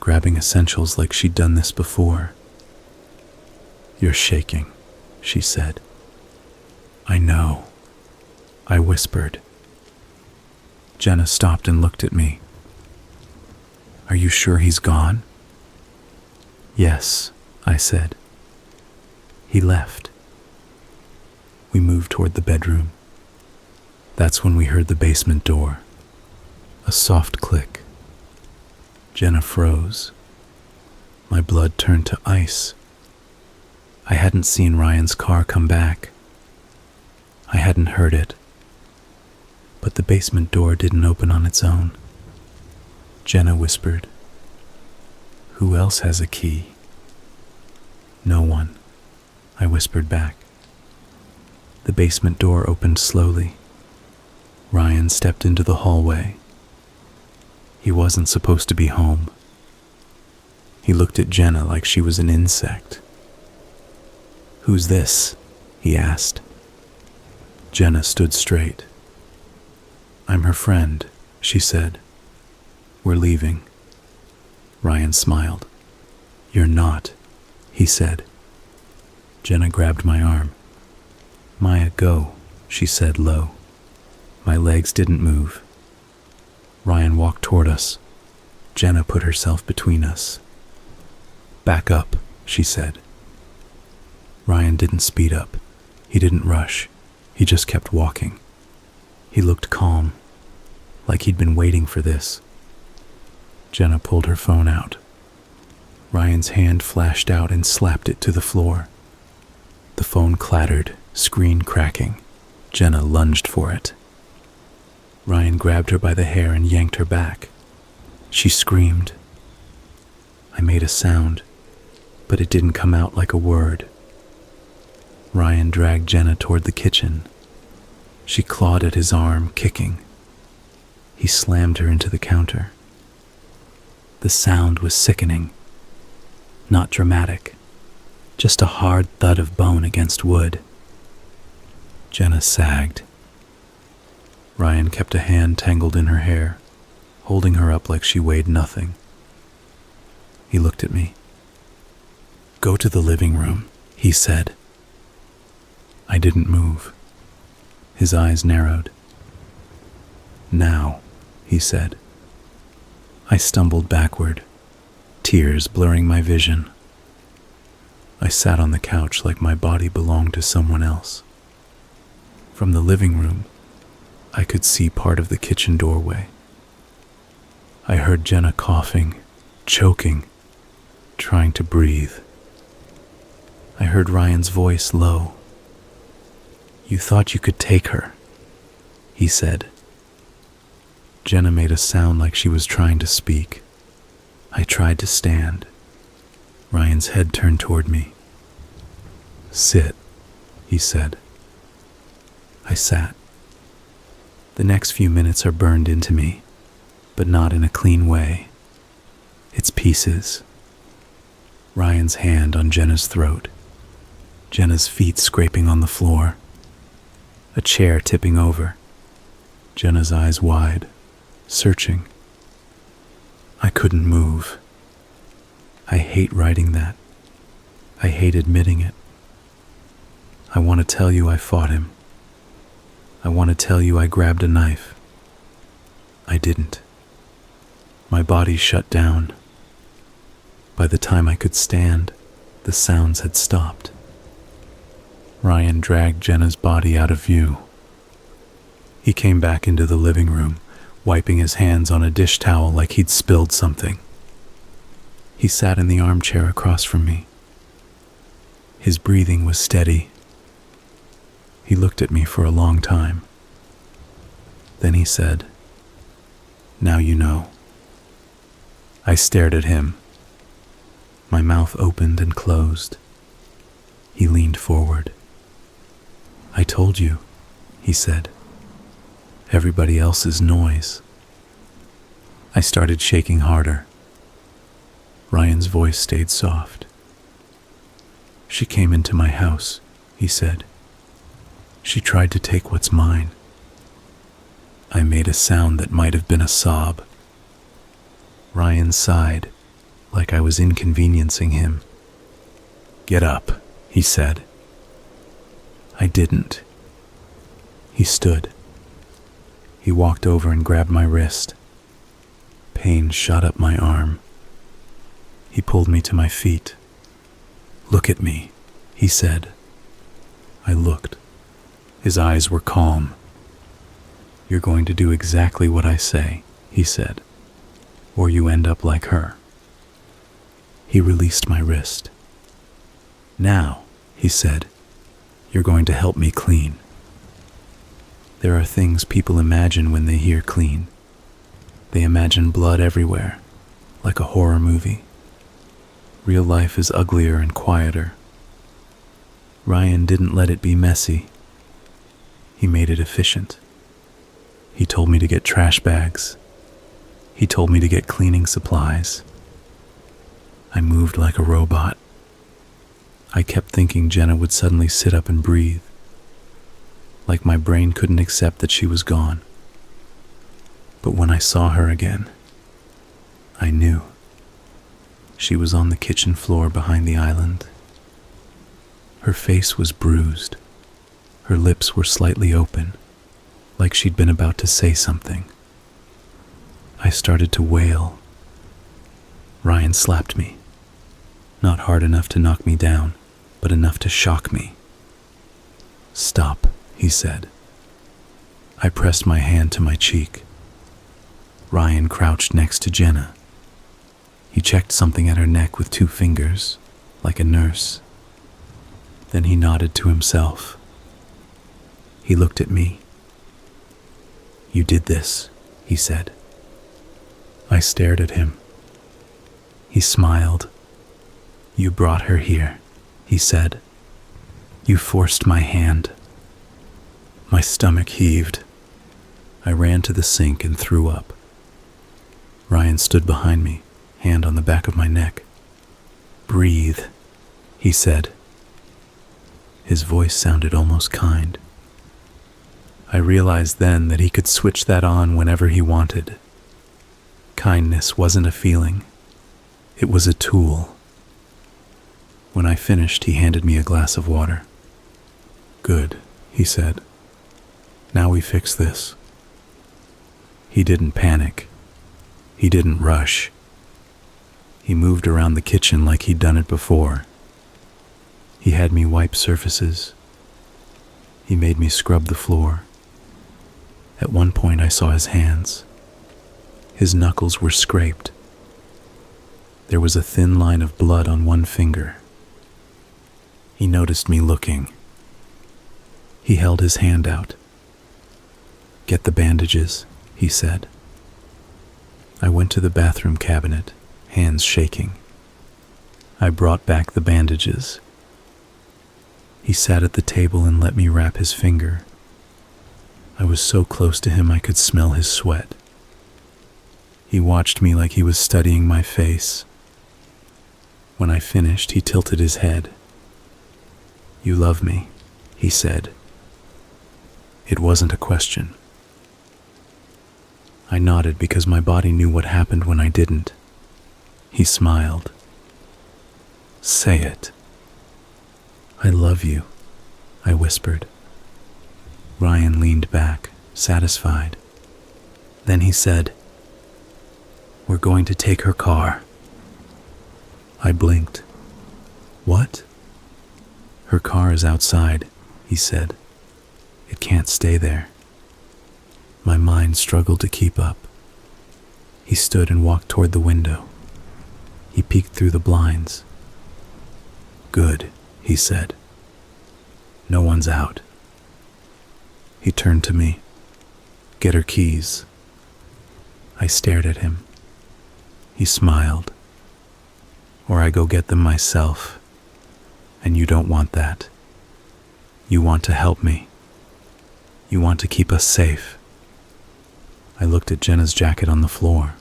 grabbing essentials like she'd done this before. You're shaking, she said. I know, I whispered. Jenna stopped and looked at me. Are you sure he's gone? Yes, I said. He left. We moved toward the bedroom. That's when we heard the basement door. A soft click. Jenna froze. My blood turned to ice. I hadn't seen Ryan's car come back. I hadn't heard it. But the basement door didn't open on its own. Jenna whispered, "Who else has a key?" "No one," I whispered back. The basement door opened slowly. Ryan stepped into the hallway. He wasn't supposed to be home. He looked at Jenna like she was an insect. "Who's this?" he asked. Jenna stood straight. "I'm her friend," she said. "We're leaving." Ryan smiled. "You're not," he said. Jenna grabbed my arm. "Maya, go," she said low. My legs didn't move. Ryan walked toward us. Jenna put herself between us. "Back up," she said. Ryan didn't speed up. He didn't rush. He just kept walking. He looked calm, like he'd been waiting for this. Jenna pulled her phone out. Ryan's hand flashed out and slapped it to the floor. The phone clattered, Screen cracking. Jenna lunged for it. Ryan grabbed her by the hair and yanked her back. She screamed. I made a sound, but it didn't come out like a word. Ryan dragged Jenna toward the kitchen. She clawed at his arm, kicking. He slammed her into the counter. The sound was sickening. Not dramatic, just a hard thud of bone against wood. Jenna sagged. Ryan kept a hand tangled in her hair, holding her up like she weighed nothing. He looked at me. Go to the living room, he said. I didn't move. His eyes narrowed. Now, he said. I stumbled backward, tears blurring my vision. I sat on the couch like my body belonged to someone else. From the living room, I could see part of the kitchen doorway. I heard Jenna coughing, choking, trying to breathe. I heard Ryan's voice low. You thought you could take her, he said. Jenna made a sound like she was trying to speak. I tried to stand. Ryan's head turned toward me. Sit, he said. I sat. The next few minutes are burned into me, but not in a clean way. It's pieces. Ryan's hand on Jenna's throat. Jenna's feet scraping on the floor. A chair tipping over. Jenna's eyes wide, searching. I couldn't move. I hate writing that. I hate admitting it. I want to tell you I fought him. I want to tell you I grabbed a knife. I didn't. My body shut down. By the time I could stand, the sounds had stopped. Ryan dragged Jenna's body out of view. He came back into the living room, wiping his hands on a dish towel like he'd spilled something. He sat in the armchair across from me. His breathing was steady. He looked at me for a long time. Then he said, "Now you know." I stared at him. My mouth opened and closed. He leaned forward. "I told you," he said. "Everybody else's noise." I started shaking harder. Ryan's voice stayed soft. "She came into my house," he said. "She tried to take what's mine." I made a sound that might have been a sob. Ryan sighed, like I was inconveniencing him. "Get up," he said. I didn't. He stood. He walked over and grabbed my wrist. Pain shot up my arm. He pulled me to my feet. "Look at me," he said. I looked. His eyes were calm. "You're going to do exactly what I say," he said, "or you end up like her." He released my wrist. "Now," he said, "you're going to help me clean." There are things people imagine when they hear clean. They imagine blood everywhere, like a horror movie. Real life is uglier and quieter. Ryan didn't let it be messy. He made it efficient. He told me to get trash bags. He told me to get cleaning supplies. I moved like a robot. I kept thinking Jenna would suddenly sit up and breathe, like my brain couldn't accept that she was gone. But when I saw her again, I knew. She was on the kitchen floor behind the island. Her face was bruised. Her lips were slightly open, like she'd been about to say something. I started to wail. Ryan slapped me. Not hard enough to knock me down, but enough to shock me. "Stop," he said. I pressed my hand to my cheek. Ryan crouched next to Jenna. He checked something at her neck with 2 fingers, like a nurse. Then he nodded to himself. He looked at me. "You did this," he said. I stared at him. He smiled. "You brought her here," he said. "You forced my hand." My stomach heaved. I ran to the sink and threw up. Ryan stood behind me, hand on the back of my neck. "Breathe," he said. His voice sounded almost kind. I realized then that he could switch that on whenever he wanted. Kindness wasn't a feeling. It was a tool. When I finished, he handed me a glass of water. "Good," he said. "Now we fix this." He didn't panic. He didn't rush. He moved around the kitchen like he'd done it before. He had me wipe surfaces. He made me scrub the floor. At one point I saw his hands. His knuckles were scraped. There was a thin line of blood on one finger. He noticed me looking. He held his hand out. "Get the bandages," he said. I went to the bathroom cabinet, hands shaking. I brought back the bandages. He sat at the table and let me wrap his finger. I was so close to him I could smell his sweat. He watched me like he was studying my face. When I finished, he tilted his head. "You love me," he said. It wasn't a question. I nodded because my body knew what happened when I didn't. He smiled. "Say it." "I love you," I whispered. Ryan leaned back, satisfied. Then he said, "We're going to take her car." I blinked. "What?" "Her car is outside," he said. "It can't stay there." My mind struggled to keep up. He stood and walked toward the window. He peeked through the blinds. "Good," he said. "No one's out." He turned to me. "Get her keys." I stared at him. He smiled. "Or I go get them myself. And you don't want that. You want to help me. You want to keep us safe." I looked at Jenna's jacket on the floor.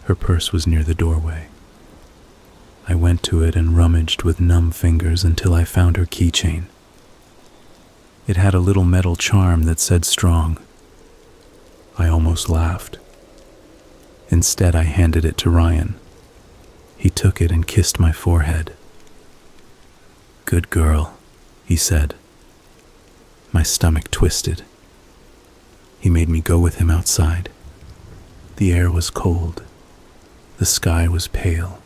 Her purse was near the doorway. I went to it and rummaged with numb fingers until I found her keychain. It had a little metal charm that said strong. I almost laughed. Instead, I handed it to Ryan. He took it and kissed my forehead. "Good girl," he said. My stomach twisted. He made me go with him outside. The air was cold. The sky was pale.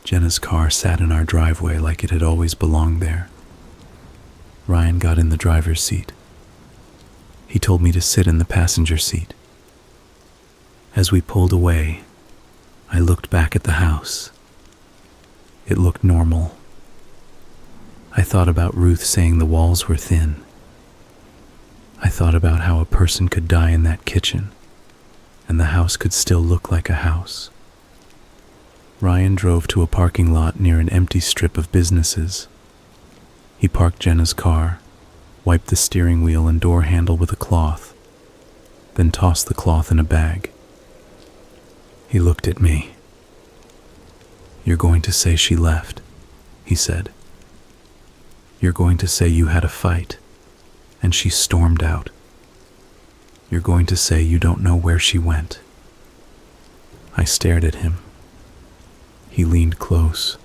Jenna's car sat in our driveway like it had always belonged there. Ryan got in the driver's seat. He told me to sit in the passenger seat. As we pulled away, I looked back at the house. It looked normal. I thought about Ruth saying the walls were thin. I thought about how a person could die in that kitchen, and the house could still look like a house. Ryan drove to a parking lot near an empty strip of businesses. He parked Jenna's car, wiped the steering wheel and door handle with a cloth, then tossed the cloth in a bag. He looked at me. "You're going to say she left," he said. "You're going to say you had a fight, and she stormed out. You're going to say you don't know where she went." I stared at him. He leaned close.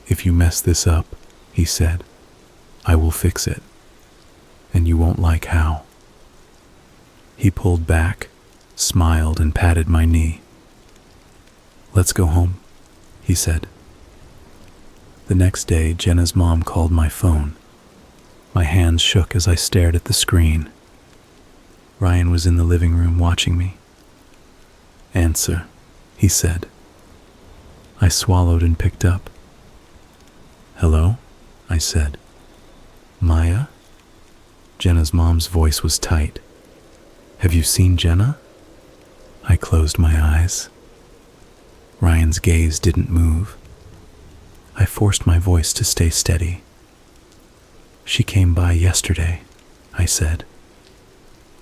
"If you mess this up," he said, "I will fix it, and you won't like how." He pulled back, smiled, and patted my knee. "Let's go home," he said. The next day, Jenna's mom called my phone. My hands shook as I stared at the screen. Ryan was in the living room watching me. "Answer," he said. I swallowed and picked up. "Hello?" I said. "Maya?" Jenna's mom's voice was tight. Have you seen Jenna? I closed my eyes. Ryan's gaze didn't move. I forced my voice to stay steady. She came by yesterday, I said.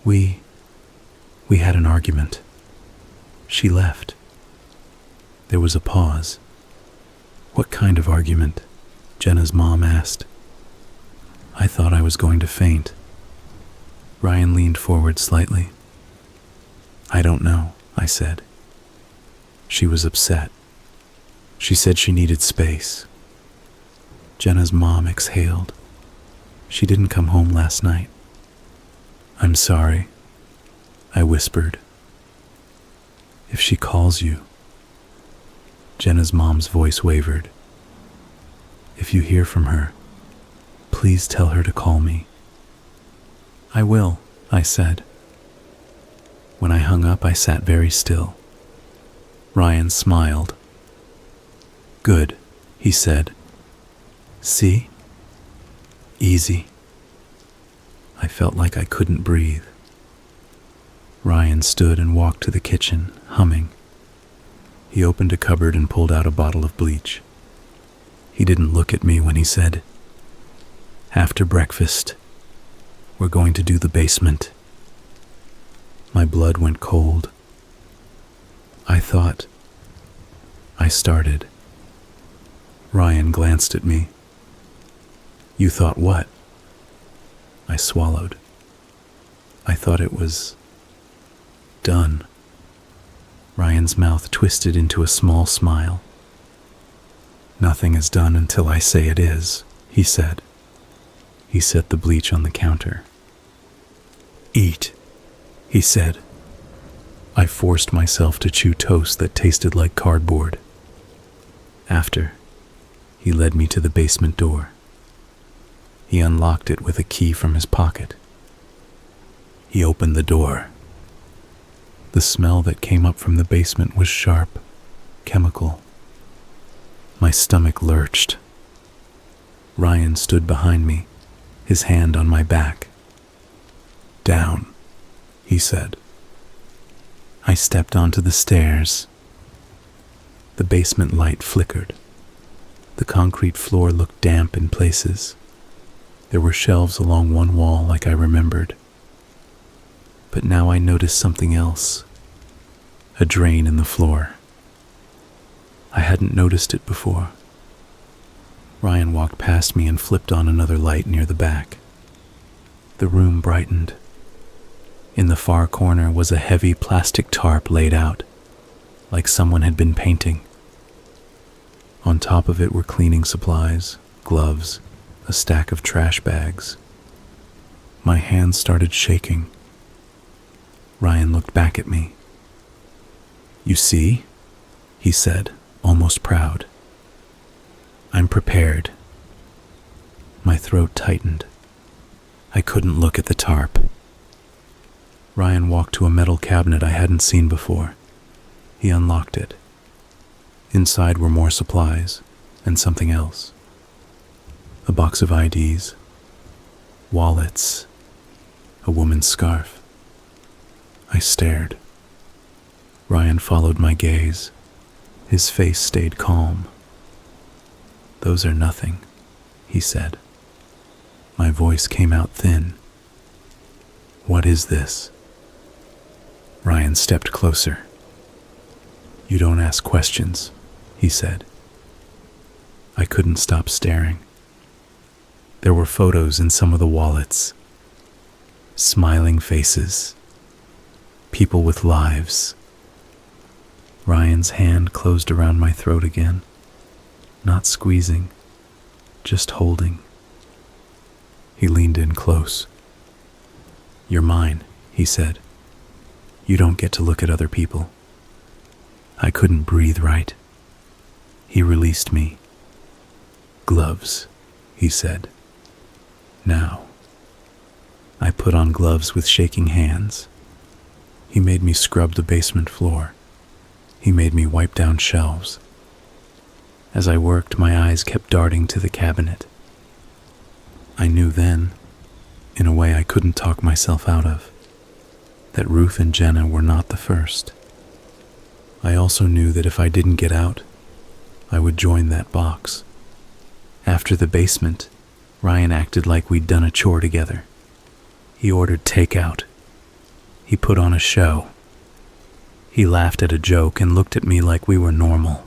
We had an argument. She left. There was a pause. What kind of argument? Jenna's mom asked. I thought I was going to faint. Ryan leaned forward slightly. I don't know, I said. She was upset. She said she needed space. Jenna's mom exhaled. She didn't come home last night. I'm sorry, I whispered. If she calls you. Jenna's mom's voice wavered. If you hear from her, please tell her to call me. I will, I said. When I hung up, I sat very still. Ryan smiled. Good, he said. See? Easy. I felt like I couldn't breathe. Ryan stood and walked to the kitchen, humming. He opened a cupboard and pulled out a bottle of bleach. He didn't look at me when he said, After breakfast, we're going to do the basement. My blood went cold. I started. Ryan glanced at me. You thought what? I swallowed. I thought it was done. Ryan's mouth twisted into a small smile. Nothing is done until I say it is, he said. He set the bleach on the counter. Eat, he said. I forced myself to chew toast that tasted like cardboard. After, he led me to the basement door. He unlocked it with a key from his pocket. He opened the door. The smell that came up from the basement was sharp, chemical. My stomach lurched. Ryan stood behind me, his hand on my back. Down, he said. I stepped onto the stairs. The basement light flickered. The concrete floor looked damp in places. There were shelves along one wall like I remembered. But now I noticed something else. A drain in the floor. I hadn't noticed it before. Ryan walked past me and flipped on another light near the back. The room brightened. In the far corner was a heavy plastic tarp laid out, like someone had been painting. On top of it were cleaning supplies, gloves, a stack of trash bags. My hands started shaking. Ryan looked back at me. You see? He said, almost proud. I'm prepared. My throat tightened. I couldn't look at the tarp. Ryan walked to a metal cabinet I hadn't seen before. He unlocked it. Inside were more supplies and something else. A box of IDs, wallets, a woman's scarf. I stared. Ryan followed my gaze. His face stayed calm. Those are nothing, he said. My voice came out thin. What is this? Ryan stepped closer. You don't ask questions, he said. I couldn't stop staring. There were photos in some of the wallets. Smiling faces. People with lives. Ryan's hand closed around my throat again. Not squeezing, just holding. He leaned in close. You're mine, he said. You don't get to look at other people. I couldn't breathe right. He released me. Gloves, he said. Now. I put on gloves with shaking hands. He made me scrub the basement floor. He made me wipe down shelves. As I worked, my eyes kept darting to the cabinet. I knew then. in a way I couldn't talk myself out of, that Ruth and Jenna were not the first. I also knew that if I didn't get out, I would join that box. After the basement, Ryan acted like we'd done a chore together. He ordered takeout. He put on a show. He laughed at a joke and looked at me like we were normal.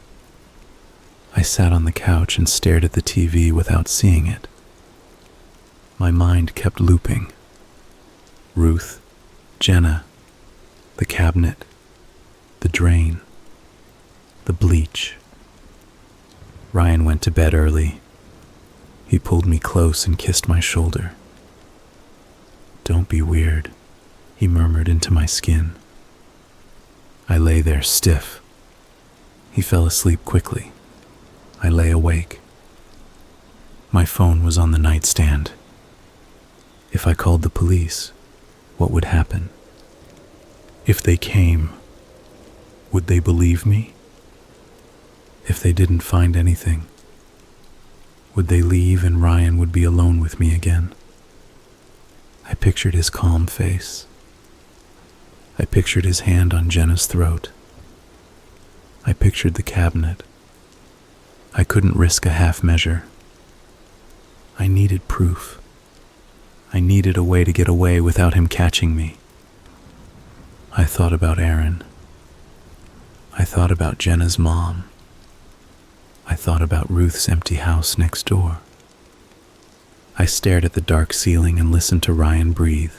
I sat on the couch and stared at the TV without seeing it. My mind kept looping. Ruth, Jenna, the cabinet, the drain, the bleach. Ryan went to bed early. He pulled me close and kissed my shoulder. "Don't be weird," he murmured into my skin. I lay there stiff. He fell asleep quickly. I lay awake. My phone was on the nightstand. If I called the police, what would happen? If they came, would they believe me? If they didn't find anything, would they leave and Ryan would be alone with me again? I pictured his calm face. I pictured his hand on Jenna's throat. I pictured the cabinet. I couldn't risk a half measure. I needed proof. I needed a way to get away without him catching me. I thought about Aaron. I thought about Jenna's mom. I thought about Ruth's empty house next door. I stared at the dark ceiling and listened to Ryan breathe.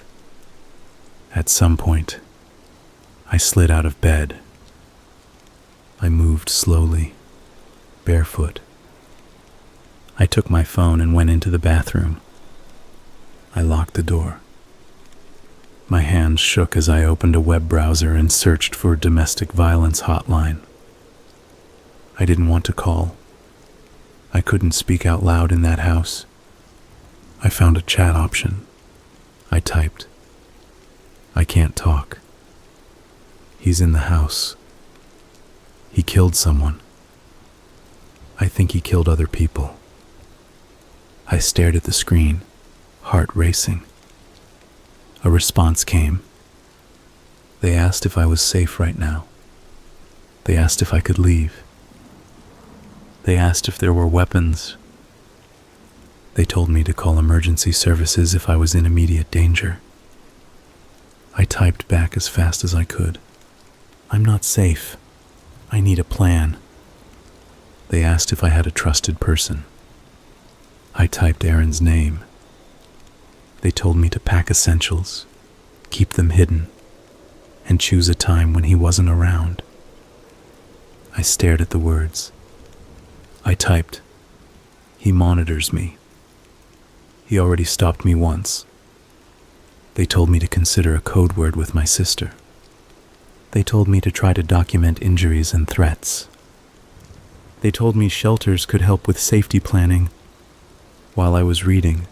At some point, I slid out of bed. I moved slowly, barefoot. I took my phone and went into the bathroom. I locked the door. My hands shook as I opened a web browser and searched for a domestic violence hotline. I didn't want to call. I couldn't speak out loud in that house. I found a chat option. I typed, "I can't talk. He's in the house. He killed someone. I think he killed other people." I stared at the screen, heart racing. A response came. They asked if I was safe right now. They asked if I could leave. They asked if there were weapons. They told me to call emergency services if I was in immediate danger. I typed back as fast as I could. "I'm not safe. I need a plan." They asked if I had a trusted person. I typed Aaron's name. They told me to pack essentials, keep them hidden, and choose a time when he wasn't around. I stared at the words. I typed, "He monitors me. He already stopped me once." They told me to consider a code word with my sister. They told me to try to document injuries and threats. They told me shelters could help with safety planning. While I was reading,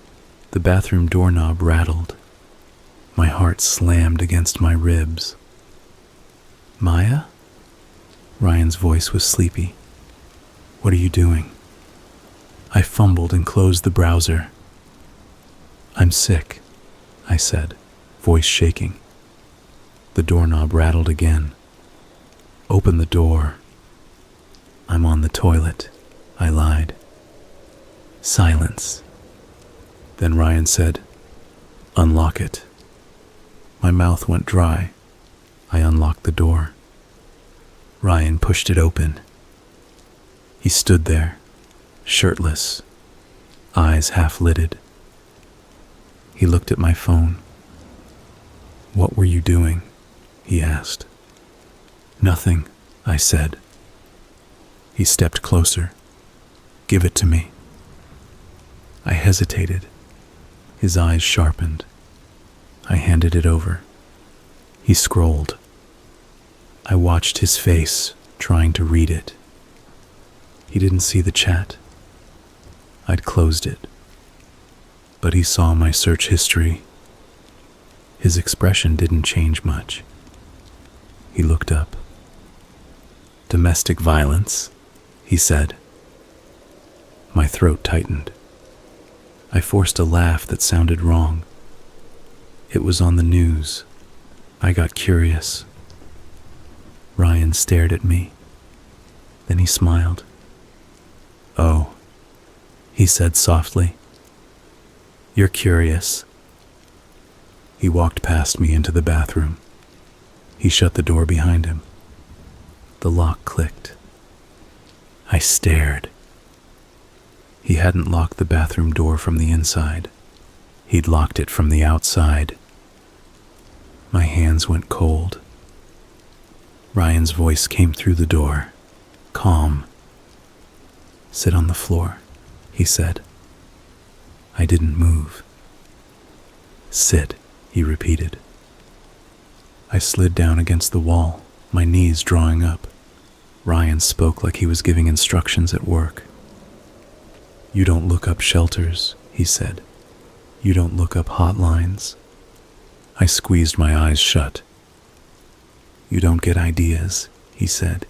the bathroom doorknob rattled. My heart slammed against my ribs. "Maya?" Ryan's voice was sleepy. "What are you doing?" I fumbled and closed the browser. "I'm sick," I said, voice shaking. The doorknob rattled again. "Open the door." "I'm on the toilet," I lied. Silence. Then Ryan said, "Unlock it." My mouth went dry. I unlocked the door. Ryan pushed it open. He stood there, shirtless, eyes half-lidded. He looked at my phone. "What were you doing?" he asked. "Nothing," I said. He stepped closer. "Give it to me." I hesitated. His eyes sharpened. I handed it over. He scrolled. I watched his face, trying to read it. He didn't see the chat. I'd closed it. But he saw my search history. His expression didn't change much. He looked up. "Domestic violence," he said. My throat tightened. I forced a laugh that sounded wrong. It was on the news. I got curious. Ryan stared at me. Then he smiled. "Oh," he said softly. "You're curious." He walked past me into the bathroom. He shut the door behind him. The lock clicked. I stared. He hadn't locked the bathroom door from the inside. He'd locked it from the outside. My hands went cold. Ryan's voice came through the door, calm. "Sit on the floor," he said. I didn't move. "Sit," he repeated. I slid down against the wall, my knees drawing up. Ryan spoke like he was giving instructions at work. "You don't look up shelters," he said. "You don't look up hotlines." I squeezed my eyes shut. "You don't get ideas," he said,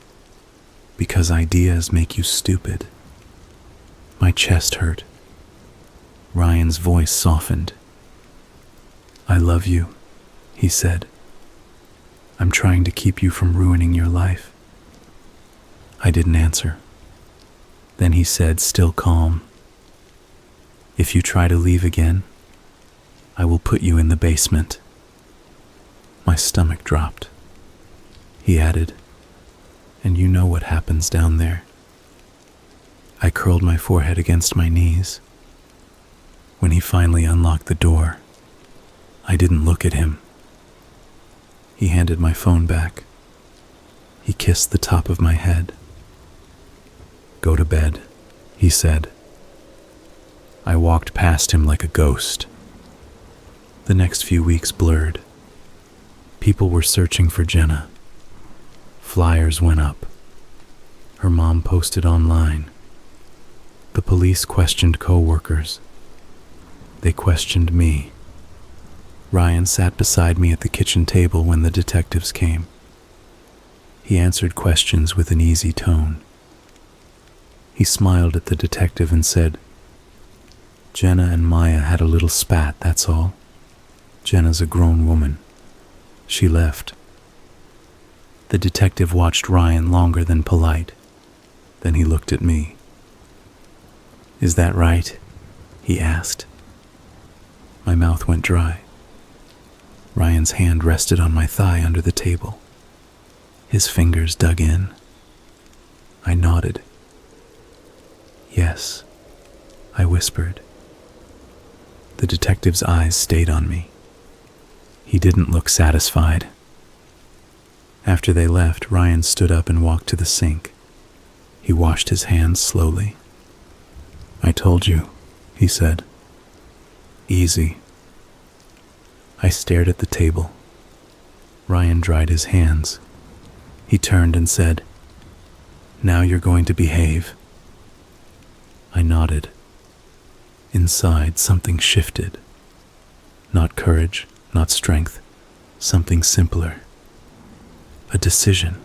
"because ideas make you stupid." My chest hurt. Ryan's voice softened. "I love you," he said. "I'm trying to keep you from ruining your life." I didn't answer. Then he said, still calm, "If you try to leave again, I will put you in the basement." My stomach dropped. He added, "And you know what happens down there." I curled my forehead against my knees. When he finally unlocked the door, I didn't look at him. He handed my phone back. He kissed the top of my head. "Go to bed," he said. I walked past him like a ghost. The next few weeks blurred. People were searching for Jenna. Flyers went up. Her mom posted online. The police questioned co-workers. They questioned me. Ryan sat beside me at the kitchen table when the detectives came. He answered questions with an easy tone. He smiled at the detective and said, "Jenna and Maya had a little spat, that's all. Jenna's a grown woman. She left." The detective watched Ryan longer than polite. Then he looked at me. "Is that right?" he asked. My mouth went dry. Ryan's hand rested on my thigh under the table. His fingers dug in. I nodded. "Yes," I whispered. The detective's eyes stayed on me. He didn't look satisfied. After they left, Ryan stood up and walked to the sink. He washed his hands slowly. "I told you," he said. "Easy." I stared at the table. Ryan dried his hands. He turned and said, "Now you're going to behave." I nodded. Inside, something shifted. Not courage, not strength, something simpler. A decision.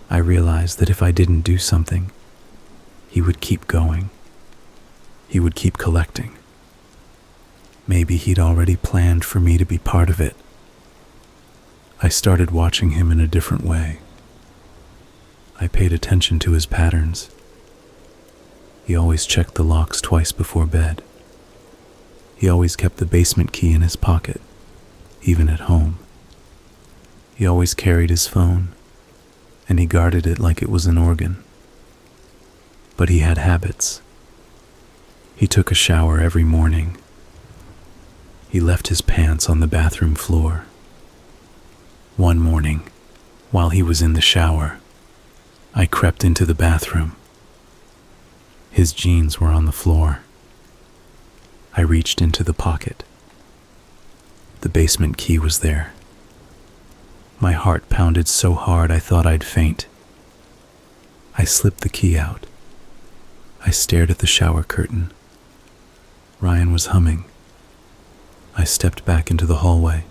I realized that if I didn't do something, he would keep going. He would keep collecting. Maybe he'd already planned for me to be part of it. I started watching him in a different way. I paid attention to his patterns. He always checked the locks twice before bed. He always kept the basement key in his pocket, even at home. He always carried his phone, and he guarded it like it was an organ. But he had habits. He took a shower every morning. He left his pants on the bathroom floor. One morning, while he was in the shower, I crept into the bathroom. His jeans were on the floor. I reached into the pocket. The basement key was there. My heart pounded so hard I thought I'd faint. I slipped the key out. I stared at the shower curtain. Ryan was humming. I stepped back into the hallway.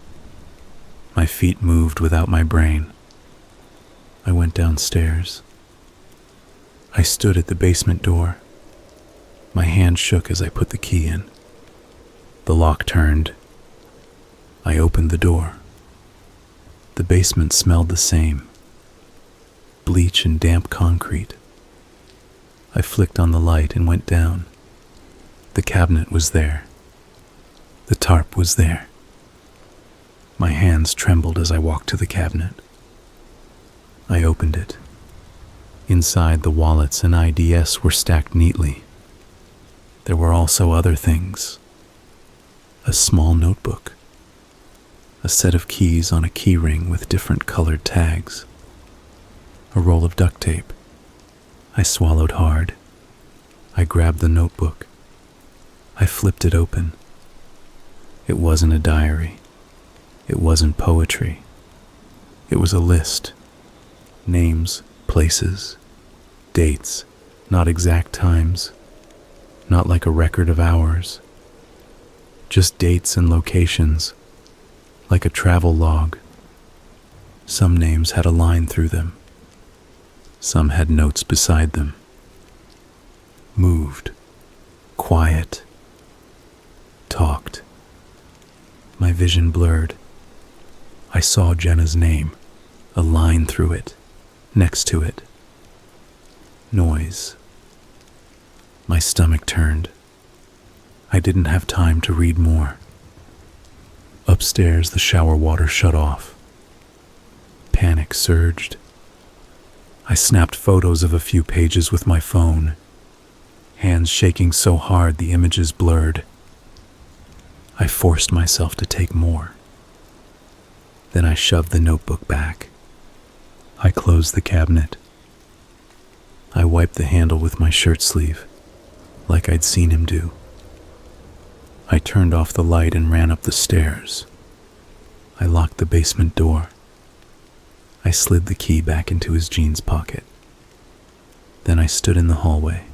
My feet moved without my brain. I went downstairs. I stood at the basement door. My hand shook as I put the key in. The lock turned. I opened the door. The basement smelled the same. Bleach and damp concrete. I flicked on the light and went down. The cabinet was there. The tarp was there. My hands trembled as I walked to the cabinet. I opened it. Inside, the wallets and IDs were stacked neatly. There were also other things. A small notebook. A set of keys on a key ring with different colored tags. A roll of duct tape. I swallowed hard. I grabbed the notebook. I flipped it open. It wasn't a diary. It wasn't poetry. It was a list. Names, places, dates, not exact times, not like a record of hours. Just dates and locations, like a travel log. Some names had a line through them. Some had notes beside them. Moved, quiet, talked. My vision blurred. I saw Jenna's name, a line through it, next to it. Noise. My stomach turned. I didn't have time to read more. Upstairs, the shower water shut off. Panic surged. I snapped photos of a few pages with my phone, hands shaking so hard the images blurred. I forced myself to take more. Then I shoved the notebook back. I closed the cabinet. I wiped the handle with my shirt sleeve, like I'd seen him do. I turned off the light and ran up the stairs. I locked the basement door. I slid the key back into his jeans pocket. Then I stood in the hallway,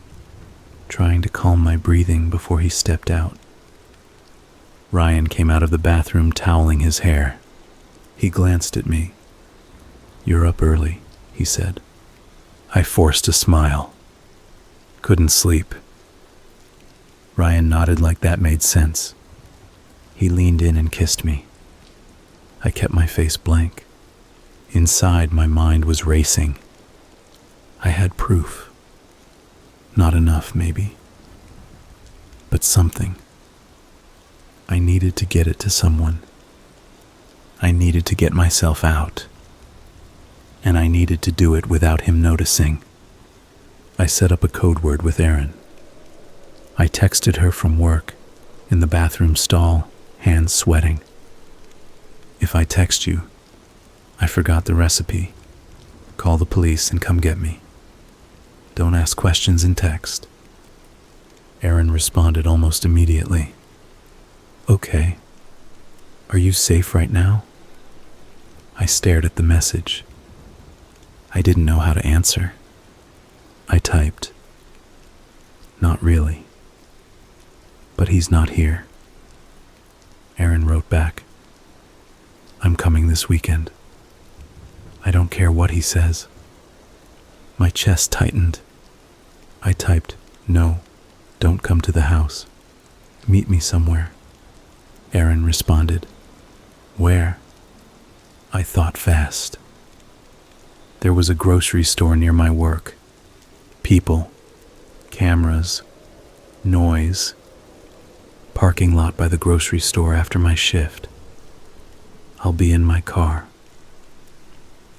trying to calm my breathing before he stepped out. Ryan came out of the bathroom toweling his hair. He glanced at me. "You're up early," he said. I forced a smile. Couldn't sleep. Ryan nodded like that made sense. He leaned in and kissed me. I kept my face blank. Inside, my mind was racing. I had proof. Not enough, maybe. But something. I needed to get it to someone. I needed to get myself out. And I needed to do it without him noticing. I set up a code word with Erin. I texted her from work, in the bathroom stall, hands sweating. "If I text you, I forgot the recipe. Call the police and come get me. Don't ask questions in text." Erin responded almost immediately. "Okay. Are you safe right now?" I stared at the message. I didn't know how to answer. I typed, "Not really. But he's not here." Erin wrote back, "I'm coming this weekend. I don't care what he says." My chest tightened. I typed, "No, don't come to the house. Meet me somewhere." Erin responded, "Where?" I thought fast. There was a grocery store near my work. People, cameras, noise. Parking lot by the grocery store after my shift. I'll be in my car.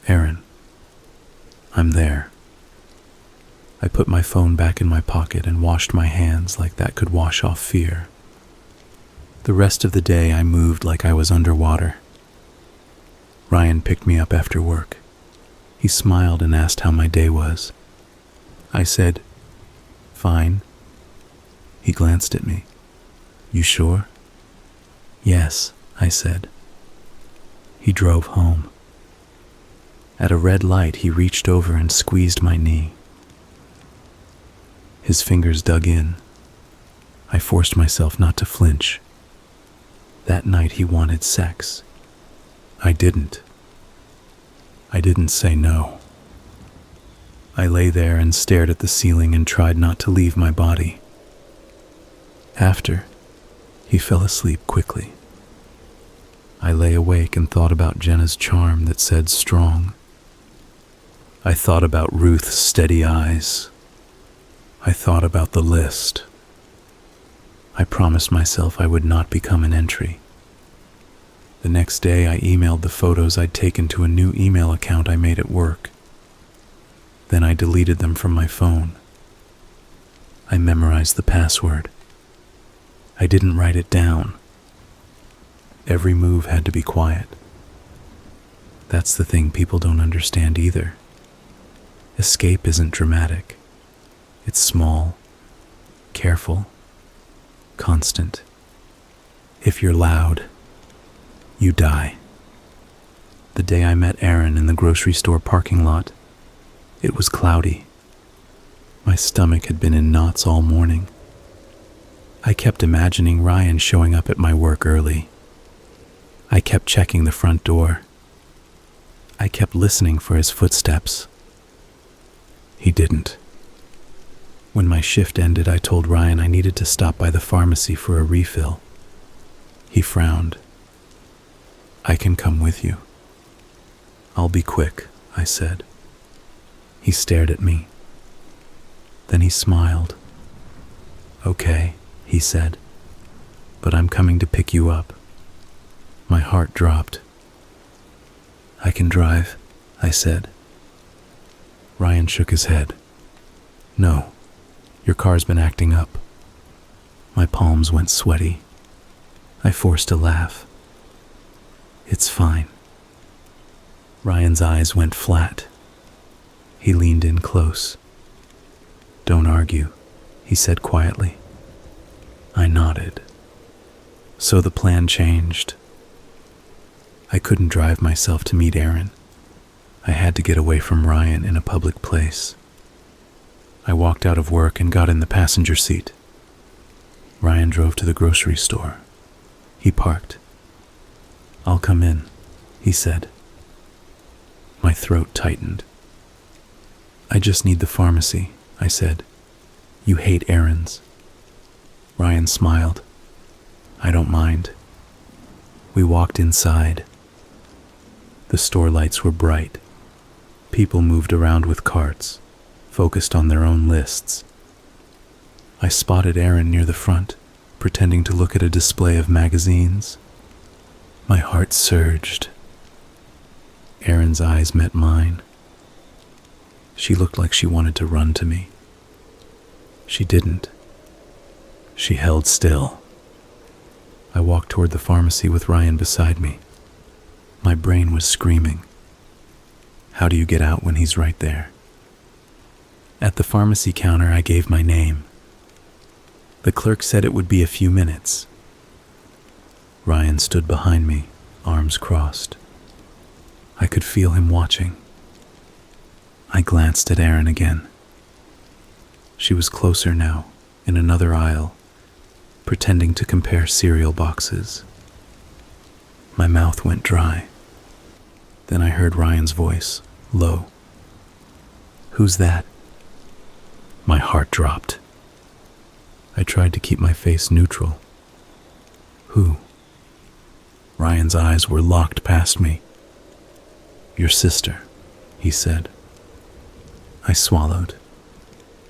Erin, I'm there. I put my phone back in my pocket and washed my hands like that could wash off fear. The rest of the day I moved like I was underwater. Ryan picked me up after work. He smiled and asked how my day was. I said, "Fine." He glanced at me. "You sure?" "Yes," I said. He drove home. At a red light, he reached over and squeezed my knee. His fingers dug in. I forced myself not to flinch. That night he wanted sex. I didn't. I didn't say no. I lay there and stared at the ceiling and tried not to leave my body. After, he fell asleep quickly. I lay awake and thought about Jenna's charm that said strong. I thought about Ruth's steady eyes. I thought about the list. I promised myself I would not become an entry. The next day, I emailed the photos I'd taken to a new email account I made at work. Then I deleted them from my phone. I memorized the password. I didn't write it down. Every move had to be quiet. That's the thing people don't understand either. Escape isn't dramatic. It's small, careful, constant. If you're loud, you die. The day I met Aaron in the grocery store parking lot, it was cloudy. My stomach had been in knots all morning. I kept imagining Ryan showing up at my work early. I kept checking the front door. I kept listening for his footsteps. He didn't. When my shift ended, I told Ryan I needed to stop by the pharmacy for a refill. He frowned. "I can come with you." "I'll be quick," I said. He stared at me. Then he smiled. "Okay," he said, "but I'm coming to pick you up." My heart dropped. "I can drive," I said. Ryan shook his head. "No, your car's been acting up." My palms went sweaty. I forced a laugh. "It's fine." Ryan's eyes went flat. He leaned in close. "Don't argue," he said quietly. I nodded. So the plan changed. I couldn't drive myself to meet Aaron. I had to get away from Ryan in a public place. I walked out of work and got in the passenger seat. Ryan drove to the grocery store. He parked. "I'll come in," he said. My throat tightened. "I just need the pharmacy," I said. "You hate errands." Ryan smiled. "I don't mind." We walked inside. The store lights were bright. People moved around with carts, focused on their own lists. I spotted Aaron near the front, pretending to look at a display of magazines. My heart surged. Erin's eyes met mine. She looked like she wanted to run to me. She didn't. She held still. I walked toward the pharmacy with Ryan beside me. My brain was screaming. How do you get out when he's right there? At the pharmacy counter, I gave my name. The clerk said it would be a few minutes. Ryan stood behind me, arms crossed. I could feel him watching. I glanced at Erin again. She was closer now, in another aisle, pretending to compare cereal boxes. My mouth went dry. Then I heard Ryan's voice, low. "Who's that?" My heart dropped. I tried to keep my face neutral. "Who?" Ryan's eyes were locked past me. "Your sister," he said. I swallowed.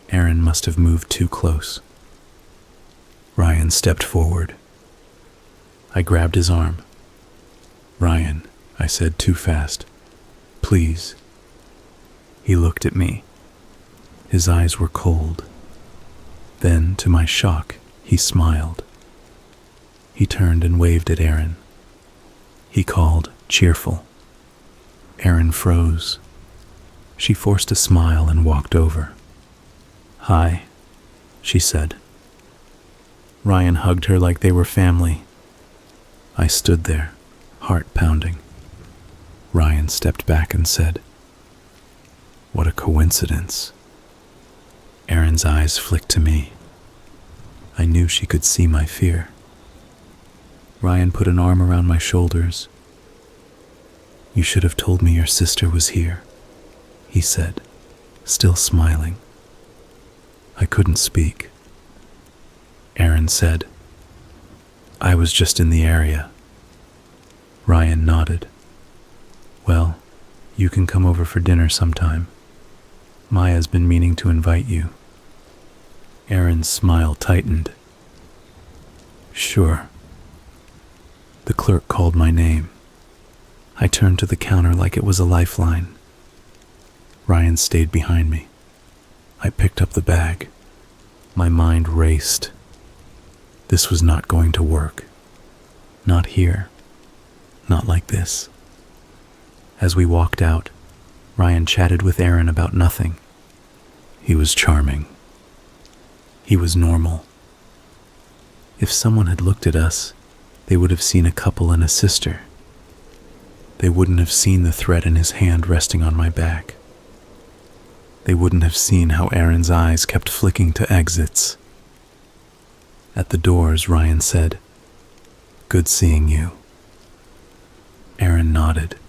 Erin must have moved too close. Ryan stepped forward. I grabbed his arm. "Ryan," I said too fast. "Please." He looked at me. His eyes were cold. Then, to my shock, he smiled. He turned and waved at Erin. He called, cheerful. Erin froze. She forced a smile and walked over. "Hi," she said. Ryan hugged her like they were family. I stood there, heart pounding. Ryan stepped back and said, "What a coincidence." Erin's eyes flicked to me. I knew she could see my fear. Ryan put an arm around my shoulders. "You should have told me your sister was here," he said, still smiling. I couldn't speak. Erin said, "I was just in the area." Ryan nodded. Well, you can come over for dinner sometime. Maya's been meaning to invite you. Aaron's smile tightened. Sure. The clerk called my name. I turned to the counter like it was a lifeline. Ryan stayed behind me. I picked up the bag. My mind raced. This was not going to work. Not here. Not like this. As we walked out, Ryan chatted with Aaron about nothing. He was charming. He was normal. If someone had looked at us, they would have seen a couple and a sister. They wouldn't have seen the threat in his hand resting on my back. They wouldn't have seen how Aaron's eyes kept flicking to exits. At the doors, Ryan said, "Good seeing you." Aaron nodded.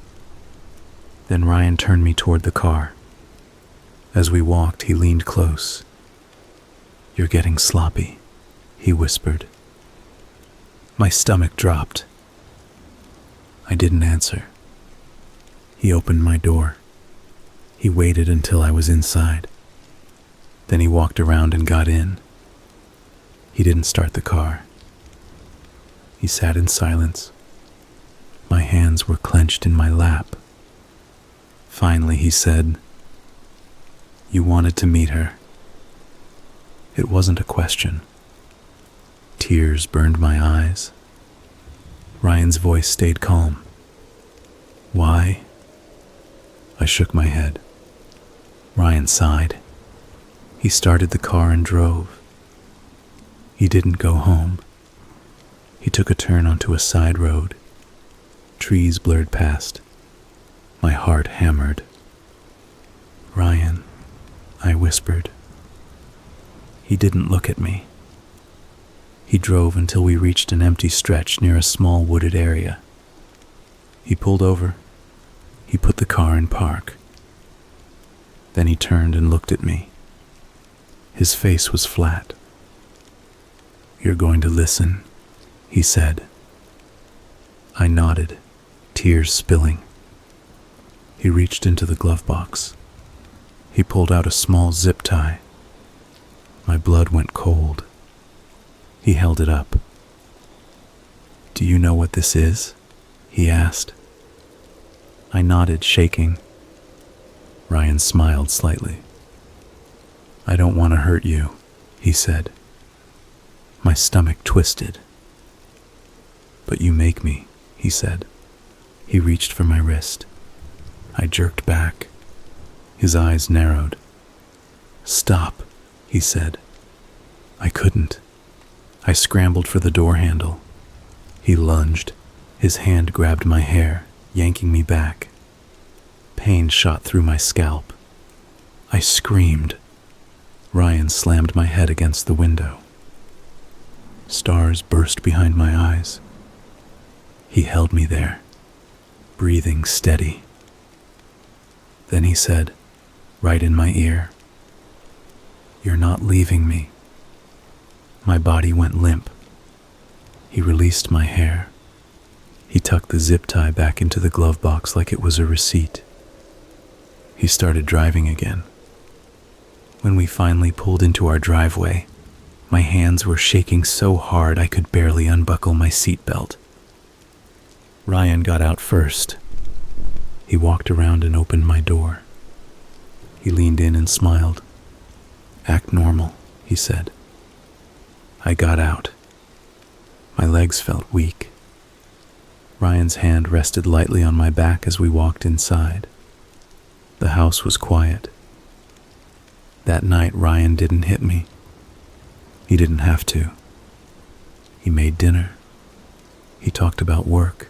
Then Ryan turned me toward the car. As we walked, he leaned close. "You're getting sloppy," he whispered. My stomach dropped. I didn't answer. He opened my door. He waited until I was inside. Then he walked around and got in. He didn't start the car. He sat in silence. My hands were clenched in my lap. Finally, he said, "You wanted to meet her." It wasn't a question. Tears burned my eyes. Ryan's voice stayed calm. "Why?" I shook my head. Ryan sighed. He started the car and drove. He didn't go home. He took a turn onto a side road. Trees blurred past. My heart hammered. "Ryan," I whispered. He didn't look at me. He drove until we reached an empty stretch near a small wooded area. He pulled over. He put the car in park. Then he turned and looked at me. His face was flat. "You're going to listen," he said. I nodded, tears spilling. He reached into the glove box. He pulled out a small zip tie. My blood went cold. He held it up. "Do you know what this is?" he asked. I nodded, shaking. Ryan smiled slightly. "I don't want to hurt you," he said. My stomach twisted. "But you make me," he said. He reached for my wrist. I jerked back. His eyes narrowed. "Stop," he said. I couldn't. I scrambled for the door handle. He lunged. His hand grabbed my hair, yanking me back. Pain shot through my scalp. I screamed. Ryan slammed my head against the window. Stars burst behind my eyes. He held me there, breathing steady. Then he said, right in my ear, "You're not leaving me." My body went limp. He released my hair. He tucked the zip tie back into the glove box like it was a receipt. He started driving again. When we finally pulled into our driveway, my hands were shaking so hard I could barely unbuckle my seatbelt. Ryan got out first. He walked around and opened my door. He leaned in and smiled. "Act normal," he said. I got out. My legs felt weak. Ryan's hand rested lightly on my back as we walked inside. The house was quiet. That night, Ryan didn't hit me. He didn't have to. He made dinner. He talked about work.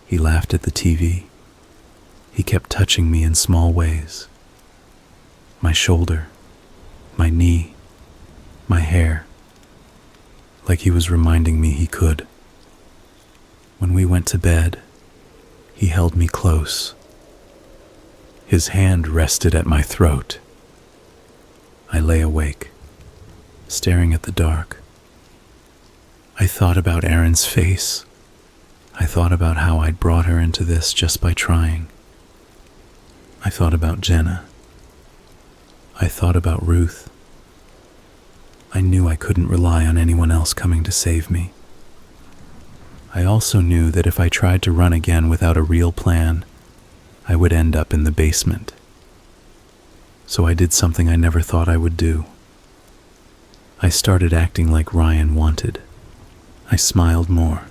He laughed at the TV. He kept touching me in small ways. My shoulder, my knee, my hair, like he was reminding me he could. When we went to bed, he held me close. His hand rested at my throat. I lay awake, staring at the dark. I thought about Aaron's face. I thought about how I'd brought her into this just by trying. I thought about Jenna. I thought about Ruth. I knew I couldn't rely on anyone else coming to save me. I also knew that if I tried to run again without a real plan, I would end up in the basement. So I did something I never thought I would do. I started acting like Ryan wanted. I smiled more.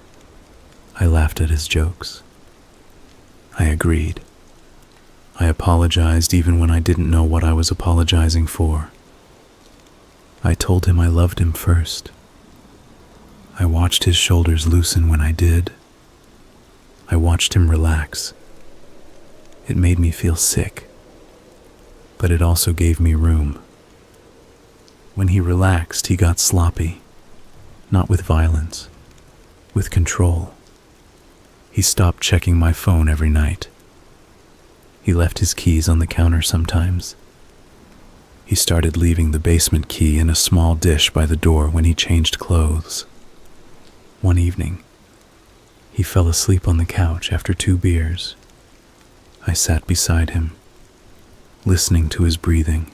I laughed at his jokes. I agreed. I apologized even when I didn't know what I was apologizing for. I told him I loved him first. I watched his shoulders loosen when I did. I watched him relax. It made me feel sick, but it also gave me room. When he relaxed, he got sloppy, not with violence, with control. He stopped checking my phone every night. He left his keys on the counter sometimes. He started leaving the basement key in a small dish by the door when he changed clothes. One evening, he fell asleep on the couch after 2 beers. I sat beside him, listening to his breathing.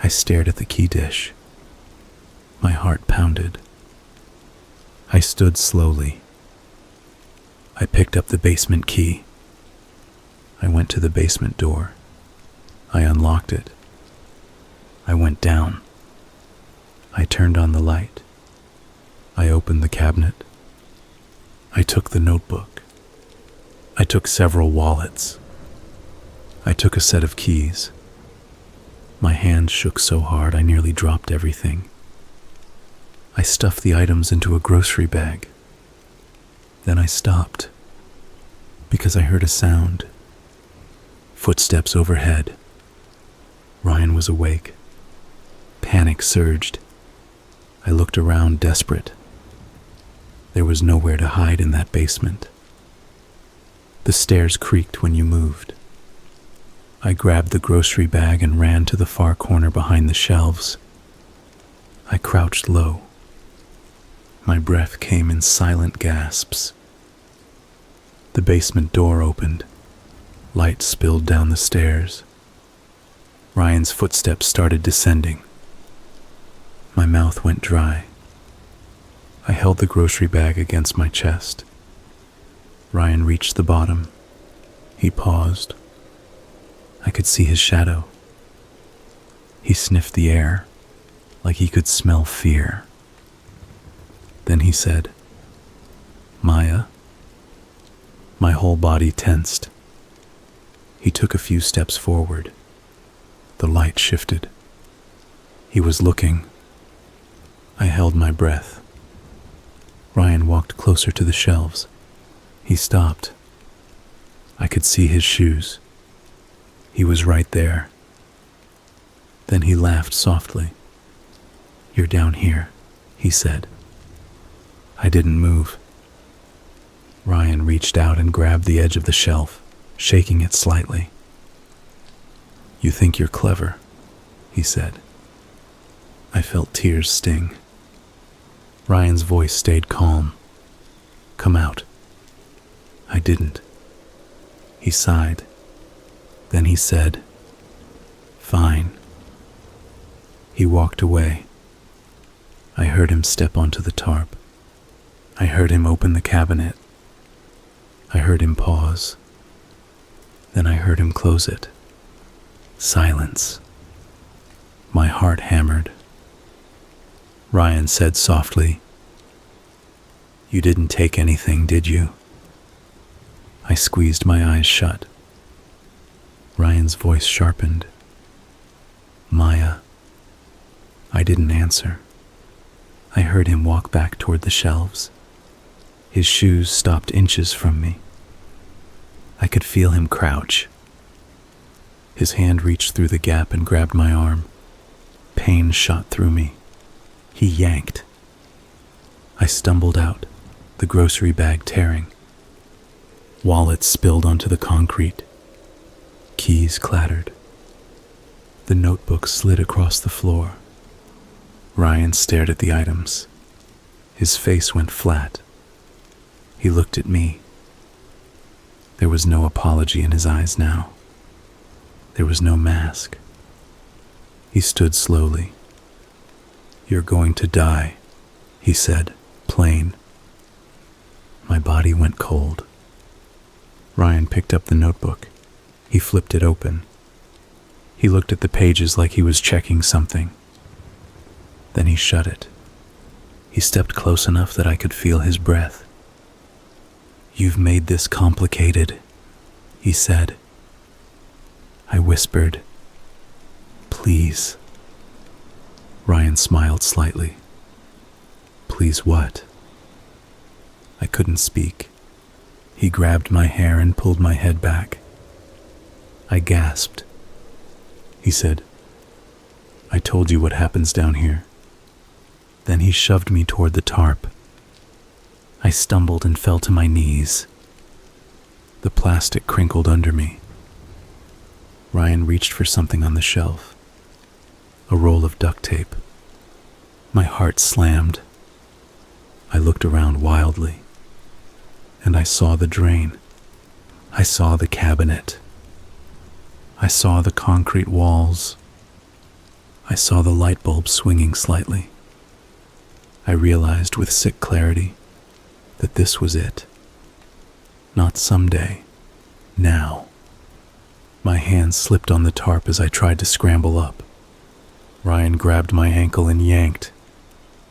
I stared at the key dish. My heart pounded. I stood slowly. I picked up the basement key. I went to the basement door. I unlocked it. I went down. I turned on the light. I opened the cabinet. I took the notebook. I took several wallets. I took a set of keys. My hands shook so hard I nearly dropped everything. I stuffed the items into a grocery bag. Then I stopped because I heard a sound. Footsteps overhead. Ryan was awake. Panic surged. I looked around, desperate. There was nowhere to hide in that basement. The stairs creaked when you moved. I grabbed the grocery bag and ran to the far corner behind the shelves. I crouched low. My breath came in silent gasps. The basement door opened. Light spilled down the stairs. Ryan's footsteps started descending. My mouth went dry. I held the grocery bag against my chest. Ryan reached the bottom. He paused. I could see his shadow. He sniffed the air, like he could smell fear. Then he said, "Maya." My whole body tensed. He took a few steps forward. The light shifted. He was looking. I held my breath. Ryan walked closer to the shelves. He stopped. I could see his shoes. He was right there. Then he laughed softly. "You're down here," he said. I didn't move. Ryan reached out and grabbed the edge of the shelf, shaking it slightly. "You think you're clever," he said. I felt tears sting. Ryan's voice stayed calm. "Come out." I didn't. He sighed. Then he said, "Fine." He walked away. I heard him step onto the tarp. I heard him open the cabinet. I heard him pause. Then I heard him close it. Silence. My heart hammered. Ryan said softly, "You didn't take anything, did you?" I squeezed my eyes shut. Ryan's voice sharpened. "Maya." I didn't answer. I heard him walk back toward the shelves. His shoes stopped inches from me. I could feel him crouch. His hand reached through the gap and grabbed my arm. Pain shot through me. He yanked. I stumbled out, the grocery bag tearing. Wallets spilled onto the concrete. Keys clattered. The notebook slid across the floor. Ryan stared at the items. His face went flat. He looked at me. There was no apology in his eyes now. There was no mask. He stood slowly. "You're going to die," he said, plain. My body went cold. Ryan picked up the notebook. He flipped it open. He looked at the pages like he was checking something. Then he shut it. He stepped close enough that I could feel his breath. "You've made this complicated," he said. I whispered, "Please." Ryan smiled slightly. "Please what?" I couldn't speak. He grabbed my hair and pulled my head back. I gasped. He said, "I told you what happens down here." Then he shoved me toward the tarp. I stumbled and fell to my knees. The plastic crinkled under me. Ryan reached for something on the shelf. A roll of duct tape. My heart slammed. I looked around wildly, and I saw the drain. I saw the cabinet. I saw the concrete walls. I saw the light bulb swinging slightly. I realized with sick clarity that this was it. Not someday, now. My hands slipped on the tarp as I tried to scramble up. Ryan grabbed my ankle and yanked.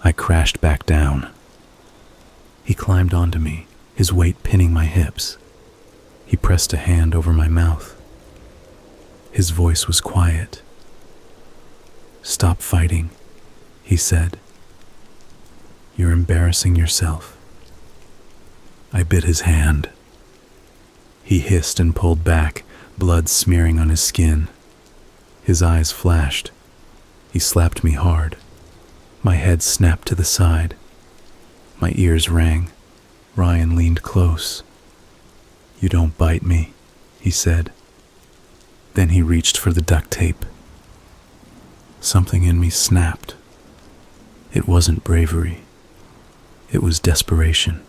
I crashed back down. He climbed onto me, his weight pinning my hips. He pressed a hand over my mouth. His voice was quiet. "Stop fighting," he said. "You're embarrassing yourself." I bit his hand. He hissed and pulled back, blood smearing on his skin. His eyes flashed. He slapped me hard. My head snapped to the side. My ears rang. Ryan leaned close. "You don't bite me," he said. Then he reached for the duct tape. Something in me snapped. It wasn't bravery. It was desperation.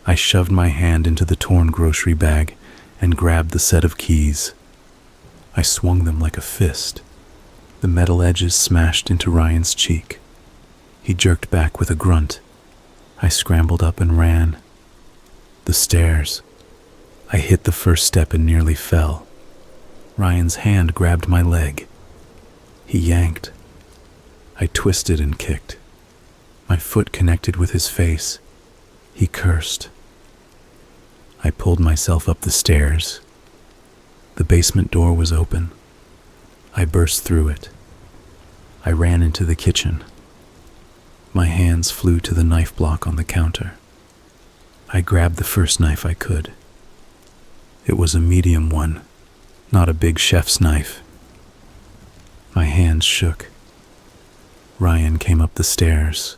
I shoved my hand into the torn grocery bag and grabbed the set of keys. I swung them like a fist. The metal edges smashed into Ryan's cheek. He jerked back with a grunt. I scrambled up and ran. The stairs. I hit the first step and nearly fell. Ryan's hand grabbed my leg. He yanked. I twisted and kicked. My foot connected with his face. He cursed. I pulled myself up the stairs. The basement door was open. I burst through it. I ran into the kitchen. My hands flew to the knife block on the counter. I grabbed the first knife I could. It was a medium one, not a big chef's knife. My hands shook. Ryan came up the stairs.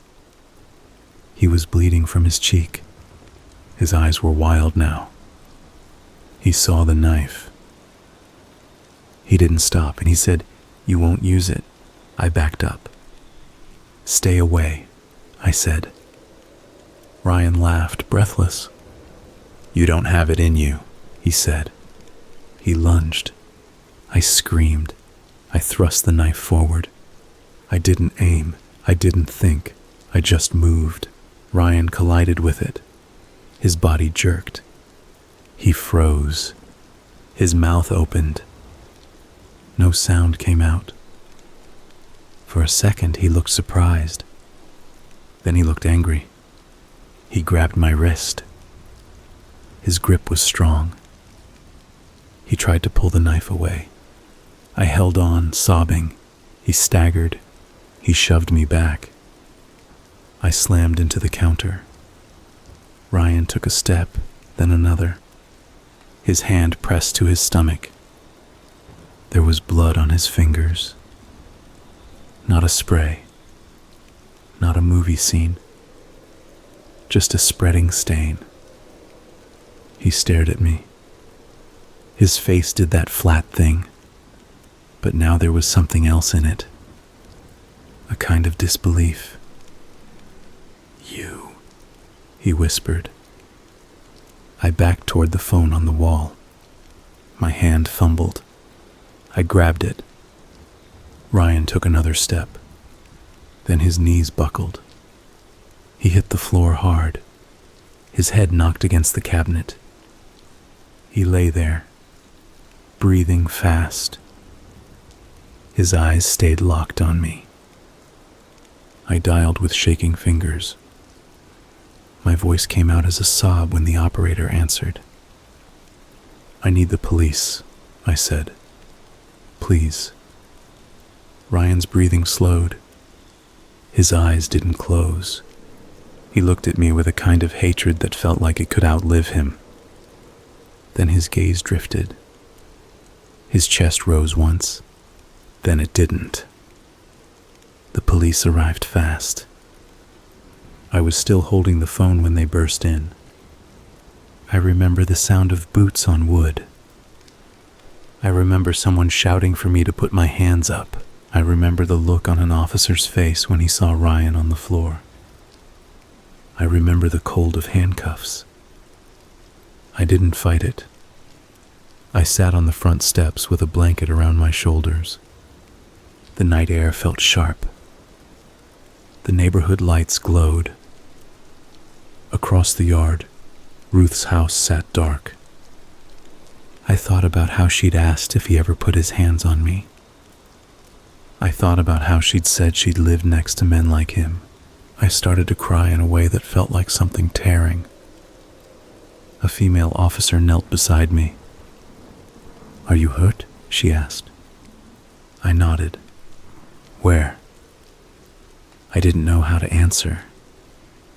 He was bleeding from his cheek. His eyes were wild now. He saw the knife. He didn't stop, and he said, "You won't use it." I backed up. "Stay away," I said. Ryan laughed, breathless. "You don't have it in you," he said. He lunged. I screamed. I thrust the knife forward. I didn't aim. I didn't think. I just moved. Ryan collided with it. His body jerked. He froze. His mouth opened. No sound came out. For a second, he looked surprised. Then he looked angry. He grabbed my wrist. His grip was strong. He tried to pull the knife away. I held on, sobbing. He staggered. He shoved me back. I slammed into the counter. Ryan took a step, then another. His hand pressed to his stomach. There was blood on his fingers. Not a spray. Not a movie scene. Just a spreading stain. He stared at me. His face did that flat thing, but now there was something else in it. A kind of disbelief. "You," he whispered. I backed toward the phone on the wall. My hand fumbled. I grabbed it. Ryan took another step. Then his knees buckled. He hit the floor hard. His head knocked against the cabinet. He lay there, breathing fast. His eyes stayed locked on me. I dialed with shaking fingers. My voice came out as a sob when the operator answered. "I need the police," I said. "Please." Ryan's breathing slowed. His eyes didn't close. He looked at me with a kind of hatred that felt like it could outlive him. Then his gaze drifted. His chest rose once, then it didn't. The police arrived fast. I was still holding the phone when they burst in. I remember the sound of boots on wood. I remember someone shouting for me to put my hands up. I remember the look on an officer's face when he saw Ryan on the floor. I remember the cold of handcuffs. I didn't fight it. I sat on the front steps with a blanket around my shoulders. The night air felt sharp. The neighborhood lights glowed. Across the yard, Ruth's house sat dark. I thought about how she'd asked if he ever put his hands on me. I thought about how she'd said she'd lived next to men like him. I started to cry in a way that felt like something tearing. A female officer knelt beside me. "Are you hurt?" she asked. I nodded. "Where?" I didn't know how to answer.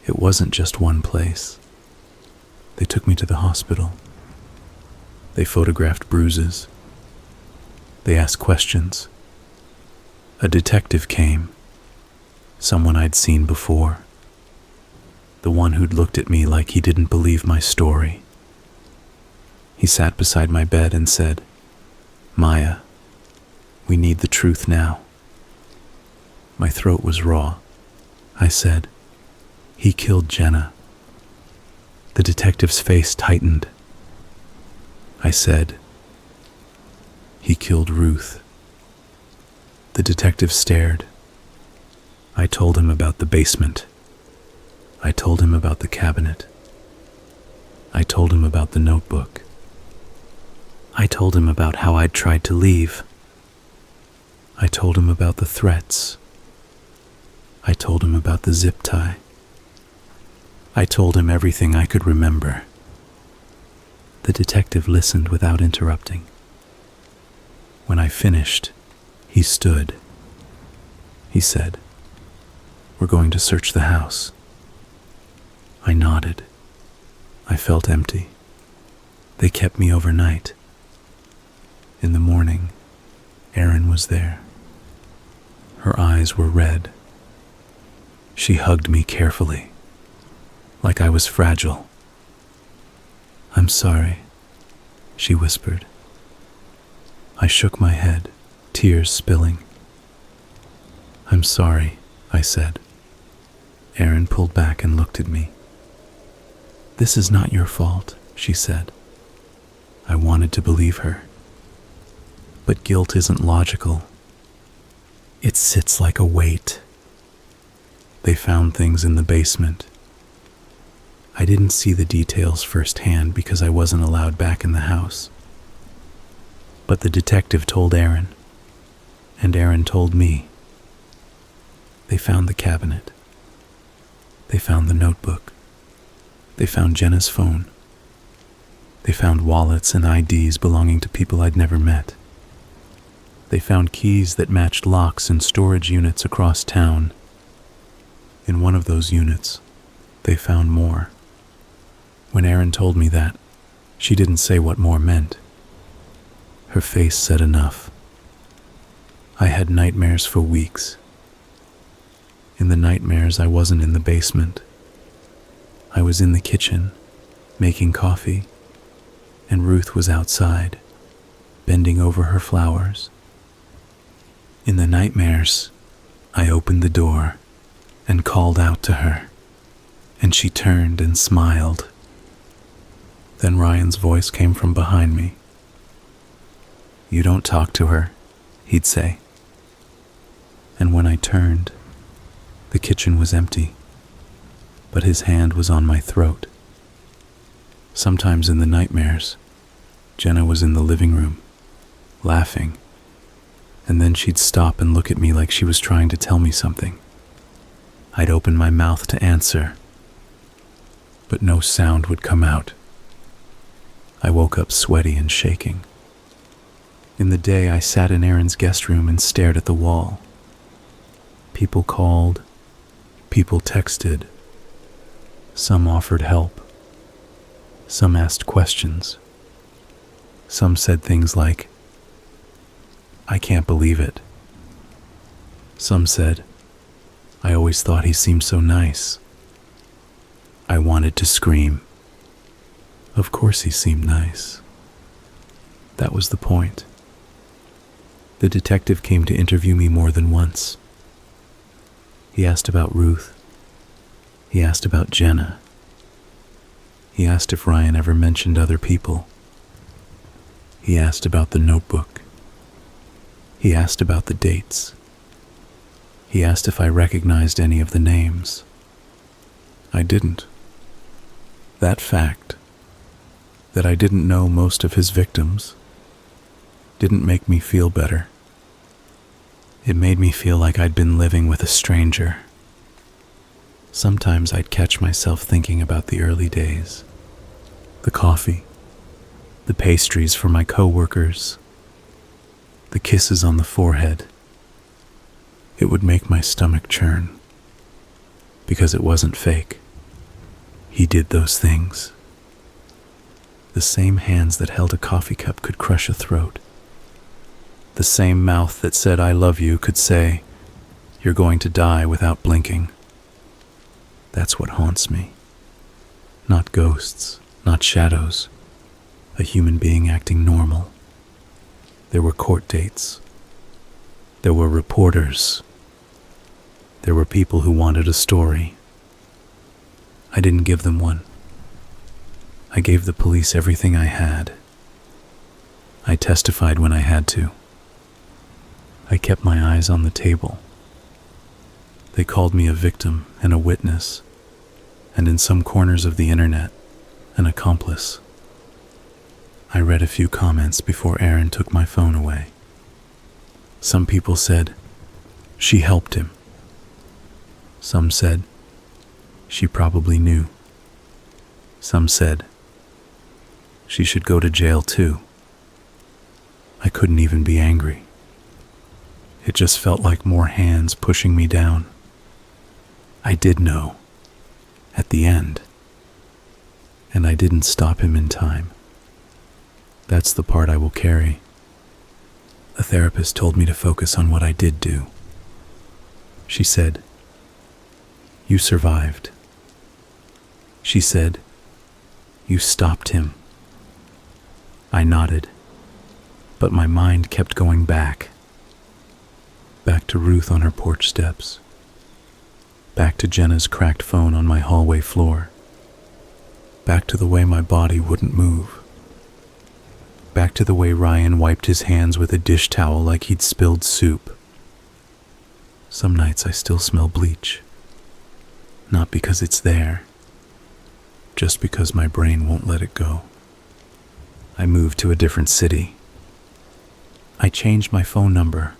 It wasn't just one place. They took me to the hospital. They photographed bruises. They asked questions. A detective came. Someone I'd seen before. The one who'd looked at me like he didn't believe my story. He sat beside my bed and said, "Maya, we need the truth now." My throat was raw. I said, "He killed Jenna." The detective's face tightened. I said, "He killed Ruth." The detective stared. I told him about the basement. I told him about the cabinet. I told him about the notebook. I told him about how I'd tried to leave. I told him about the threats. I told him about the zip tie. I told him everything I could remember. The detective listened without interrupting. When I finished, he stood. He said, "We're going to search the house." I nodded. I felt empty. They kept me overnight. In the morning, Erin was there. Her eyes were red. She hugged me carefully, like I was fragile. "I'm sorry," she whispered. I shook my head, tears spilling. "I'm sorry," I said. Erin pulled back and looked at me. "This is not your fault," she said. I wanted to believe her. But guilt isn't logical. It sits like a weight. They found things in the basement. I didn't see the details firsthand because I wasn't allowed back in the house. But the detective told Erin, and Erin told me. They found the cabinet. They found the notebook. They found Jenna's phone. They found wallets and IDs belonging to people I'd never met. They found keys that matched locks in storage units across town. In one of those units, they found more. When Erin told me that, she didn't say what more meant. Her face said enough. I had nightmares for weeks. In the nightmares, I wasn't in the basement. I was in the kitchen, making coffee, and Ruth was outside, bending over her flowers. In the nightmares, I opened the door and called out to her, and she turned and smiled. Then Ryan's voice came from behind me. "You don't talk to her," he'd say. And when I turned, the kitchen was empty, but his hand was on my throat. Sometimes in the nightmares, Jenna was in the living room, laughing, and then she'd stop and look at me like she was trying to tell me something. I'd open my mouth to answer, but no sound would come out. I woke up sweaty and shaking. In the day, I sat in Aaron's guest room and stared at the wall. People called, people texted. Some offered help. Some asked questions. Some said things like, "I can't believe it." Some said, "I always thought he seemed so nice." I wanted to scream. Of course he seemed nice. That was the point. The detective came to interview me more than once. He asked about Ruth. He asked about Jenna. He asked if Ryan ever mentioned other people. He asked about the notebook. He asked about the dates. He asked if I recognized any of the names. I didn't. That fact, that I didn't know most of his victims, didn't make me feel better. It made me feel like I'd been living with a stranger. Sometimes I'd catch myself thinking about the early days, the coffee, the pastries for my coworkers, the kisses on the forehead. It would make my stomach churn, because it wasn't fake. He did those things. The same hands that held a coffee cup could crush a throat. The same mouth that said "I love you" could say, "You're going to die," without blinking. That's what haunts me. Not ghosts, not shadows. A human being acting normal. There were court dates. There were reporters. There were people who wanted a story. I didn't give them one. I gave the police everything I had. I testified when I had to. I kept my eyes on the table. They called me a victim and a witness, and in some corners of the internet, an accomplice. I read a few comments before Aaron took my phone away. Some people said, "She helped him." Some said, "She probably knew." Some said, "She should go to jail too." I couldn't even be angry. It just felt like more hands pushing me down. I did know, at the end, and I didn't stop him in time. That's the part I will carry. A therapist told me to focus on what I did do. She said, "You survived." She said, "You stopped him." I nodded, but my mind kept going back. Back to Ruth on her porch steps. Back to Jenna's cracked phone on my hallway floor. Back to the way my body wouldn't move. Back to the way Ryan wiped his hands with a dish towel like he'd spilled soup. Some nights I still smell bleach. Not because it's there, just because my brain won't let it go. I moved to a different city. I changed my phone number.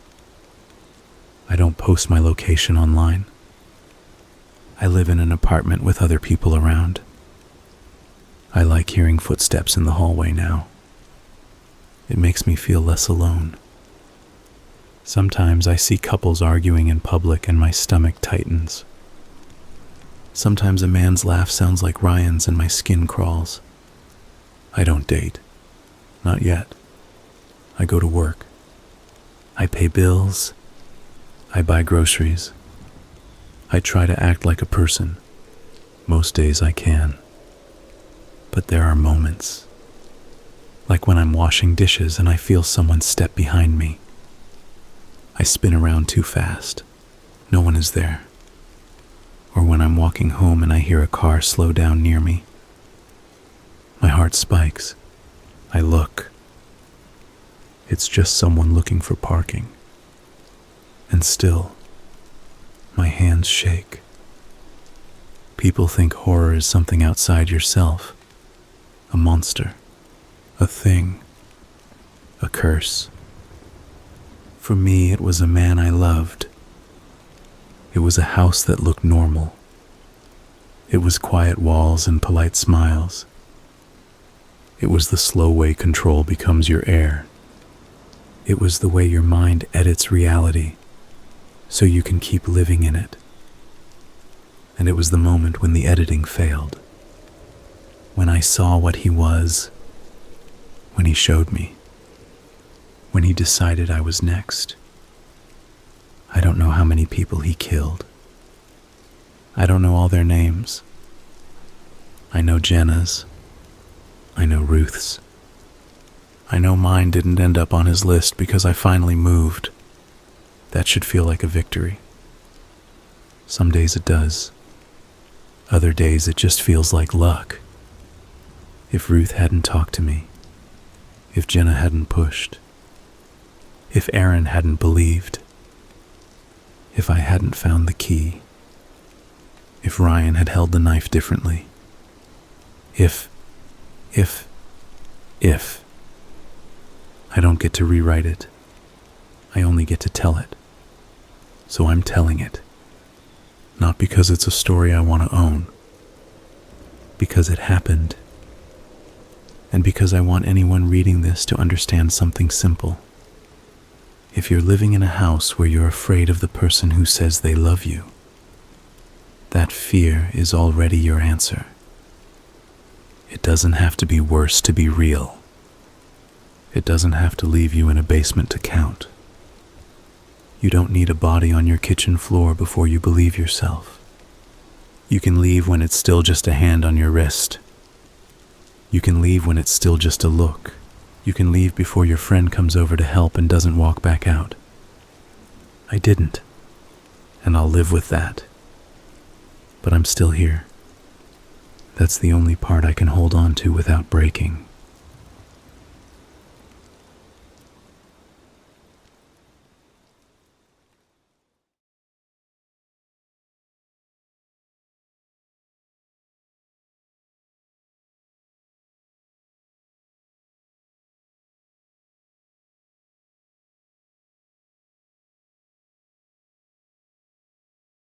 I don't post my location online. I live in an apartment with other people around. I like hearing footsteps in the hallway now. It makes me feel less alone. Sometimes I see couples arguing in public and my stomach tightens. Sometimes a man's laugh sounds like Ryan's and my skin crawls. I don't date. Not yet. I go to work. I pay bills. I buy groceries. I try to act like a person. Most days I can. But there are moments. Like when I'm washing dishes and I feel someone step behind me. I spin around too fast. No one is there. Or when I'm walking home and I hear a car slow down near me. My heart spikes. I look. It's just someone looking for parking. And still, my hands shake. People think horror is something outside yourself. A monster. A thing. A curse. For me, it was a man I loved. It was a house that looked normal. It was quiet walls and polite smiles. It was the slow way control becomes your heir. It was the way your mind edits reality so you can keep living in it. And it was the moment when the editing failed. When I saw what he was. When he showed me. When he decided I was next. I don't know how many people he killed. I don't know all their names. I know Jenna's. I know Ruth's. I know mine didn't end up on his list because I finally moved. That should feel like a victory. Some days it does. Other days it just feels like luck. If Ruth hadn't talked to me, if Jenna hadn't pushed, if Aaron hadn't believed, if I hadn't found the key, if Ryan had held the knife differently, if I don't get to rewrite it. I only get to tell it. So I'm telling it. Not because it's a story I want to own. Because it happened. And because I want anyone reading this to understand something simple. If you're living in a house where you're afraid of the person who says they love you, that fear is already your answer. It doesn't have to be worse to be real. It doesn't have to leave you in a basement to count. You don't need a body on your kitchen floor before you believe yourself. You can leave when it's still just a hand on your wrist. You can leave when it's still just a look. You can leave before your friend comes over to help and doesn't walk back out. I didn't, and I'll live with that. But I'm still here. That's the only part I can hold on to without breaking.